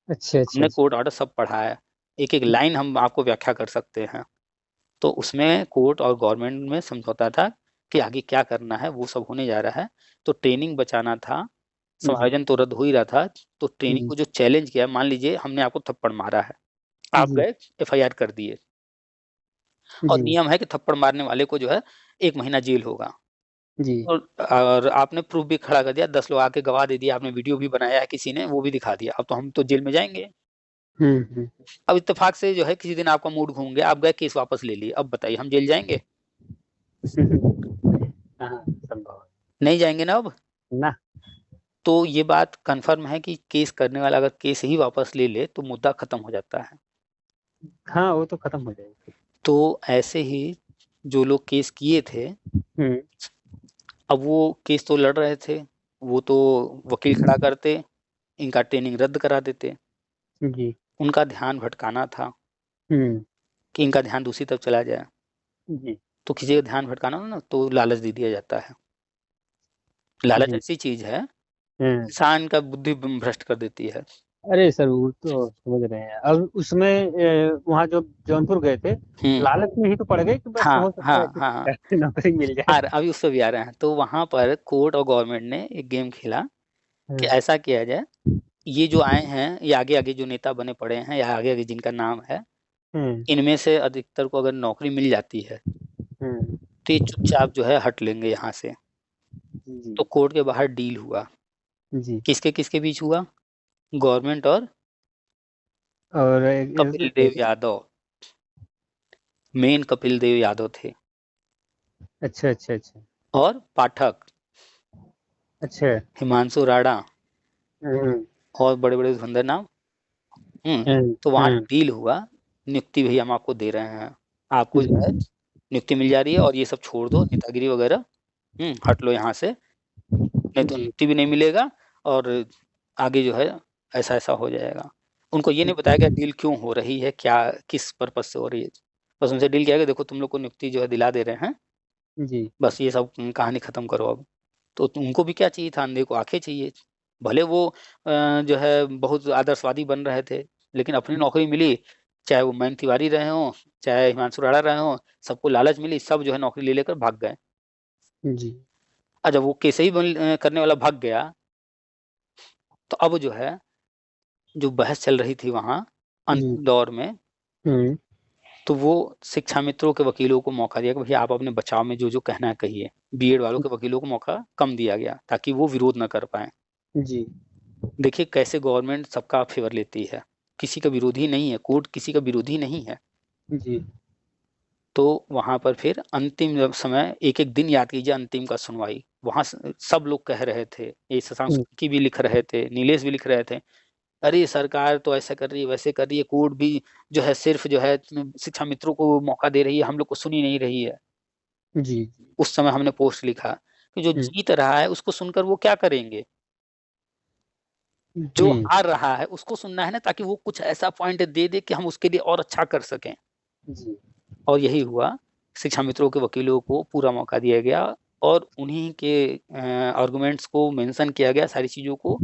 हमने कोर्ट ऑर्डर सब पढ़ा है, एक एक लाइन हम आपको व्याख्या कर सकते हैं। तो उसमें कोर्ट और गवर्नमेंट में समझौता था कि आगे क्या करना है, वो सब होने जा रहा है। तो ट्रेनिंग बचाना था, समायोजन तो रद्द हो ही रहा था, तो ट्रेनिंग को जो चैलेंज किया, मान लीजिए हमने आपको थप्पड़ मारा है, आप गए एफआईआर कर दिए, और नियम है कि थप्पड़ मारने वाले को जो है 1 महीना जेल होगा। और आपने प्रूफ भी खड़ा कर दिया, 10 लोग आके गवाह दे दिया, आपने वीडियो भी बनाया है किसी ने, वो भी दिखा दिया, अब तो हम तो जेल में जाएंगे। अब इत्तेफाक से जो है किसी दिन आपका मूड घूम गया, आप गए केस वापस ले लिए, अब बताइए हम जेल जाएंगे? संभव नहीं जाएंगे ना अब ना। तो ये बात कन्फर्म है कि केस करने वाला अगर केस ही वापस ले ले तो मुद्दा खत्म हो जाता है। हाँ, वो तो खत्म हो जाएगा। तो ऐसे ही जो लोग केस किए थे, अब वो केस तो लड़ रहे थे, वो तो वकील खड़ा करते, इनका ट्रेनिंग रद्द करा देते। जी। उनका ध्यान भटकाना था कि इनका ध्यान दूसरी तरफ चला जाए। जी। तो किसी का ध्यान भटकाना हो ना तो लालच दे दिया जाता है। लालच जी। ऐसी चीज है इंसान का बुद्धि भ्रष्ट कर देती है। अरे सर, वो तो समझ रहे हैं। अब उसमें वहाँ जो जौनपुर गए थे, लालच में ही तो पड़ गए कि बस हाँ हो सकता है हाँ कि हाँ, सरकारी नौकरी मिल जाए। अभी उस पर भी आ रहे हैं। तो वहां पर कोर्ट और गवर्नमेंट ने एक गेम खेला कि ऐसा किया जाए, ये जो आए हैं, ये आगे आगे जो नेता बने पड़े हैं या आगे आगे जिनका नाम है, इनमें से अधिकतर को अगर नौकरी मिल जाती है तो ये चुपचाप जो है हट लेंगे यहाँ से। तो कोर्ट के बाहर डील हुआ। जी। किसके किसके बीच हुआ? गवर्नमेंट और और कपिल देव यादव। मेन कपिल देव यादव थे अच्छा अच्छा अच्छा और पाठक, अच्छा। हिमांशु राणा और बड़े बड़े धुरंधर नाम। तो वहां डील हुआ, नियुक्ति भी हम आपको दे रहे हैं, आपको जो है नियुक्ति मिल जा रही है और ये सब छोड़ दो नेतागिरी वगैरह, हट लो यहाँ से, नहीं तो नियुक्ति भी नहीं मिलेगा और आगे जो है ऐसा ऐसा हो जाएगा। उनको ये नहीं बताया गया डील क्यों हो रही है, क्या किस पर्पज से हो रही है। बस उनसे डील किया गया, देखो तुम लोग को नियुक्ति जो है दिला दे रहे हैं, जी। बस ये सब कहानी खत्म करो अब। तो उनको भी क्या चाहिए था, अंधे को आंखें चाहिए। भले वो जो है बहुत आदर्शवादी बन रहे थे, लेकिन अपनी नौकरी मिली, चाहे वो मयंक तिवारी रहे हों, चाहे हिमांशु राणा रहे हों, सबको लालच मिली, सब जो है नौकरी ले लेकर भाग गए। जी। जब वो केस ही करने वाला भाग गया, तो अब जो है जो बहस चल रही थी वहां अंतिम दौर में, तो वो शिक्षा मित्रों के वकीलों को मौका दिया कि भैया आप अपने बचाव में जो जो कहना है कहिए। बीएड वालों के वकीलों को मौका कम दिया गया ताकि वो विरोध न कर पाए। जी। देखिए कैसे गवर्नमेंट सबका फेवर लेती है, किसी का विरोधी नहीं है, कोर्ट किसी का विरोधी नहीं है। जी। तो वहां पर फिर अंतिम समय, एक एक दिन याद कीजिए अंतिम का सुनवाई, वहां सब लोग कह रहे थे, ये शशांक की भी लिख रहे थे, नीलेश भी लिख रहे थे, अरे सरकार तो ऐसा कर रही है वैसे कर रही है, कोर्ट भी जो है सिर्फ जो है शिक्षा मित्रों को मौका दे रही है, हम लोग को सुनी नहीं रही है। जी। उस समय हमने पोस्ट लिखा कि जो जीत रहा है उसको सुनकर वो क्या करेंगे, जो हार रहा है उसको सुनना है ना, ताकि वो कुछ ऐसा पॉइंट दे दे कि हम उसके लिए और अच्छा कर सकें। जी। और यही हुआ, शिक्षा मित्रों के वकीलों को पूरा मौका दिया गया और उन्हीं के आर्गुमेंट्स को मेंशन किया गया, सारी चीजों को,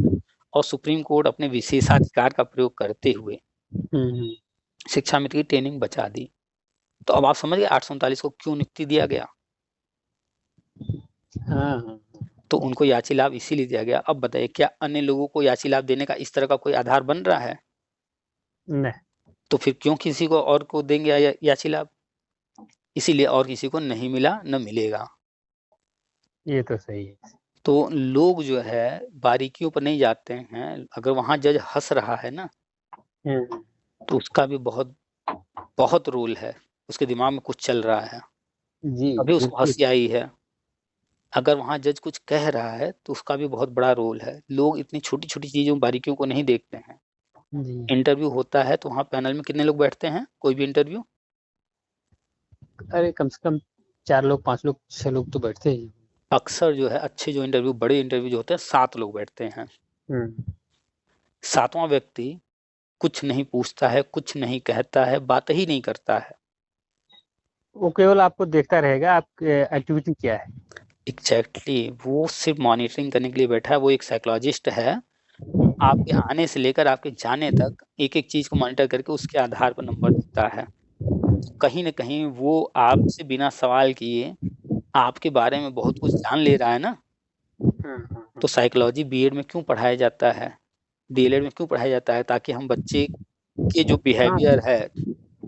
और सुप्रीम कोर्ट अपने विशेषाधिकार का प्रयोग करते हुए शिक्षा मित्र की ट्रेनिंग बचा दी। तो अब आप समझ गए 839 को क्यों नियुक्ति दिया गया। हाँ। तो उनको याची लाभ इसीलिए दिया गया। अब बताइए क्या अन्य लोगों को याची लाभ देने का इस तरह का कोई आधार बन रहा है? नहीं। तो फिर क्यों किसी को और को देंगे याची लाभ? इसीलिए और किसी को नहीं मिला, न मिलेगा। ये तो सही है। तो लोग जो है बारीकियों पर नहीं जाते हैं। अगर वहां जज हंस रहा है ना, तो उसका भी बहुत बहुत रोल है, उसके दिमाग में कुछ चल रहा है, जी। अभी उसको हंसी आई है। अगर वहां जज कुछ कह रहा है तो उसका भी बहुत बड़ा रोल है। लोग इतनी छोटी छोटी चीजों बारीकियों को नहीं देखते हैं। जी। इंटरव्यू होता है तो वहां पैनल में कितने लोग बैठते हैं, कोई भी इंटरव्यू? अरे कम से कम 4 लोग 5 लोग 6 लोग तो बैठते ही। अक्सर जो है अच्छे जो इंटरव्यू, बड़े इंटरव्यू जो होते हैं 7 लोग बैठते हैं। 7वां व्यक्ति कुछ नहीं पूछता है, कुछ नहीं कहता है, बात ही नहीं करता है। वो केवल आपको देखता रहेगा आप एक्टिविटी क्या है। एग्जैक्टली, वो सिर्फ मॉनिटरिंग करने के लिए बैठा है। वो एक साइकोलॉजिस्ट है, आपके आने से लेकर आपके जाने तक एक एक चीज को मॉनिटर करके उसके आधार पर नंबर देता है। कहीं ना कहीं वो आपसे बिना सवाल किए आपके बारे में बहुत कुछ जान ले रहा है ना। तो साइकोलॉजी बीएड में क्यों पढ़ाया जाता है, डीएलएड में क्यों पढ़ाया जाता है? ताकि हम बच्चे के जो बिहेवियर है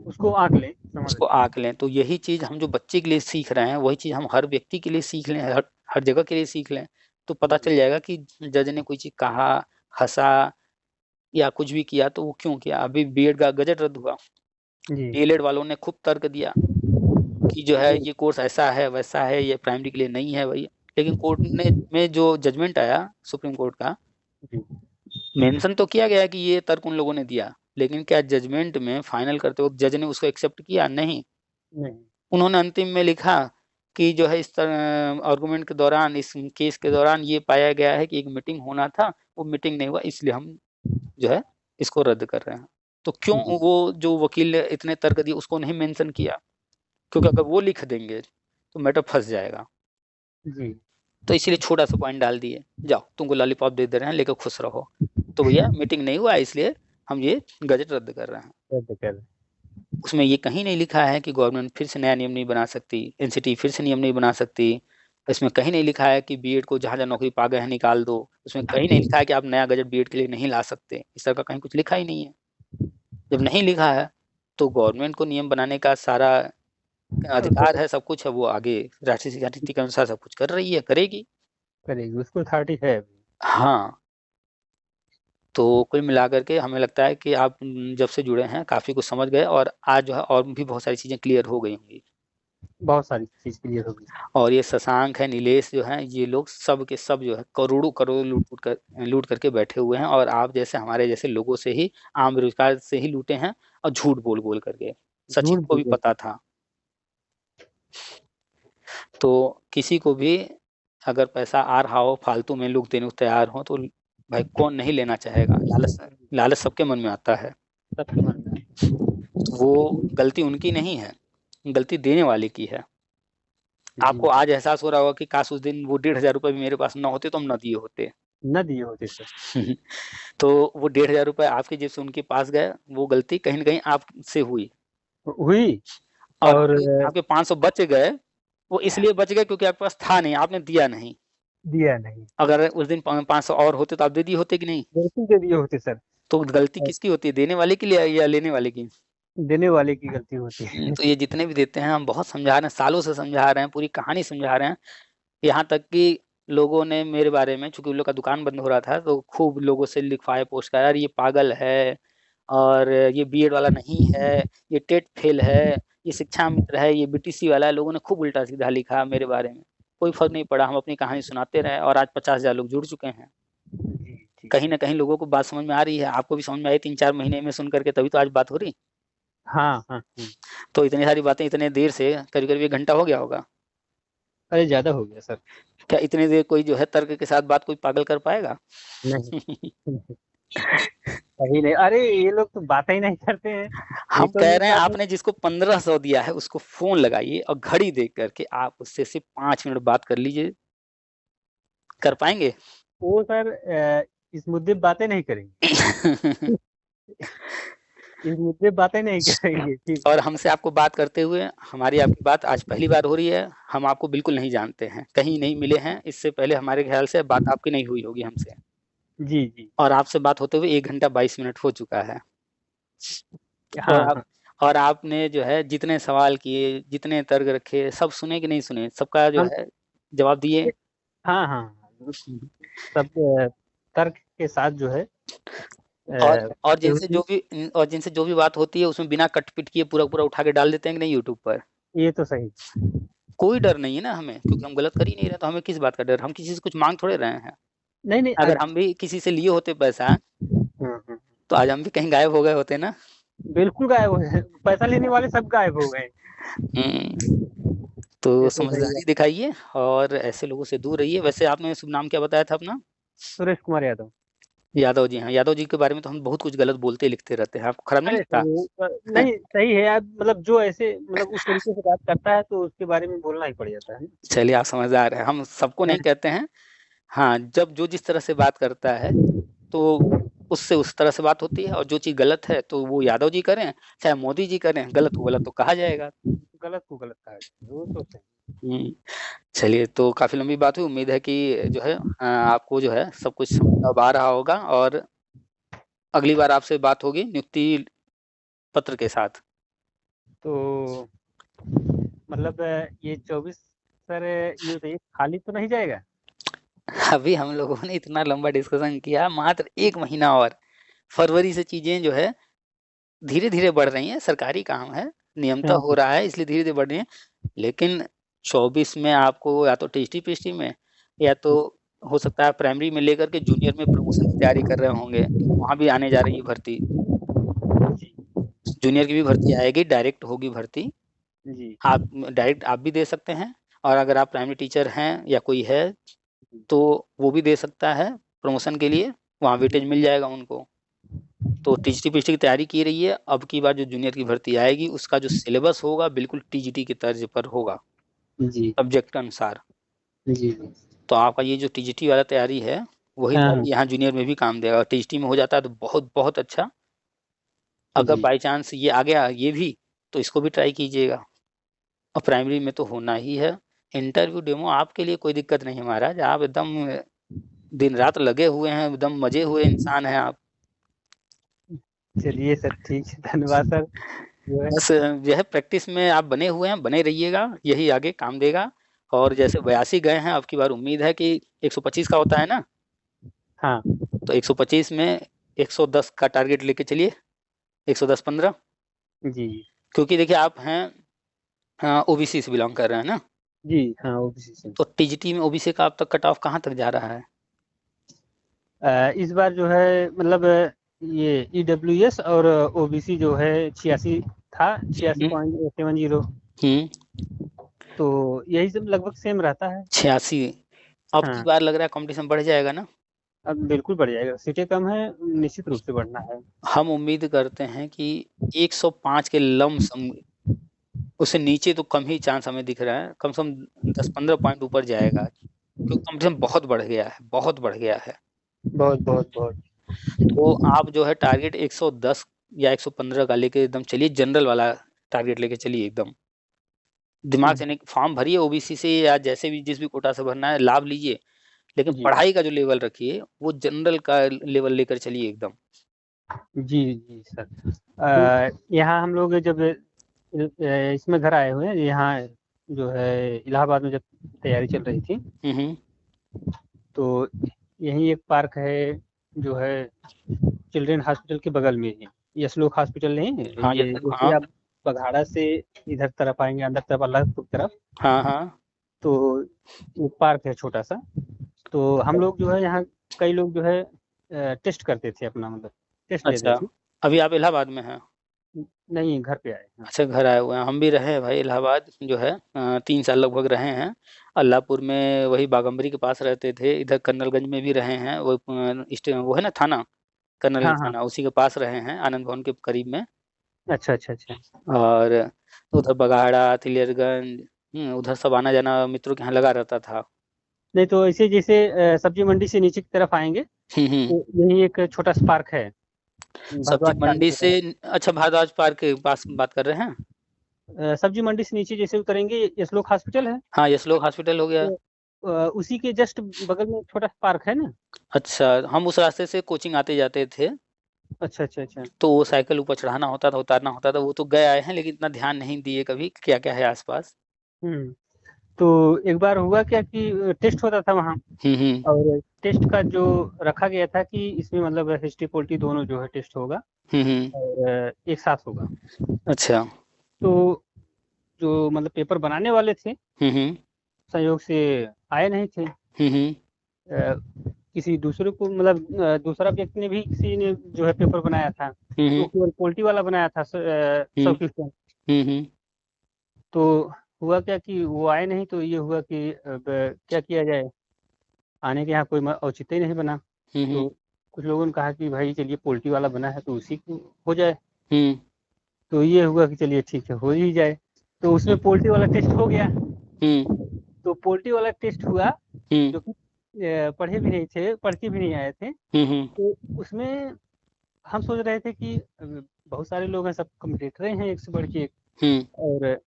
उसको आंक लें, उसको आंक लें। तो यही चीज हम जो बच्चे के लिए सीख रहे हैं, वही चीज हम हर व्यक्ति के लिए सीख लें, हर जगह के लिए सीख लें। तो पता चल जाएगा कि जज ने कोई चीज कहा, हंसा या कुछ भी किया तो वो क्यों किया। अभी बीएड का गजट रद्द हुआ, डीएलएड वालों ने खूब तर्क दिया कि जो है ये कोर्स ऐसा है वैसा है, ये प्राइमरी के लिए नहीं है। भैया लेकिन कोर्ट ने में जो जजमेंट आया सुप्रीम कोर्ट का, जी मेंशन तो किया गया है कि ये तर्क उन लोगों ने दिया, लेकिन क्या जजमेंट में फाइनल करते वक्त जज ने उसको एक्सेप्ट किया? नहीं। नहीं उन्होंने अंतिम में लिखा कि जो है इस तरह आर्गुमेंट के दौरान, इस केस के दौरान ये पाया गया है कि एक मीटिंग होना था, वो मीटिंग नहीं हुआ, इसलिए हम जो है इसको रद्द कर रहे हैं। तो क्यों जी वो जो वकील ने इतने तर्क दिए उसको नहीं मेंशन किया? क्योंकि अगर वो लिख देंगे तो मैटर फंस जाएगा। जी तो इसीलिए छोटा सा पॉइंट डाल दिए, जाओ तुमको लॉलीपॉप दे रहे हैं, लेकर खुश रहो। तो भैया मीटिंग नहीं हुआ इसलिए हम ये गजट रद्द कर रहे हैं। रद्द कर। उसमें ये कहीं नहीं लिखा है कि गवर्नमेंट फिर से नया नियम नहीं बना सकती, एनसीटी फिर से नियम नहीं बना सकती। इसमें कहीं नहीं लिखा है कि बीएड को जहाँ जहाँ नौकरी पा गए हैं निकाल दो। उसमें कहीं नहीं लिखा है कि आप नया गजट बीएड के लिए नहीं ला सकते। इस तरह का कहीं कुछ लिखा ही नहीं है। जब नहीं लिखा है तो गवर्नमेंट को नियम बनाने का सारा अधिकार है, सब कुछ है, वो आगे राष्ट्रीय शिक्षा नीति के अनुसार सब कुछ कर रही है, करेगी। करेगी, उसको अथॉरिटी है अभी। हाँ, तो कुल मिलाकर के हमें लगता है कि आप जब से जुड़े हैं काफ़ी कुछ समझ गए, और आज जो है और भी बहुत सारी चीज़ें क्लियर हो गई होंगी। बहुत सारी चीज क्लियर होगी। और ये शशांक है, नीलेश जो है, ये लोग सब के सब जो है करोड़ों करोड़ों लूट करके बैठे हुए हैं, और आप जैसे हमारे जैसे लोगों से ही, आम बेरोजगार से ही लूटे हैं, और झूठ बोल बोल करके। सचिन झूठ को भी बोल पता था। तो किसी को भी अगर पैसा आ रहा हो फालतू में, लोग देने को तैयार हो, तो भाई कौन नहीं लेना चाहेगा? लालच लालच सबके मन में आता है। सबके मन में। तो वो गलती उनकी नहीं है, गलती देने वाले की है। आपको जी आज एहसास हो रहा होगा कि काश उस दिन वो 1,500 रुपए भी मेरे पास न होते तो हम न दिए होते। न दिए होते सर। तो वो 1,500 रुपए आपके जेब से उनके पास गए, वो गलती कहीं न कहीं आपसे हुई। हुई। और और आपके 500 बच गए, वो इसलिए बच गए क्योंकि आपके पास था नहीं, आपने दिया नहीं। दिया नहीं। अगर उस दिन 500 और होते तो आप दे दिए होते कि नहीं? बिल्कुल दे दिए होते सर। तो गलती किसकी होती है, देने वाले की या लेने वाले की? देने वाले की गलती होती है। तो ये जितने भी देते हैं, हम बहुत समझा रहे हैं, सालों से समझा रहे हैं, पूरी कहानी समझा रहे हैं। यहाँ तक कि लोगों ने मेरे बारे में, चूँकि उन लोग का दुकान बंद हो रहा था, तो खूब लोगों से लिखवाए पोस्ट कराया, ये पागल है, और ये बीएड वाला नहीं है, ये टेट फेल है, ये शिक्षा मित्र है, ये बीटीसी वाला है। लोगों ने खूब उल्टा-सीधा लिखा मेरे बारे में। कोई फ़र्क नहीं पड़ा, हम अपनी कहानी सुनाते रहे, और आज 50,000 लोग जुड़ चुके हैं। जी जी। कहीं न कहीं लोगों को बात समझ में आ रही है, आपको भी समझ में आई 3-4 महीने में सुन कर के, तभी तो आज बात हो रही। हाँ हाँ। तो इतनी सारी बातें इतने देर से, करीब-करीब 1 घंटा हो गया होगा। अरे ज्यादा हो गया सर। क्या इतनी देर कोई जो है तर्क के साथ बात कोई पागल कर पाएगा? नहीं। कभी नहीं। अरे ये लोग तो बातें ही नहीं करते हैं। हम एक और कह ये रहे हैं, बात है। आपने जिसको 1500 दिया है उसको फ़ोन लगाइए और घड़ी देख कर के आप उससे सिर्फ़ 5 मिनट बात कर लीजिए। कर पाएँगे? वो सर इस मुद्दे पे बातें नहीं करेंगे। इस मुद्दे पे बातें नहीं करेंगे। ठीक। और हमसे आपको बात करते हुए, हमारी आपकी बात आज पहली बार हो रही है। हम आपको बिल्कुल नहीं जानते हैं, कहीं नहीं मिले हैं, इससे पहले हमारे ख़्याल से बात आपकी नहीं हुई होगी हमसे। जी जी। और आपसे बात होते हुए 1 घंटा 22 मिनट हो चुका है। और हाँ आप हाँ। और आपने जो है जितने सवाल किए, जितने तर्क रखे, सब सुने कि नहीं सुने? सबका जो हम है जवाब दिए? हाँ हाँ हाँ, सब तर्क के साथ जो है और जिनसे जो भी बात होती है उसमें बिना कट-पिट किए पूरा-पूरा उठा के डाल देते हैं कि नहीं यूट्यूब पर? ये तो सही। कोई डर नहीं है ना हमें, क्योंकि हम गलत कर ही नहीं रहे, तो हमें किस बात का डर? हम किसी से कुछ माँग थोड़े रहे हैं। नहीं नहीं अगर हम भी किसी से लिए होते पैसा, हम्म। तो आज हम भी कहीं गायब हो गए होते ना। बिल्कुल गायब हो गए। पैसा लेने वाले सब गायब हो गए। तो ये तो सही है। समझदारी दिखाइए और ऐसे लोगों से दूर रहिए। वैसे आपने शुभ नाम क्या बताया था अपना? सुरेश कुमार यादव। यादव जी, हाँ, यादव जी के बारे में तो हम बहुत कुछ गलत बोलते लिखते रहते हैं। आपको खराब नहीं अरे लगता? नहीं सही है यार, मतलब जो ऐसे मतलब उस तरीके से बात करता है तो उसके बारे में बोलना ही पड़ जाता है। चलिए, आप समझदार हैं। हम सबको नहीं कहते हैं। हाँ, जब जो जिस तरह से बात करता है, तो उससे उस तरह से बात होती है, और जो चीज़ गलत है तो वो यादव जी करें, चाहे मोदी जी करें, गलत को गलत तो कहा जाएगा। गलत को गलत कहा जाता है, वो तो सही। हुँ। चलिए, तो काफ़ी लंबी बात हुई। उम्मीद है कि जो है आपको जो है सब कुछ समझ में अब आ रहा होगा, और अगली बार आपसे बात होगी नियुक्ति पत्र के साथ। तो मतलब ये 24 सर ये बताइए खाली तो नहीं जाएगा? अभी हम लोगों ने इतना लंबा डिस्कशन किया, मात्र 1 महीना और। फरवरी से चीज़ें जो है धीरे-धीरे बढ़ रही हैं, सरकारी काम है, नियमतः हाँ हो रहा है, इसलिए धीरे-धीरे बढ़ रही हैं। लेकिन 24 में आपको या तो टेस्टी-पेस्टी में या तो हो सकता है प्राइमरी में लेकर के जूनियर में प्रमोशन की तैयारी कर रहे होंगे, वहाँ भी आने जा रही है भर्ती। जी जूनियर की भी भर्ती आएगी, डायरेक्ट होगी भर्ती। जी आप डायरेक्ट आप भी दे सकते हैं, और अगर आप प्राइमरी टीचर हैं या कोई है तो वो भी दे सकता है प्रमोशन के लिए, वहाँ वेटेज मिल जाएगा उनको। तो टीजीटी पीजीटी की तैयारी की रही है। अब की बार जो जूनियर की भर्ती आएगी उसका जो सिलेबस होगा बिल्कुल टीजीटी की तर्ज पर होगा, जी सब्जेक्ट के अनुसार। जी। तो आपका ये जो टीजीटी वाला तैयारी है वही हाँ तैयारी यहाँ जूनियर में भी काम देगा। टीजीटी में हो जाता है तो बहुत बहुत अच्छा। अगर जी बाई चांस ये आ गया ये भी, तो इसको भी ट्राई कीजिएगा। और प्राइमरी में तो होना ही है। इंटरव्यू डेमो आपके लिए कोई दिक्कत नहीं है महाराज, आप एकदम दिन रात लगे हुए हैं, एकदम मजे हुए इंसान हैं आप। चलिए सर, ठीक है, धन्यवाद सर। जो है बस यह प्रैक्टिस में आप बने हुए हैं, बने रहिएगा, यही आगे काम देगा। और जैसे 82 गए हैं, अब की बार उम्मीद है कि 125 का होता है ना, हाँ तो 125 में 110 का टारगेट लेके चलिए, 110 15। जी क्योंकि देखिए आप हैं ओबीसी से बिलोंग कर रहे हैं ना, जी। हाँ, ओबीसी से। तो टीजीटी में ओबीसी का अब तक कट ऑफ कहाँ तक जा रहा है? इस बार जो है मतलब ये ईडब्ल्यूएस और ओबीसी जो है 86 था, 86.70। तो यही सब लगभग सेम रहता है। 86। अब की हाँ, बार लग रहा है कंपटीशन बढ़ जाएगा ना। अब बिल्कुल बढ़ जाएगा, सीटें कम है, निश्चित रूप से बढ़ना है। हम उम्मीद करते हैं कि 105 के लमसम, उससे नीचे तो कम ही चांस हमें दिख रहा है, कम से कम 10-15 पॉइंट ऊपर जाएगा, क्योंकि कंपटीशन बहुत बढ़ गया है, बहुत बढ़ गया है। बहुत बहुत बहुत। तो आप जो है टारगेट 110 या 115 का लेके एकदम चलिए, जनरल वाला टारगेट लेके चलिए एकदम। दिमाग से नहीं, फॉर्म भरिए ओबीसी से या जैसे भी जिस भी कोटा से भरना है, लाभ लीजिए, लेकिन जी पढ़ाई का जो लेवल रखिए वो जनरल का लेवल लेकर चलिए एकदम। जी जी सर। यहाँ हम लोग जब इसमें घर आए हुए हैं, यहाँ जो है इलाहाबाद में जब तैयारी चल रही थी, हम्म। तो यहीं एक पार्क है जो है चिल्ड्रन हॉस्पिटल के बगल में ही, यशलोक हॉस्पिटल नहीं है हाँ ये, जैसे जैसे हाँ आप बघाड़ा से इधर तरफ आएंगे, अंदर तरफ अल्लाहपुर तरफ, हाँ हाँ। तो एक पार्क है छोटा सा। तो हम लोग जो है यहाँ कई लोग जो है टेस्ट करते थे, अपना मतलब टेस्ट देते अच्छा, थे। अभी आप इलाहाबाद में हैं? नहीं, घर पे आए हैं। अच्छा, घर आए हुए हैं। हम भी रहे हैं भाई इलाहाबाद, जो है 3 साल लगभग रहे हैं। अल्लाहपुर में वही बागम्बरी के पास रहते थे, इधर कर्नलगंज में भी रहे हैं, वो है ना थाना, हाँ कर्नलगंज हाँ। थाना, उसी के पास रहे हैं, आनंद भवन के करीब में। अच्छा अच्छा अच्छा। और उधर बगाड़ा, तिलियरगंज, उधर सब आना जाना मित्रों के यहाँ लगा रहता था। नहीं तो ऐसे जैसे सब्जी मंडी से नीचे की तरफ आएंगे, हम्म। तो यही एक छोटा सा पार्क है, सब्जी भारद्वाज पार्क मंडी जो से, है। अच्छा भारद्वाज पार्क के पास बात कर रहे हैं? सब्जी मंडी से नीचे जैसे उतरेंगे, यशलोक हॉस्पिटल है, हाँ यशलोक हॉस्पिटल हो गया। तो उसी के जस्ट बगल में एक छोटा सा पार्क है ना। अच्छा, हम उस रास्ते से कोचिंग आते जाते थे, अच्छा अच्छा अच्छा। तो वो साइकिल ऊपर चढ़ाना होता था, उतारना होता था, वो तो गए आए हैं, लेकिन इतना ध्यान नहीं दिए कभी क्या क्या है आसपास। हम्म। तो एक बार हुआ क्या कि टेस्ट होता था वहाँ, हम्म। और टेस्ट का जो रखा गया था कि इसमें मतलब हिस्ट्री पोलिटी दोनों जो है टेस्ट होगा, हम्म। और एक साथ होगा। अच्छा। तो जो मतलब पेपर बनाने वाले थे, हम्म। संयोग से आए नहीं थे। हम्म। अ, किसी दूसरे को मतलब दूसरा व्यक्ति ने भी किसी ने जो है पेपर बनाया था, तो हम्म। केवल पोल्ट्री वाला बनाया था 100 क्वेश्चन। हम्म। तो हुआ क्या कि वो आए नहीं, तो ये हुआ कि अब क्या किया जाए, आने के यहाँ कोई औचित्य ही नहीं बना। हम्म। तो कुछ लोगों ने कहा कि भाई चलिए पोल्ट्री वाला बना है तो उसी को हो जाए। हम्म। तो ये हुआ कि चलिए ठीक है, हो ही जाए। तो उसमें पोल्ट्री वाला टेस्ट हो गया। हम्म। तो पोल्ट्री वाला टेस्ट हुआ, हम्म। जो कि पढ़े भी नहीं थे, पढ़ के भी नहीं आए थे। हम्म। तो उसमें हम सोच रहे थे कि बहुत सारे लोग हैं, सब कम्पिटिटर हैं एक से बढ़ के एक, हम्म। और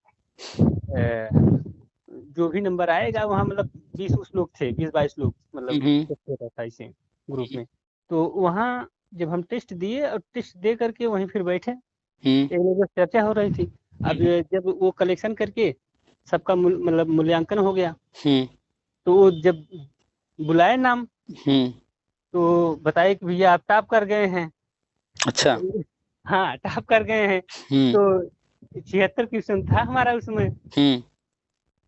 जो भी नंबर आएगा वहाँ मतलब 20 लोग थे, 20-22 लोग मतलब हम्म। टेस्ट होता था इसे ग्रुप में। तो वहाँ जब हम टेस्ट दिए और टेस्ट दे करके वहीं फिर बैठे, हम्म। एक लोग चर्चा हो रही थी। अब जब वो कलेक्शन करके सबका मतलब मूल्यांकन हो गया, हम्म। तो वो जब बुलाए नाम, हम्म। तो बताए कि भैया आप टॉप कर गए हैं। अच्छा। हाँ, टॉप कर गए हैं। हम्म। तो 76 क्वेश्चन था हमारा उसमें। हम्म।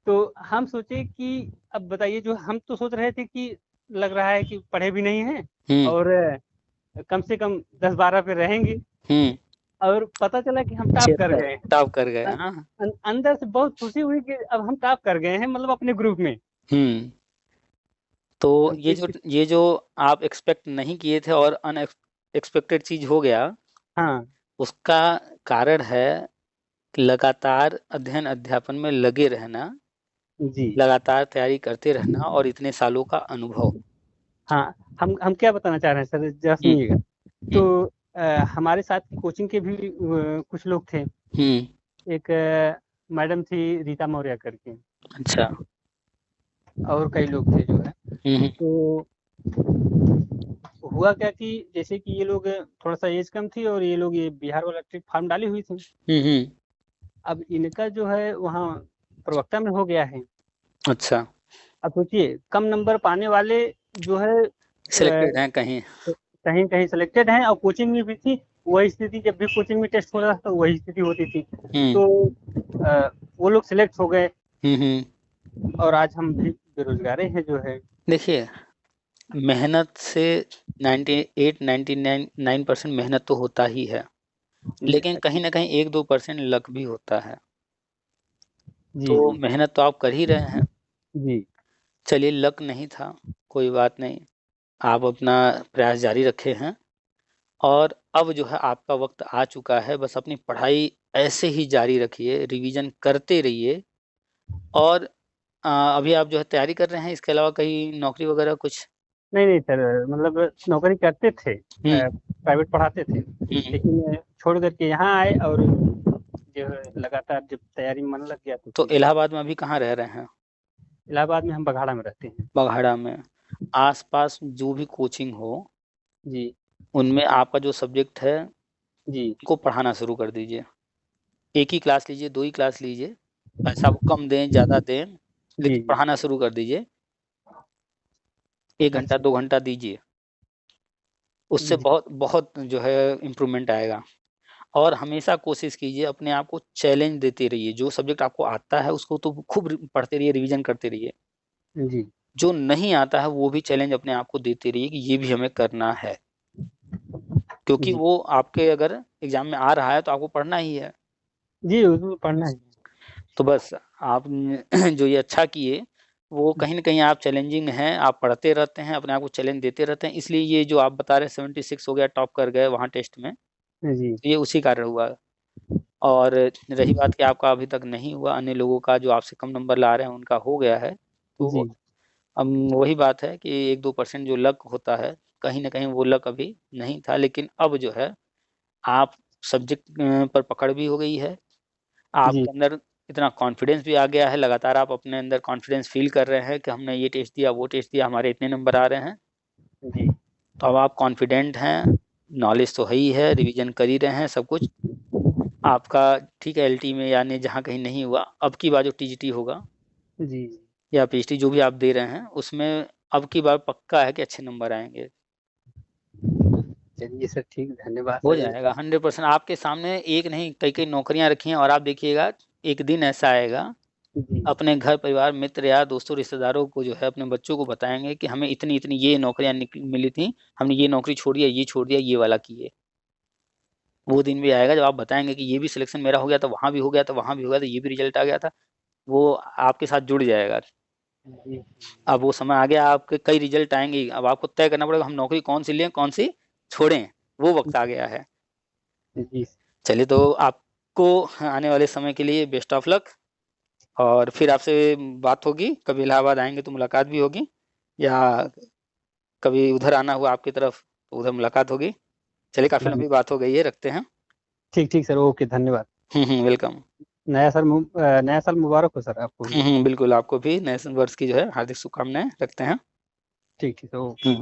तो हम सोचे कि अब बताइए, जो हम तो सोच रहे थे कि लग रहा है कि पढ़े भी नहीं हैं और कम से कम 10-12 पे रहेंगे, और पता चला कि हम टॉप कर गए हैं। टॉप कर गए। अं- हाँ। अंदर से बहुत खुशी हुई कि अब हम टॉप कर गए हैं, मतलब अपने ग्रुप में। तो अब ये जो आप एक्सपेक्ट नहीं किए थे और अनएक्सपेक्टेड चीज हो गया, हाँ उसका कारण है लगातार अध्ययन अध्यापन में लगे रहना, जी, लगातार तैयारी करते रहना और इतने सालों का अनुभव। हाँ, हम क्या बताना चाह रहे हैं सर, जरा सुनिएगा। तो हमारे साथ कोचिंग के भी कुछ लोग थे। एक मैडम थी रीता मौर्य करके, अच्छा। और कई लोग थे जो है। तो हुआ क्या कि जैसे कि ये लोग थोड़ा सा एज कम थी, और ये लोग ये बिहार वाला ट्रिप फार्म डाली हुई थी। अब इनका जो है वहाँ प्रवक्ता में हो गया है। अच्छा। अब सोचिए, कम नंबर पाने वाले जो है सिलेक्टेड हैं कहीं। कहीं कहीं सिलेक्टेड हैं, और कोचिंग में भी थी वही स्थिति। जब भी कोचिंग में टेस्ट हो रहा था वही स्थिति होती थी। तो वो लोग सिलेक्ट हो गए, और आज हम भी बेरोजगार हैं जो है। देखिए, मेहनत से 98-99% मेहनत तो होता ही है, लेकिन कहीं ना कहीं 1-2% लक भी होता है। जी तो मेहनत तो आप कर ही रहे हैं। जी चलिए, लक नहीं था, कोई बात नहीं, आप अपना प्रयास जारी रखे हैं, और अब जो है आपका वक्त आ चुका है। बस अपनी पढ़ाई ऐसे ही जारी रखिए, रिवीजन करते रहिए। और अभी आप जो है तैयारी कर रहे हैं, इसके अलावा कहीं नौकरी वगैरह कुछ? नहीं नहीं सर, मतलब नौकरी करते थे, प्राइवेट पढ़ाते थे, लेकिन छोड़ करके यहाँ आए, और जो है लगातार जब तैयारी में मन लग गया तो तो फिर इलाहाबाद में अभी कहाँ रह रहे हैं? इलाहाबाद में हम बघाड़ा में रहते हैं। बघाड़ा में। आसपास जो भी कोचिंग हो, जी उनमें आपका जो सब्जेक्ट है जी को पढ़ाना शुरू कर दीजिए। एक ही क्लास लीजिए, 2 ही क्लास लीजिए, पैसा वो कम दें ज़्यादा दें, जी लेकिन जी। पढ़ाना शुरू कर दीजिए। 1 घंटा अच्छा 2 घंटा दीजिए, उससे जी बहुत बहुत जो है इम्प्रूवमेंट आएगा। और हमेशा कोशिश कीजिए, अपने आप को चैलेंज देते रहिए। जो सब्जेक्ट आपको आता है उसको तो खूब पढ़ते रहिए, रिवीजन करते रहिए। जी जो नहीं आता है वो भी चैलेंज अपने आप को देते रहिए कि ये भी हमें करना है, क्योंकि जी वो आपके अगर एग्जाम में आ रहा है तो आपको पढ़ना ही है। जी, उसमें पढ़ना है। तो बस आप जो ये अच्छा किए, वो कहीं न कहीं आप चैलेंजिंग हैं, आप पढ़ते रहते हैं, अपने आप को चैलेंज देते रहते हैं, इसलिए ये जो आप बता रहे हैं 76 हो गया, टॉप कर गए वहाँ टेस्ट में, जी ये उसी कारण हुआ। और रही बात कि आपका अभी तक नहीं हुआ, अन्य लोगों का जो आपसे कम नंबर ला रहे हैं उनका हो गया है, तो जी वही बात है कि 1-2% जो लक होता है, कहीं न कहीं वो लक अभी नहीं था, लेकिन अब जो है आप सब्जेक्ट पर पकड़ भी हो गई है, जी आपके अंदर इतना कॉन्फिडेंस भी आ गया है, लगातार आप अपने अंदर कॉन्फिडेंस फ़ील कर रहे हैं कि हमने ये टेस्ट दिया, वो टेस्ट दिया, हमारे इतने नंबर आ रहे हैं। जी तो अब आप कॉन्फिडेंट हैं, नॉलेज तो है ही है, रिवीजन कर ही रहे हैं सब कुछ। आपका ठीक है, एलटी में यानी जहाँ कहीं नहीं हुआ, अब की बार जो टीजीटी होगा जी। या पीएचडी जो भी आप दे रहे हैं, उसमें अब की बार पक्का है कि अच्छे नंबर आएँगे। चलिए सर, ठीक, धन्यवाद हो सर। जाएगा 100%। आपके सामने एक नहीं कई-कई नौकरियाँ रखी हैं, और आप देखिएगा एक दिन ऐसा आएगा, जी अपने घर परिवार, मित्र या दोस्तों रिश्तेदारों को जो है अपने बच्चों को बताएँगे कि हमें इतनी-इतनी ये नौकरियाँ मिली थी, हमने ये नौकरी छोड़ दिया, ये छोड़ दिया, ये वाला किए। वो दिन भी आएगा जब आप बताएँगे कि ये भी सिलेक्शन मेरा हो गया था, वहाँ भी हो गया था, वहाँ भी हो गया था, ये भी रिजल्ट आ गया था। वो आपके साथ जुड़ जाएगा। जी अब वो समय आ गया, आपके कई रिजल्ट आएँगे, अब आपको तय करना पड़ेगा हम नौकरी कौन-सी लें, कौन-सी छोड़ें, वो वक़्त आ गया है। जी चलिए, तो आपको आने वाले समय के लिए बेस्ट ऑफ लक, और फिर आपसे बात होगी, कभी इलाहाबाद आएँगे तो मुलाकात भी होगी, या कभी उधर आना हुआ आपकी तरफ, तो उधर मुलाकात होगी। चलिए, काफ़ी धन्य लंबी बात हो गई है, रखते हैं। ठीक ठीक सर, ओके, धन्यवाद। वेलकम। नया साल मुबारक हो सर आपको भी। बिल्कुल, आपको भी नए स वर्ष की जो है हार्दिक शुभकामनाएँ, रखते हैं। ठीक ठीक सर, ओके। हुँ।